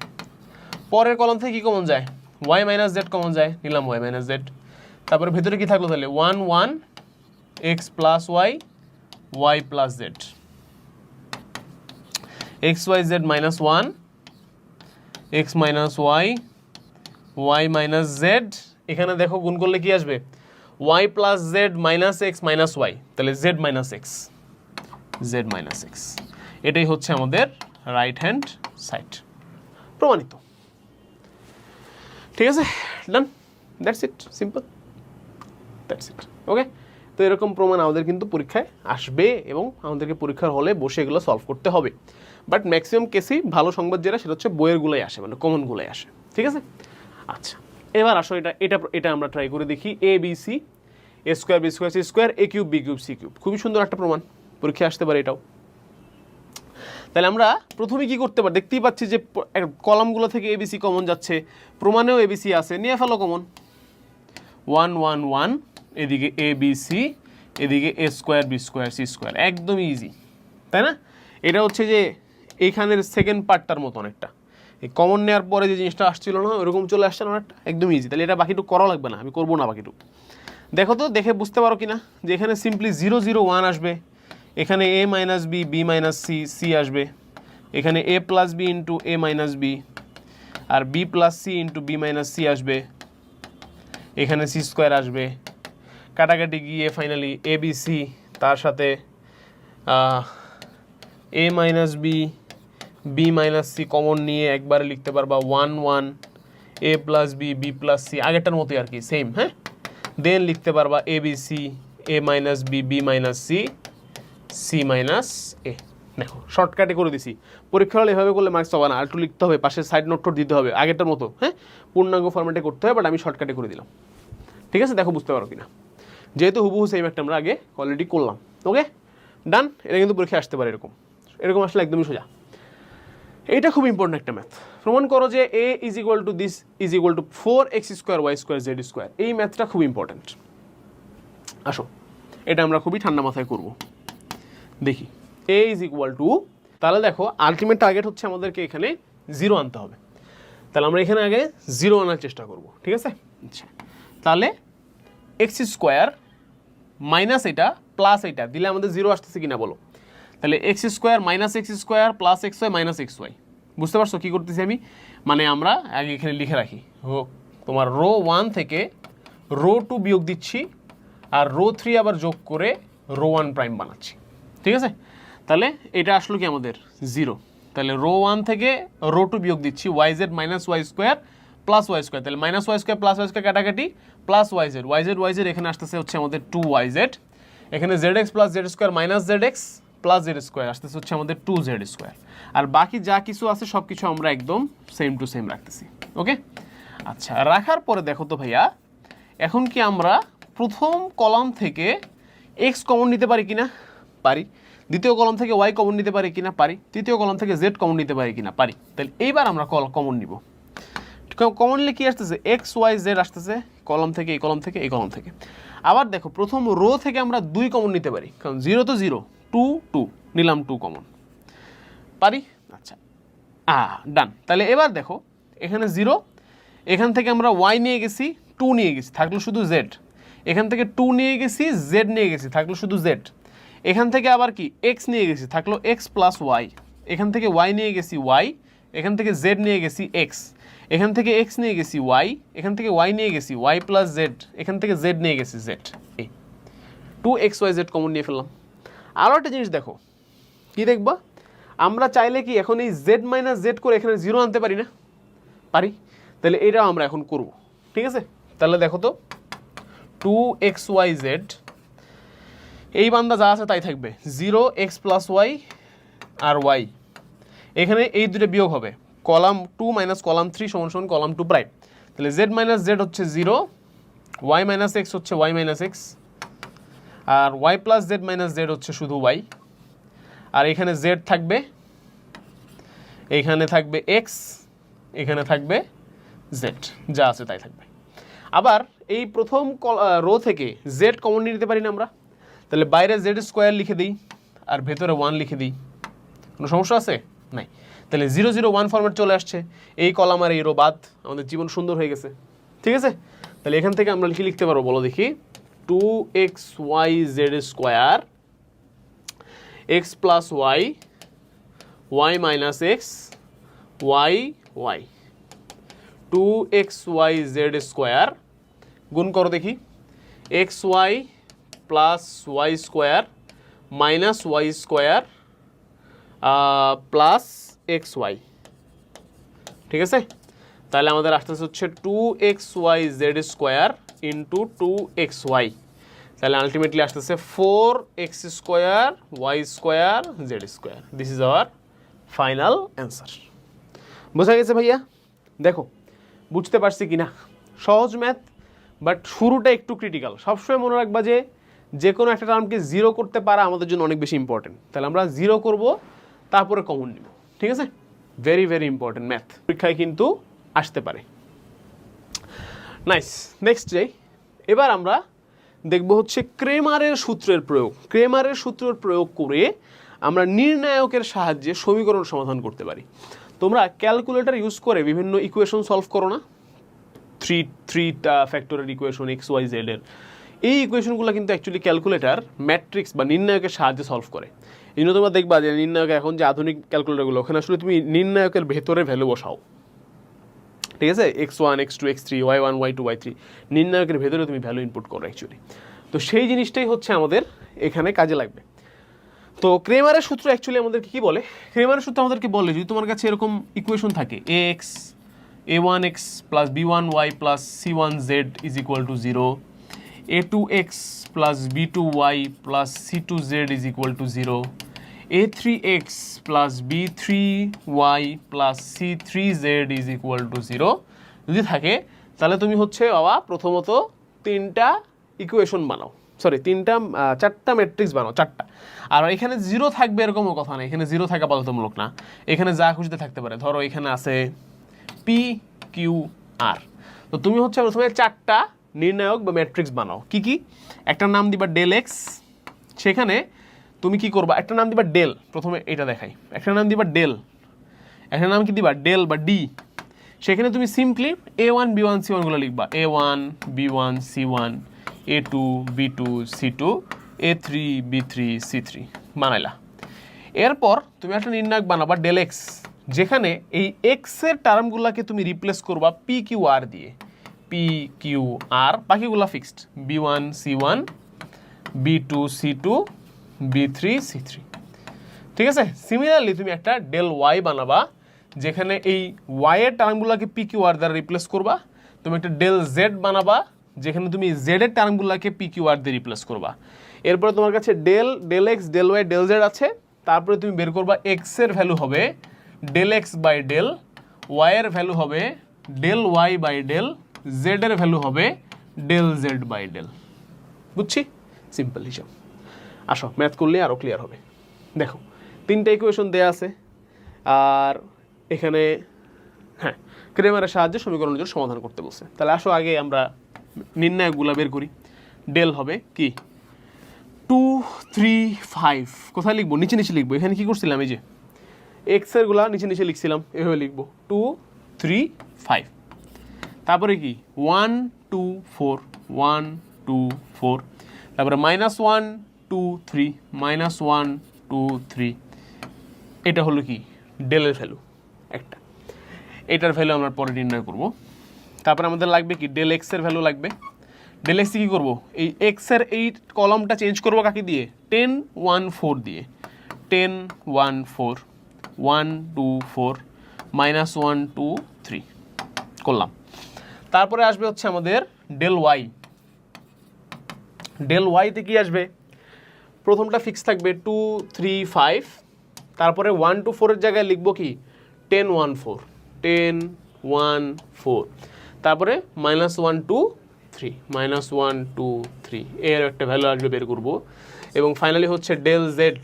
পরের কলাম থেকে কি কমন যায়, y মাইনাস z কমন যায়, নিলাম y মাইনাস z। তারপরে ভেতরে কি থাকলো তাহলে, 1 1 x plus y, y plus z, xyz minus 1, x minus y, y minus z। এখানে দেখো গুণ করলে কি আসবে, y plus z minus x minus y, তাহলে z minus x, z minus x। এটাই হচ্ছে আমাদের রাইট হ্যান্ড সাইড, প্রমাণিত। ঠিক আছে, done, that's it, simple, that's it. Okay, তো এরকম প্রমাণ আমাদের কিন্তু পরীক্ষায় আসবে এবং আমাদেরকে পরীক্ষার হলে বসে এগুলো সলভ করতে হবে। বাট ম্যাক্সিমাম কেসেই ভালো সংবাদ যেটা, সেটা হচ্ছে বইয়েরগুলোই আসে, মানে কমনগুলোই আসে। ঠিক আছে, আচ্ছা এবার আসো এটা আমরা ট্রাই করে দেখি। ABC, A square B square C square, A cube B cube C cube. খুবই সুন্দর একটা প্রমাণ, পরীক্ষায় আসতে পারে এটাও। তাহলে আমরা প্রথমে কি করতে পারি, দেখতেই পাচ্ছি যে কলামগুলো থেকে ABC কমন যাচ্ছে, প্রমাণেও ABC আছে, নিয়ে ফেলো কমন। 1 1 1, এদিকে ABC, এদিকে A square B square C square, একদমই ইজি, তাই না? এটা হচ্ছে যে এইখানের সেকেন্ড পার্টটার মতো অনেকটা, এই কমন নেওয়ার পরে যে জিনিসটা আসছিল না ওরকম চলে আসছে না অনেকটা, একদম ইজি। তাহলে এটা বাকিটুকু করা লাগবে না, আমি করবো না বাকিটুকু। দেখো তো, দেখে বুঝতে পারো কিনা যে এখানে সিম্পলি 0 0 1 আসবে, এখানে A minus B, B minus C, C আসবে, এখানে A plus B into A minus B, আর B plus C into B minus C আসবে, এখানে সি স্কোয়ার আসবে, কাটাকাটি গিয়ে ফাইনালি এ বি সি, তার সাথে A minus B, B minus C common নিয়ে একবারে লিখতে পারবা 1 1, A plus B, B plus C, আগেরটার মতোই আর কি, সেম। হ্যাঁ, দেন লিখতে পারবা A B C, A minus B, B minus C, C minus A. দেখো শর্টকাটে করে দিছি, পরীক্ষা হলে এভাবে করলে মার্কস হবে না, আর একটু লিখতে হবে, পাশে সাইড নোট টোট দিতে হবে আগেরটার মতো। হ্যাঁ, পূর্ণাঙ্গ ফরম্যাটে করতে হবে, বাট আমি শর্টকাটে করে দিলাম। ঠিক আছে, দেখো বুঝতে পারো কিনা, যেহেতু হুবহু সেম একটা আমরা আগে অলরেডি করলাম। ওকে, ডান। এটা কিন্তু পরীক্ষায় আসতে পারে এরকম, এরকম আসলে একদমই সোজা। এইটা খুব ইম্পর্টেন্ট একটা ম্যাথ। প্রমাণ করো যে a is equal to this is equal to 4x square Y square Z square. এই ম্যাথটা খুব ইম্পর্টেন্ট। আসো এটা আমরা খুবই ঠান্ডা মাথায় করব। দেখি a ইজ ইকুয়াল টু, তাহলে দেখো আলটিমেট টার্গেট হচ্ছে আমাদেরকে এখানে 0 আনতে হবে। তাহলে আমরা এখানে আগে 0 আনার চেষ্টা করব। ঠিক আছে, আচ্ছা তাহলে এক্স স্কোয়ার মাইনাস এটা প্লাস এটা দিলে আমাদের 0 আসতেছে কিনা বলো। তাহলে X square minus X square plus X Y minus X Y. বুঝতে পারছো কী করতেছি আমি, মানে আমরা আগে এখানে লিখে রাখি, তোমার রো 1 থেকে রো 2 বিয়োগ দিচ্ছি, আর রো 3 আবার যোগ করে রো 1 প্রাইম বানাচ্ছি। ঠিক আছে, তাহলে এটা আসলো কি আমাদের 0। তাহলে রো 1 থেকে রো 2 বিয়োগ দিচ্ছি, Y Z minus Y square plus Y square, তাহলে minus Y square plus Y square কাটাকাটি plus Y Z, Y Z এখানে আসতেছে হচ্ছে আমাদের 2yz, এখানে Z X plus Z square minus Z X plus Z square আসতেছে হচ্ছে আমাদের 2z স্কোয়ার, আর বাকি যা কিছু আছে সব কিছু আমরা একদম সেম টু সেম রাখতেছি। ওকে, আচ্ছা রাখার পরে দেখো তো ভাইয়া এখন কি আমরা প্রথম কলাম থেকে এক্স কমন নিতে পারি কিনা? পারি। দ্বিতীয় কলাম থেকে ওয়াই কমন নিতে পারি কিনা? পারি। তৃতীয় কলাম থেকে জেড কমন নিতে পারি কিনা? পারি। তাহলে এইবার আমরা কমন নিব। কমন নিলে কি আসতেছে? এক্স ওয়াই জেড আসতেছে কলাম থেকে, এই কলাম থেকে, এই কলাম থেকে। আবার দেখো প্রথম রো থেকে আমরা 2 কমন নিতে পারি, কারণ 0 তো 0, 2 2 নিলাম 2 কমন, পারি? আচ্ছা, ডান। তাহলে এবার দেখো এখানে 0, এখান থেকে আমরা ওয়াই নিয়ে গেছি, 2 নিয়ে গেছি, থাকলো শুধু জেড। এখান থেকে 2 নিয়ে গেছি, জেড নিয়ে গেছি, থাকলো শুধু জেড। এখান থেকে আবার কি এক্স নিয়ে গেছি, থাকলো এক্স প্লাস ওয়াই। এখান থেকে ওয়াই নিয়ে গেছি ওয়াই, এখান থেকে জেড নিয়ে গেছি এক্স, এখান থেকে এক্স নিয়ে গেছি ওয়াই, এখান থেকে ওয়াই নিয়ে গেছি ওয়াই প্লাস জেড, এখান থেকে জেড নিয়ে গেছি জেড। এই 2xyz কমন নিয়ে ফেললাম। আরও একটা জিনিস দেখো, কি দেখবা? আমরা চাইলে কি এখন এই জেড মাইনাস জেড করে এখানে 0 আনতে পারি না? পারি। তাহলে এটাও আমরা এখন করব, ঠিক আছে? তাহলে দেখো তো 2xyz, এই বান্দা যা আছে তাই থাকবে, 0x প্লাস ওয়াই আর ওয়াই। এখানে এই দুটো বিয়োগ হবে, কলাম 2 মাইনাস কলাম 3 সমান সমান কলাম 2 প্রাইম। তাহলে জেড মাইনাস জেড হচ্ছে 0, ওয়াই মাইনাস এক্স হচ্ছে ওয়াই মাইনাস এক্স, আর Y plus Z minus Z হচ্ছে শুধু ওয়াই। আর এখানে জেড থাকবে, এখানে থাকবে এক্স, এখানে থাকবে জেড, যা আছে তাই থাকবে। আবার এই প্রথম রো থেকে জেড কমন নিতে পারি না আমরা? তাহলে বাইরে জেড স্কোয়ার লিখে দিই আর ভেতরে 1 লিখে দিই, কোনো সমস্যা আছে? নাই। তাহলে 0 0 1 ফরম্যাট চলে আসছে, এই কলাম আর এই রো বাদ, আমাদের জীবন সুন্দর হয়ে গেছে, ঠিক আছে? তাহলে এখান থেকে আমরা কি লিখতে পারবো বলো দেখি? 2xyz square X plus Y, Y minus X, Y Y, 2xyz square গুণ করো দেখি, X Y plus Y square minus Y square plus X Y, ঠিক আছে? তাহলে আমাদের আসতেছে হচ্ছে 2xyz স্কোয়ার ইন্টু 2xy, তাহলে আলটিমেটলি আসতেছে 4x square Y square Z square. This is our final answer. বোঝা গেছে ভাইয়া? দেখো বুঝতে পারছি কিনা? সহজ ম্যাথ, বাট শুরুটা একটু ক্রিটিক্যাল। সবসময় মনে রাখবা যে কোনো একটা টার্মকে 0 করতে পারা আমাদের জন্য অনেক বেশি ইম্পর্টেন্ট। তাহলে আমরা 0 করব, তারপরে কমন নিব, ঠিক আছে? ভেরি ভেরি ইম্পর্টেন্ট ম্যাথ, পরীক্ষায় কিন্তু আসতে পারে। নাইস, নেক্সট যাই। এবার আমরা দেখব হচ্ছে ক্রেমারের সূত্রের প্রয়োগ। ক্রেমারের সূত্রের প্রয়োগ করে আমরা নির্ণায়কের সাহায্যে সমীকরণ সমাধান করতে পারি। তোমরা ক্যালকুলেটর ইউজ করে বিভিন্ন ইকুয়েশন সলভ করো না? থ্রিটা ফ্যাক্টরের ইকুয়েশন এক্স ওয়াই জেড এর, এই ইকুয়েশনগুলো কিন্তু অ্যাকচুয়ালি ক্যালকুলেটর ম্যাট্রিক্স বা নির্ণায়কের সাহায্যে সলভ করে। এই জন্য তোমরা দেখবা যে নির্ণায়ক এখন যে আধুনিক ক্যালকুলেটরগুলো, ওখানে আসলে তুমি নির্ণায়কের ভেতরে ভ্যালু বসাও, ঠিক আছে? x1 x2 x3 y1 y2 y3 নির্ণায়কের ভেতরে তুমি ভ্যালু ইনপুট করো অ্যাকচুয়ালি। তো সেই জিনিসটাই হচ্ছে আমাদের এখানে কাজে লাগবে। তো ক্রেমারের সূত্র অ্যাকচুয়ালি আমাদেরকে কি বলে? ক্রেমারের সূত্র আমাদেরকে বলে যদি তোমার কাছে এরকম ইকুয়েশন থাকে ax a1x plus b1y plus c1z is equal two 0, a2x plus b2y plus c2z is equal two 0, a3x plus b3y plus c3z is equal two 0 যদি থাকে, তাহলে তুমি হচ্ছে বাবা প্রথমত 3টা ইকুয়েশন বানাও, সরি 4টা ম্যাট্রিক্স বানাও, 4টা। আর এখানে 0 থাকবে এরকমও কথা নেই, এখানে 0 থাকা বাধ্যতামূলক না, এখানে যা খুশিতে থাকতে পারে। ধরো এখানে আছে পি কিউ আর, তো তুমি হচ্ছে প্রথমে 4টা নির্ণায়ক বা ম্যাট্রিক্স বানাও। কি কি? একটা নাম দিবা ডেল এক্স, সেখানে তুমি কি করবা? একটা নাম দিবা ডেল, প্রথমে এটা দেখাই, একটা নাম দিবা ডেল, একটা নাম কি দিবা ডেল বা ডি। সেখানে তুমি সিম্পলি a1 b1 c1 গুলো লিখবা, a1 b1 c1 a2 b2 c2 a3 b3 c3 বানাইলা। এরপর তুমি একটা নির্ণায়ক বানাবা ডেল এক্স, যেখানে এই এক্স এর টার্মগুলোকে তুমি রিপ্লেস করবা পি কিউ আর দিয়ে, পি কিউ আর, বাকিগুলো fixed, b1 c1 b2 c2 b3 c3, ঠিক আছে? সিমিলারলি তুমি একটা ডেল ওয়াই বানাবা, যেখানে এই ওয়াই এর টার্মগুলোকে পি কিউ আর দ্বারা রিপ্লেস করবা। তুমি একটা ডেল জেড বানাবা, যেখানে তুমি জেড এর টার্মগুলোকে পি কিউ আর দিয়ে রিপ্লেস করবা। এরপরে তোমার কাছে del X del Y del Z আছে, তারপরে তুমি বের করবা এক্স এর ভ্যালু হবে del X by del, Y এর ভ্যালু হবে del Y by del, Z এর ভ্যালু হবে ডেল জেড বাই ডেল। বুঝছি? সিম্পল হিসাব। আসো ম্যাথ করলে আরও ক্লিয়ার হবে। দেখো 3টা ইকুয়েশন দেয়া আছে, আর এখানে হ্যাঁ ক্রেমারের সাহায্যে সমীকরণের জন্য সমাধান করতে বলছে। তাহলে আসো আগে আমরা নির্ণায়কগুলো বের করি। ডেল হবে কি 2 3 5, কোথায় লিখবো? নিচে নিচে লিখবো। এখানে কি করছিলাম, এই যে এক্সের গুলা নিচে নিচে লিখছিলাম, এভাবে লিখবো 2 3 5। তারপরে কি 1 2 4 1 2 4, তারপরে -1 2 3 -1 2 3। এটা হলো কি ডেলের ভ্যালু একটা, এটার ভ্যালু আমরা পরে নির্ণয় করব। তারপরে আমাদের লাগবে কি ডেল এক্সের ভ্যালু লাগবে। ডেল এক্স কী করবো, এই এক্সের এই কলমটা চেঞ্জ করবো কাকে দিয়ে, 10 1 4 দিয়ে। 10 1 4 1 2 4 -1 2 3 করলাম। তারপরে আসবে হচ্ছে আমাদের ডেল ওয়াই। ডেল ওয়াইতে কি আসবে, প্রথমটা ফিক্স থাকবে 2 3 5, তারপরে 1 2 4 এর জায়গায় লিখবো কি 10 1 4 10 1 4, তারপরে -1 2 3 -1 2 3 এর একটা ভ্যালু আসবে, বের করব। এবং ফাইনালি হচ্ছে ডেল জেড,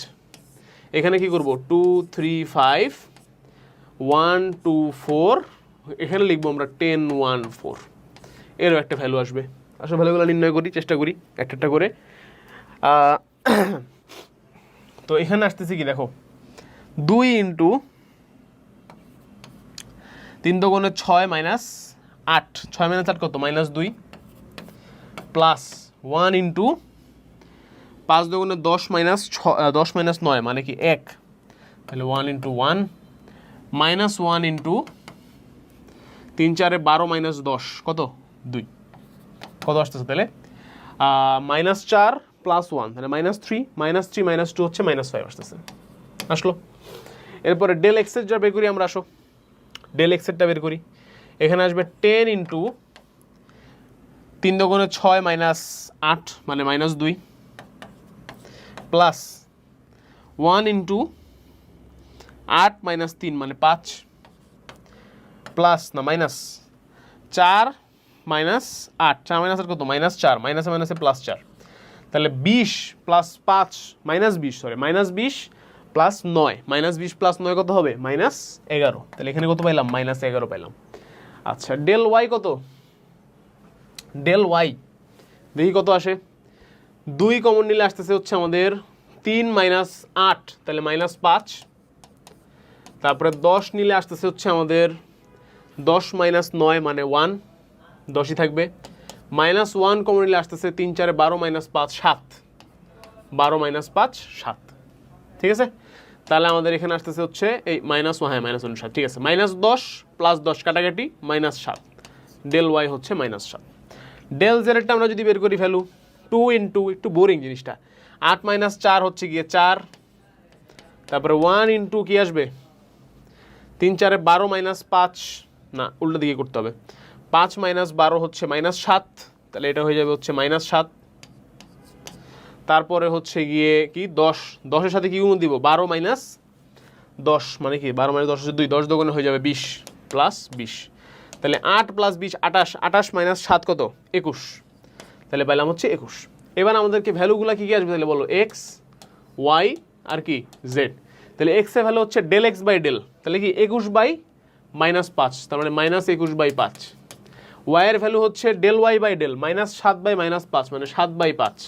এখানে কি করব 2 3 5 1 2 4, এখানে লিখবো আমরা 10 1 4, এরও একটা ভ্যালু আসবে। আসলে ভ্যালুগুলো নির্ণয় করি, চেষ্টা করি একটা একটা করে। তো এখানে আসতেছে কি দেখো 2 ইন্টু 3 দুগুণে 6 -8, 6 -8 কত -2, প্লাস 1 ইন্টু 5 দুগুণে 10 -9 মানে কি 1, তাহলে 1 ইন্টু 1 -1 ইন্টু 3 4 12 -10 কত 2, কত আসতেছে তাহলে -4 প্লাস 1 তাহলে -3 -2 হচ্ছে -5 আসতেছে, আসলো। এরপরে ডেল এক্সের যা বের করি আমরা, আসো ডেল এক্সেরটা বের করি। এখানে আসবে 10 ইন্টু 3 দুগুণে 6 -8 মানে -2, প্লাস 1 ইন্টু 8 -3 মানে 5, প্লাস না মাইনাস 4 -8, 4 -8 কত -4, মাইনাসে মাইনাসে প্লাস 4, তাহলে 20 প্লাস 5 -20 সরি -20 প্লাস 9, -20 প্লাস 9 কত হবে -11, তাহলে এখানে কত পাইলাম -11 পাইলাম। আচ্ছা ডেল ওয়াই কত, ডেল ওয়াই দেখি কত আসে। 2 কমন নিলে আসতেছে হচ্ছে আমাদের 3 -8 তাহলে -5, তারপরে 10 নিলে আসতেছে হচ্ছে আমাদের 10 - 9 মানে 1, 10ই থাকবে। -1 কমন নিলে আসতেছে 3 4 12 -5 7, 12 - 5 7, ঠিক আছে। তাহলে আমাদের এখানে আসতেছে হচ্ছে এই -1, হ্যাঁ -1 7, ঠিক আছে। -10 প্লাস 10 কাটাকাটি -7, ডেল ওয়াই হচ্ছে -7। ডেল জেডটা আমরা যদি বের করি ভ্যালু 2 ইন্টু, একটু বোরিং জিনিসটা, 8 - 4 হচ্ছে গিয়ে 4, তারপরে 1 ইন্টু কি আসবে 3 4 12 -5, না উল্টো দিকে করতে হবে, 5 - 12 হচ্ছে -7, তাহলে এটা হয়ে যাবে হচ্ছে -7। তারপরে হচ্ছে গিয়ে কি 10, 10-এর সাথে কি গুণ দিব 12 - 10 মানে কি 12 - 10 2, 10 দুগুণে হয়ে যাবে 20 প্লাস 20, তাহলে 8 প্লাস 20 28, 28 - 7 কত 21, তাহলে পাইলাম হচ্ছে 21। এবার আমাদেরকে ভ্যালুগুলো কি কি আসবে তাহলে বলো, এক্স ওয়াই আর কি জেড। তাহলে এক্স এর ভ্যালু হচ্ছে ডেল এক্স বাই ডেল, তাহলে কি 21/-5, তার মানে -21/5। ওয়াই এর ভ্যালু হচ্ছে ডেল ওয়াই বাই ডেল, -7/-5 মানে 7/5।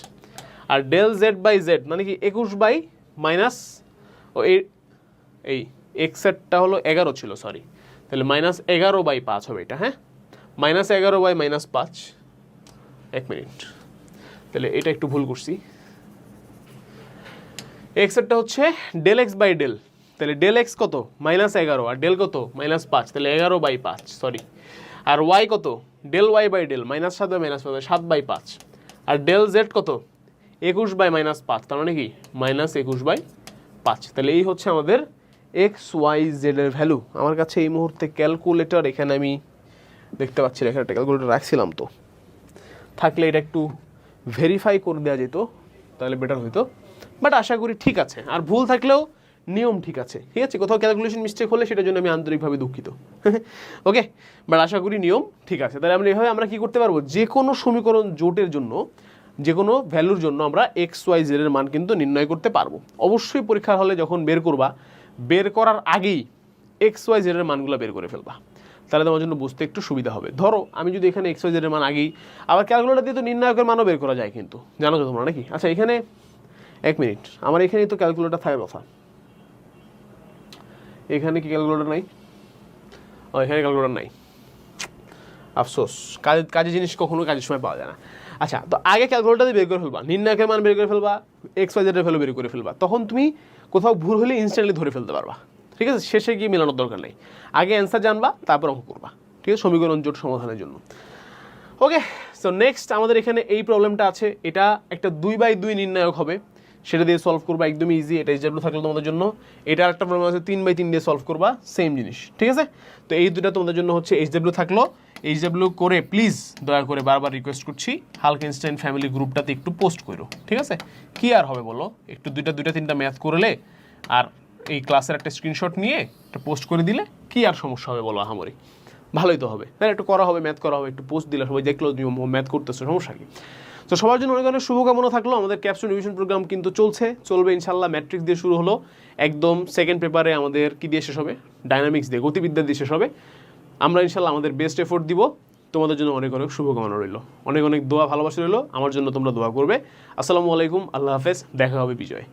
আর ডেল জেড বাই জেড মানে কি 21/ এই এক্সেরটা হলো 11 ছিল, সরি, তাহলে -11/5 হবে এটা, হ্যাঁ -11/-5, 1 মিনিট, তাহলে এটা একটু ভুল করছি। এক্সেরটা হচ্ছে ডেল এক্স বাই ডেল, তাহলে ডেল এক্স কত -11 আর ডেল কত -5, তাহলে 11/5 সরি। আর ওয়াই কত ডেল ওয়াই বাই ডেল -7/-5 7/5, আর ডেল জেড কত 21/-5, তার মানে কি -21/5। তাহলে এই হচ্ছে আমাদের এক্স ওয়াই জেড এর ভ্যালু। আমার কাছে এই মুহূর্তে ক্যালকুলেটর এখানে আমি দেখতে পাচ্ছি, এখানে একটা ক্যালকুলেটর রাখছিলাম, তো থাকলে এটা একটু ভেরিফাই করে দেওয়া যেত তাহলে বেটার হইতো, বাট আশা করি ঠিক আছে। আর ভুল থাকলেও নিয়ম ঠিক আছে, ঠিক আছে, কোথাও ক্যালকুলেশন মিস্টেক হলে সেটার জন্য আমি আন্তরিকভাবে দুঃখিত। ওকে, বাট আশা করি নিয়ম ঠিক আছে। তাহলে আমরা এভাবে আমরা কি করতে পারবো, যে কোনো সমীকরণ জোটের জন্য, যে কোনো ভ্যালুর জন্য আমরা এক্স ওয়াই জেড এর মান কিন্তু নির্ণয় করতে পারবো। অবশ্যই পরীক্ষার হলে যখন বের করবা, বের করার আগেই এক্স ওয়াই জেড এর মানগুলো বের করে ফেলবা, তাহলে তোমার জন্য বুঝতে একটু সুবিধা হবে। ধরো আমি যদি এখানে এক্স ওয়াই জেড এর মান আগেই, আবার ক্যালকুলেটর দিয়ে তো নির্ণায়কের মানও বের করা যায় কিন্তু, জানো তো তোমরা নাকি? আচ্ছা এখানে এক মিনিট, আমার এখানেই তো ক্যালকুলেটর থাকার কথা, এখানে কি ক্যালকুলেটর নাই? ও এখানে ক্যালকুলেটর নাই, আফসোস, কাজের জিনিস কখনো কাজের সময় পাওয়া যায় না। আচ্ছা, তো আগে ক্যালকুলেটর দিয়ে বের করে ফেলবা, নির্ণায়কের মান বের করে ফেলবা, এক্স ওয়াই জেডের ভ্যালু বের করে ফেলবা, তখন তুমি কোথাও ভুল হলে ইনস্ট্যান্টলি ধরে ফেলতে পারবা, ঠিক আছে? শেষে গিয়ে মেলানোর দরকার নেই, আগে অ্যান্সার জানবা তারপর অঙ্ক করবা, ঠিক আছে, সমীকরণ জোট সমাধানের জন্য। ওকে, সো নেক্সট আমাদের এখানে এই প্রবলেমটা আছে, এটা একটা 2/2 নির্ণায়ক হবে, সেটা দিয়ে সলভ করবা, একদমই ইজি। এটা এইচডব্লিউ থাকলো তোমাদের জন্য। এটা একটা প্রবলেম আছে 3/3 দিয়ে সলভ করবা, সেম জিনিস, ঠিক আছে? তো এই দুটা তোমাদের জন্য হচ্ছে এইচডব্লিউ থাকলো। এইচডব্লিউ করে প্লিজ দয়া করে বারবার রিকোয়েস্ট করছি, হালকেনস্টাইন ফ্যামিলি গ্রুপটাতে একটু পোস্ট করো, ঠিক আছে? কি আর হবে বলো, একটু দুইটা তিনটা ম্যাথ করলে আর এই ক্লাসের একটা স্ক্রিনশট নিয়ে একটা পোস্ট করে দিলে কি আর সমস্যা হবে বলো, আহামরি ভালোই তো হবে। হ্যাঁ, একটু করা হবে, ম্যাথ করা হবে, একটু পোস্ট দিলে সবাই দেখলো তুমি ম্যাথ করতেছো, সমস্যা কি? তো সবার জন্য অনেক অনেক শুভকামনা থাকলো। আমাদের ক্যাপস্টোন রিভিশন প্রোগ্রাম কিন্তু চলবে ইনশাল্লাহ। ম্যাট্রিক্স দিয়ে শুরু হলো, একদম সেকেন্ড পেপারে আমাদের কি দিয়ে শেষ হবে, ডায়নামিক্স দিয়ে, গতিবিদ্যা দিয়ে শেষ হবে। আমরা ইনশাল্লাহ আমাদের বেস্ট এফোর্ট দিব। তোমাদের জন্য অনেক অনেক শুভকামনা রইল, অনেক অনেক দোয়া ভালোবাসা রইল, আমার জন্য তোমরা দোয়া করবে। আসসালামু আলাইকুম, আল্লাহ হাফেজ, দেখা হবে বিজয়।